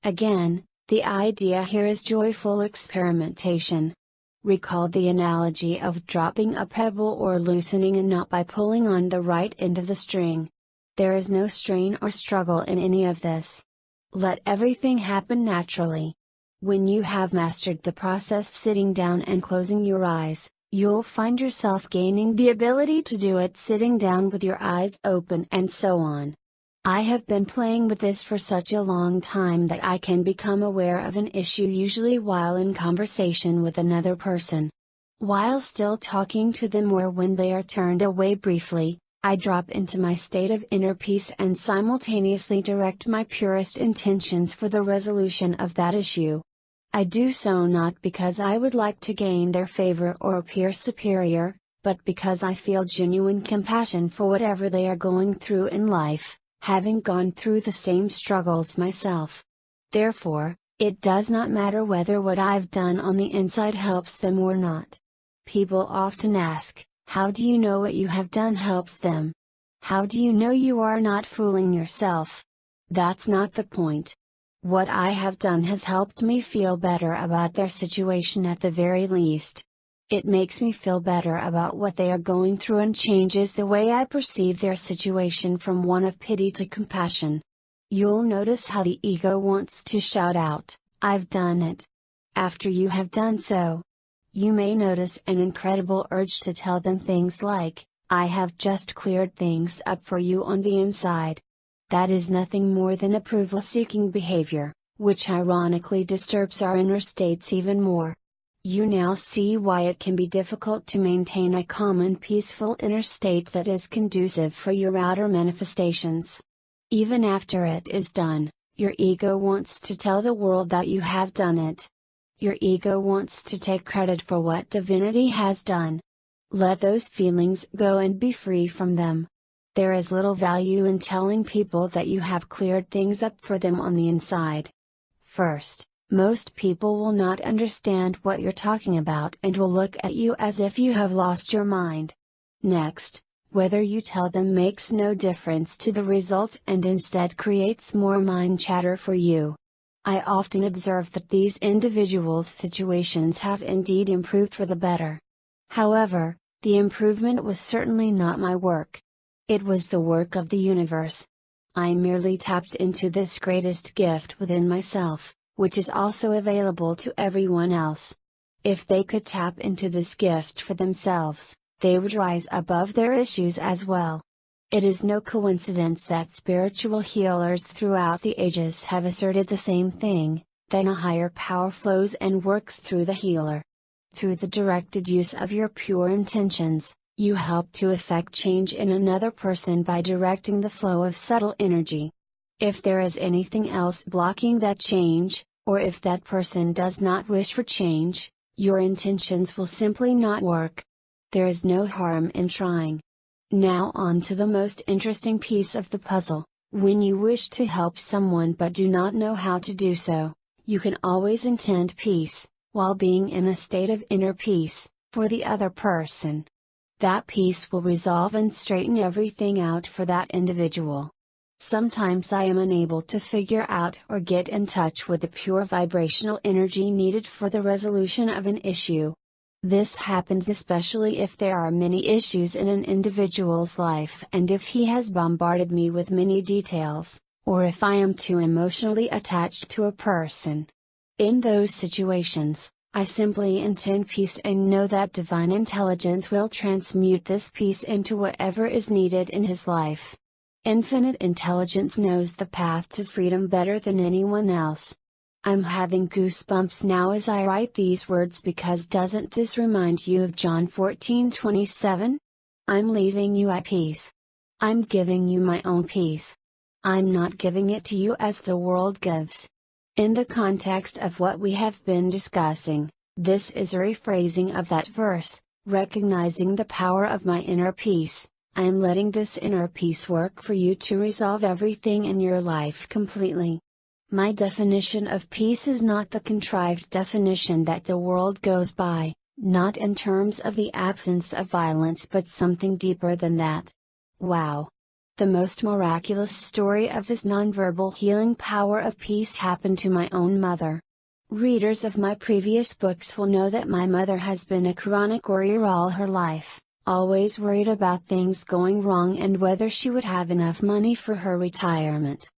Again, the idea here is joyful experimentation. Recall the analogy of dropping a pebble or loosening a knot by pulling on the right end of the string. There is no strain or struggle in any of this. Let everything happen naturally. When you have mastered the process sitting down and closing your eyes, you'll find yourself gaining the ability to do it sitting down with your eyes open and so on. I have been playing with this for such a long time that I can become aware of an issue usually while in conversation with another person. While still talking to them or when they are turned away briefly, I drop into my state of inner peace and simultaneously direct my purest intentions for the resolution of that issue. I do so not because I would like to gain their favor or appear superior, but because I feel genuine compassion for whatever they are going through in life, having gone through the same struggles myself. Therefore, it does not matter whether what I've done on the inside helps them or not. People often ask, how do you know what you have done helps them? How do you know you are not fooling yourself? That's not the point. What I have done has helped me feel better about their situation at the very least. It makes me feel better about what they are going through and changes the way I perceive their situation from one of pity to compassion. You'll notice how the ego wants to shout out, "I've done it." After you have done so, you may notice an incredible urge to tell them things like, "I have just cleared things up for you on the inside." That is nothing more than approval-seeking behavior, which ironically disturbs our inner states even more. You now see why it can be difficult to maintain a calm and peaceful inner state that is conducive for your outer manifestations. Even after it is done, your ego wants to tell the world that you have done it. Your ego wants to take credit for what divinity has done. Let those feelings go and be free from them. There is little value in telling people that you have cleared things up for them on the inside. First, most people will not understand what you're talking about and will look at you as if you have lost your mind. Next, whether you tell them makes no difference to the result and instead creates more mind chatter for you. I often observe that these individuals' situations have indeed improved for the better. However, the improvement was certainly not my work. It was the work of the universe. I merely tapped into this greatest gift within myself, which is also available to everyone else. If they could tap into this gift for themselves, they would rise above their issues as well. It is no coincidence that spiritual healers throughout the ages have asserted the same thing, that a higher power flows and works through the healer. Through the directed use of your pure intentions, you help to effect change in another person by directing the flow of subtle energy. If there is anything else blocking that change, or if that person does not wish for change, your intentions will simply not work. There is no harm in trying. Now on to the most interesting piece of the puzzle. When you wish to help someone but do not know how to do so, you can always intend peace, while being in a state of inner peace, for the other person. That peace will resolve and straighten everything out for that individual. Sometimes I am unable to figure out or get in touch with the pure vibrational energy needed for the resolution of an issue. This happens especially if there are many issues in an individual's life and if he has bombarded me with many details, or if I am too emotionally attached to a person. In those situations, I simply intend peace and know that divine intelligence will transmute this peace into whatever is needed in his life. Infinite intelligence knows the path to freedom better than anyone else. I'm having goosebumps now as I write these words because doesn't this remind you of John 14:27? I'm leaving you at peace. I'm giving you my own peace. I'm not giving it to you as the world gives. In the context of what we have been discussing, this is a rephrasing of that verse, recognizing the power of my inner peace. I am letting this inner peace work for you to resolve everything in your life completely. My definition of peace is not the contrived definition that the world goes by, not in terms of the absence of violence but something deeper than that. Wow! The most miraculous story of this nonverbal healing power of peace happened to my own mother. Readers of my previous books will know that my mother has been a chronic worrier all her life, always worried about things going wrong and whether she would have enough money for her retirement.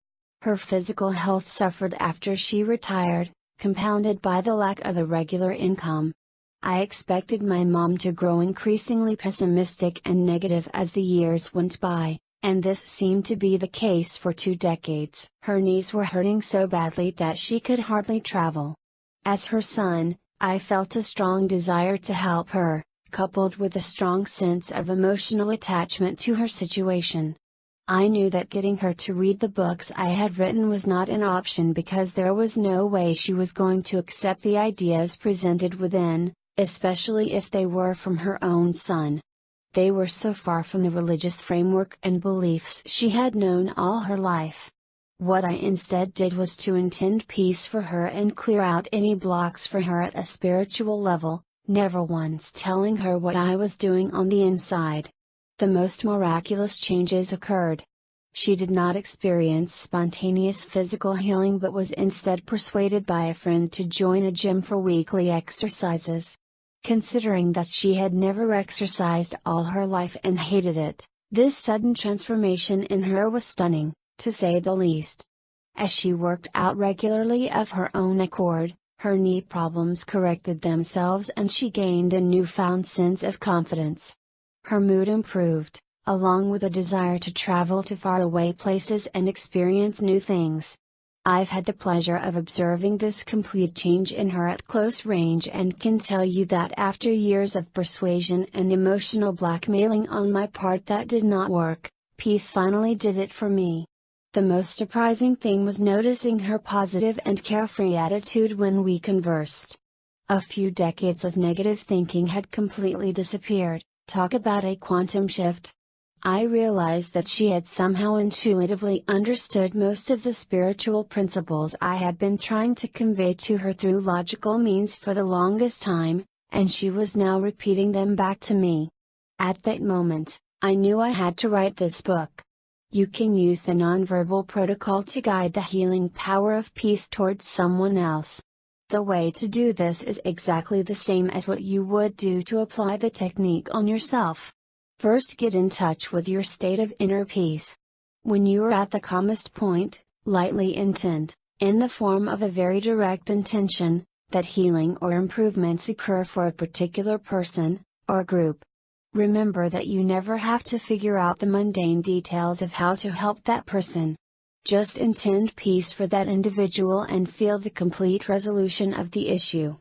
Her physical health suffered after she retired, compounded by the lack of a regular income. I expected my mom to grow increasingly pessimistic and negative as the years went by, and this seemed to be the case for 2 decades. Her knees were hurting so badly that she could hardly travel. As her son, I felt a strong desire to help her, coupled with a strong sense of emotional attachment to her situation. I knew that getting her to read the books I had written was not an option because there was no way she was going to accept the ideas presented within, especially if they were from her own son. They were so far from the religious framework and beliefs she had known all her life. What I instead did was to intend peace for her and clear out any blocks for her at a spiritual level, never once telling her what I was doing on the inside. The most miraculous changes occurred. She did not experience spontaneous physical healing but was instead persuaded by a friend to join a gym for weekly exercises. Considering that she had never exercised all her life and hated it, this sudden transformation in her was stunning, to say the least. As she worked out regularly of her own accord, her knee problems corrected themselves and she gained a newfound sense of confidence. Her mood improved, along with a desire to travel to faraway places and experience new things. I've had the pleasure of observing this complete change in her at close range and can tell you that after years of persuasion and emotional blackmailing on my part that did not work, peace finally did it for me. The most surprising thing was noticing her positive and carefree attitude when we conversed. A few decades of negative thinking had completely disappeared. Talk about a quantum shift. I realized that she had somehow intuitively understood most of the spiritual principles I had been trying to convey to her through logical means for the longest time, and she was now repeating them back to me. At that moment, I knew I had to write this book. You can use the nonverbal protocol to guide the healing power of peace towards someone else. The way to do this is exactly the same as what you would do to apply the technique on yourself. First, get in touch with your state of inner peace. When you are at the calmest point, lightly intend, in the form of a very direct intention, that healing or improvements occur for a particular person, or group. Remember that you never have to figure out the mundane details of how to help that person. Just intend peace for that individual and feel the complete resolution of the issue.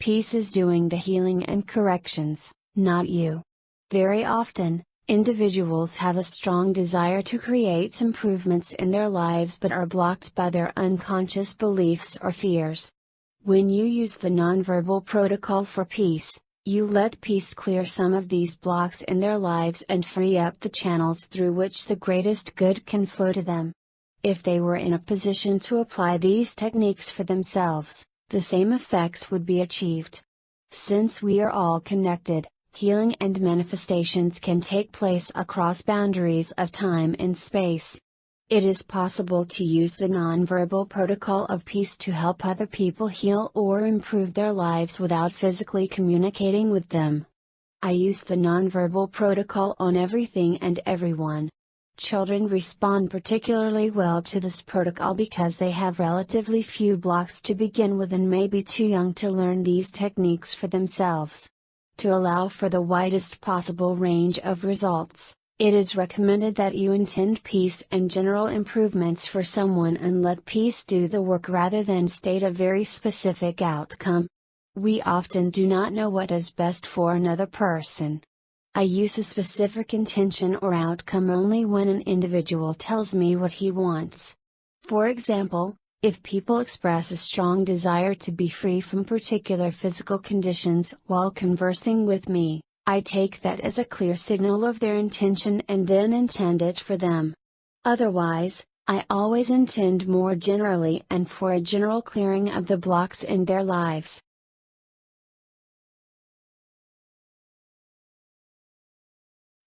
Peace is doing the healing and corrections, not you. Very often, individuals have a strong desire to create improvements in their lives but are blocked by their unconscious beliefs or fears. When you use the nonverbal protocol for peace, you let peace clear some of these blocks in their lives and free up the channels through which the greatest good can flow to them. If they were in a position to apply these techniques for themselves, the same effects would be achieved. Since we are all connected, healing and manifestations can take place across boundaries of time and space. It is possible to use the nonverbal protocol of peace to help other people heal or improve their lives without physically communicating with them. I use the nonverbal protocol on everything and everyone. Children respond particularly well to this protocol because they have relatively few blocks to begin with and may be too young to learn these techniques for themselves. To allow for the widest possible range of results, it is recommended that you intend peace and general improvements for someone and let peace do the work rather than state a very specific outcome. We often do not know what is best for another person. I use a specific intention or outcome only when an individual tells me what he wants. For example, if people express a strong desire to be free from particular physical conditions while conversing with me, I take that as a clear signal of their intention and then intend it for them. Otherwise, I always intend more generally and for a general clearing of the blocks in their lives.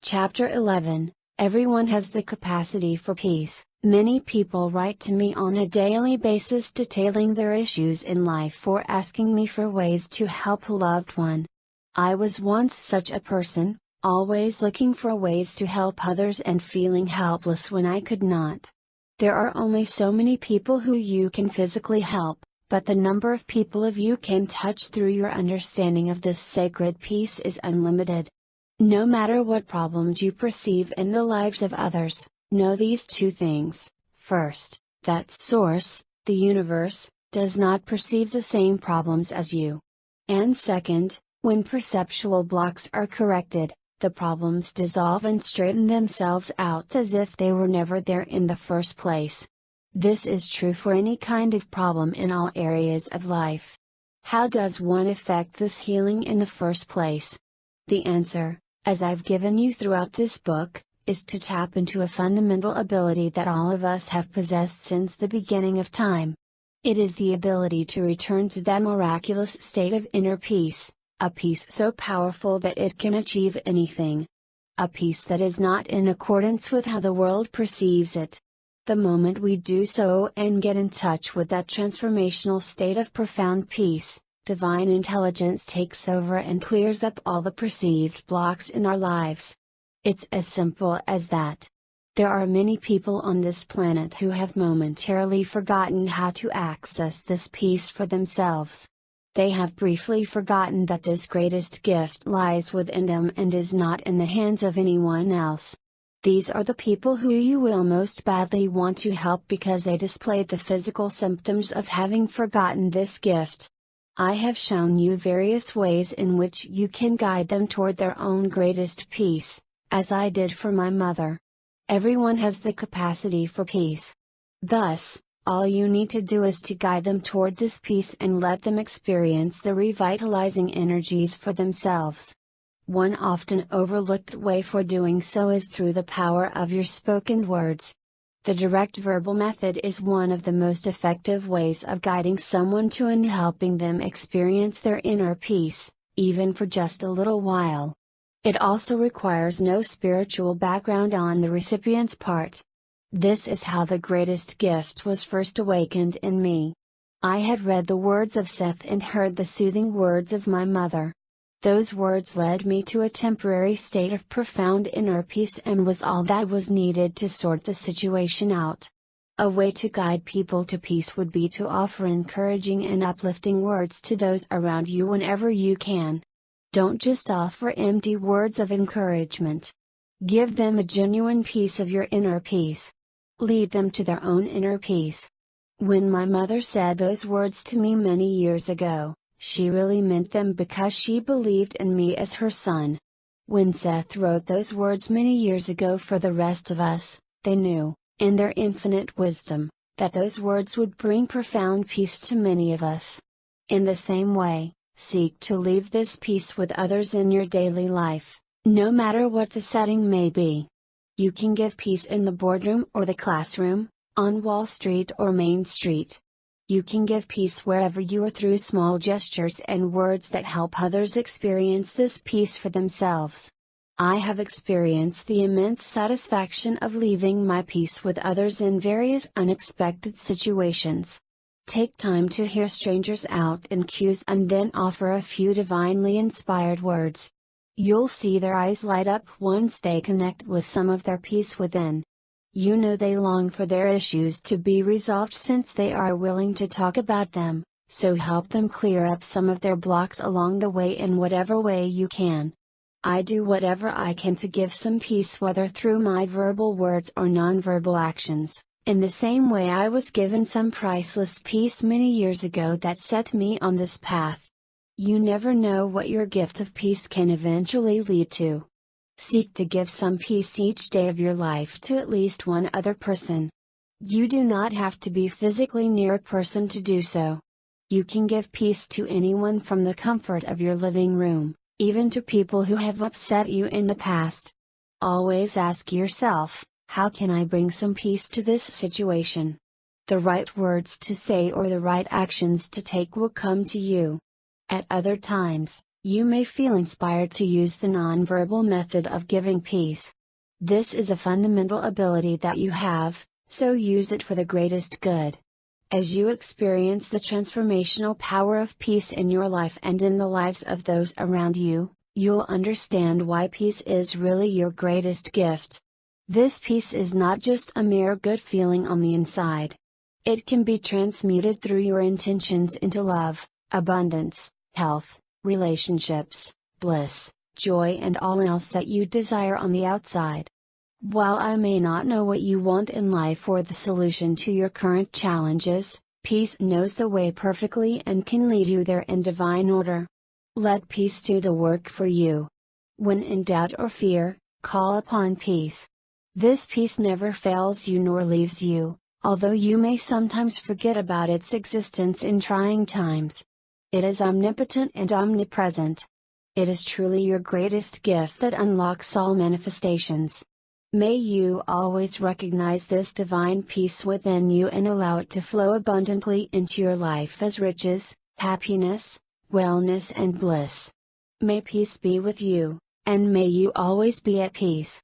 Chapter 11. Everyone has the capacity for peace. Many people write to me on a daily basis detailing their issues in life or asking me for ways to help a loved one. I was once such a person, always looking for ways to help others and feeling helpless when I could not. There are only so many people who you can physically help, but the number of people you can touch through your understanding of this sacred peace is unlimited. No matter what problems you perceive in the lives of others, know these two things. First, that Source, the universe, does not perceive the same problems as you. And second, when perceptual blocks are corrected, the problems dissolve and straighten themselves out as if they were never there in the first place. This is true for any kind of problem in all areas of life. How does one effect this healing in the first place? The answer, as I've given you throughout this book, is to tap into a fundamental ability that all of us have possessed since the beginning of time. It is the ability to return to that miraculous state of inner peace, a peace so powerful that it can achieve anything. A peace that is not in accordance with how the world perceives it. The moment we do so and get in touch with that transformational state of profound peace, divine intelligence takes over and clears up all the perceived blocks in our lives. It's as simple as that. There are many people on this planet who have momentarily forgotten how to access this peace for themselves. They have briefly forgotten that this greatest gift lies within them and is not in the hands of anyone else. These are the people who you will most badly want to help because they displayed the physical symptoms of having forgotten this gift. I have shown you various ways in which you can guide them toward their own greatest peace, as I did for my mother. Everyone has the capacity for peace. Thus, all you need to do is to guide them toward this peace and let them experience the revitalizing energies for themselves. One often overlooked way for doing so is through the power of your spoken words. The direct verbal method is one of the most effective ways of guiding someone to and helping them experience their inner peace, even for just a little while. It also requires no spiritual background on the recipient's part. This is how the greatest gift was first awakened in me. I had read the words of Seth and heard the soothing words of my mother. Those words led me to a temporary state of profound inner peace and was all that was needed to sort the situation out. A way to guide people to peace would be to offer encouraging and uplifting words to those around you whenever you can. Don't just offer empty words of encouragement. Give them a genuine piece of your inner peace. Lead them to their own inner peace. When my mother said those words to me many years ago, she really meant them because she believed in me as her son. When Seth wrote those words many years ago for the rest of us, they knew, in their infinite wisdom, that those words would bring profound peace to many of us. In the same way, seek to leave this peace with others in your daily life, no matter what the setting may be. You can give peace in the boardroom or the classroom, on Wall Street or Main Street. You can give peace wherever you are through small gestures and words that help others experience this peace for themselves. I have experienced the immense satisfaction of leaving my peace with others in various unexpected situations. Take time to hear strangers out in queues and then offer a few divinely inspired words. You'll see their eyes light up once they connect with some of their peace within. You know they long for their issues to be resolved since they are willing to talk about them, so help them clear up some of their blocks along the way in whatever way you can. I do whatever I can to give some peace, whether through my verbal words or nonverbal actions, in the same way I was given some priceless peace many years ago that set me on this path. You never know what your gift of peace can eventually lead to. Seek to give some peace each day of your life to at least one other person. You do not have to be physically near a person to do so. You can give peace to anyone from the comfort of your living room, even to people who have upset you in the past. Always ask yourself, how can I bring some peace to this situation? The right words to say or the right actions to take will come to you. At other times, you may feel inspired to use the nonverbal method of giving peace. This is a fundamental ability that you have, so use it for the greatest good. As you experience the transformational power of peace in your life and in the lives of those around you, you'll understand why peace is really your greatest gift. This peace is not just a mere good feeling on the inside. It can be transmuted through your intentions into love, abundance, health, relationships, bliss, joy, and all else that you desire on the outside. While I may not know what you want in life or the solution to your current challenges, peace knows the way perfectly and can lead you there in divine order. Let peace do the work for you. When in doubt or fear, call upon peace. This peace never fails you nor leaves you, although you may sometimes forget about its existence in trying times. It is omnipotent and omnipresent. It is truly your greatest gift that unlocks all manifestations. May you always recognize this divine peace within you and allow it to flow abundantly into your life as riches, happiness, wellness, and bliss. May peace be with you, and may you always be at peace.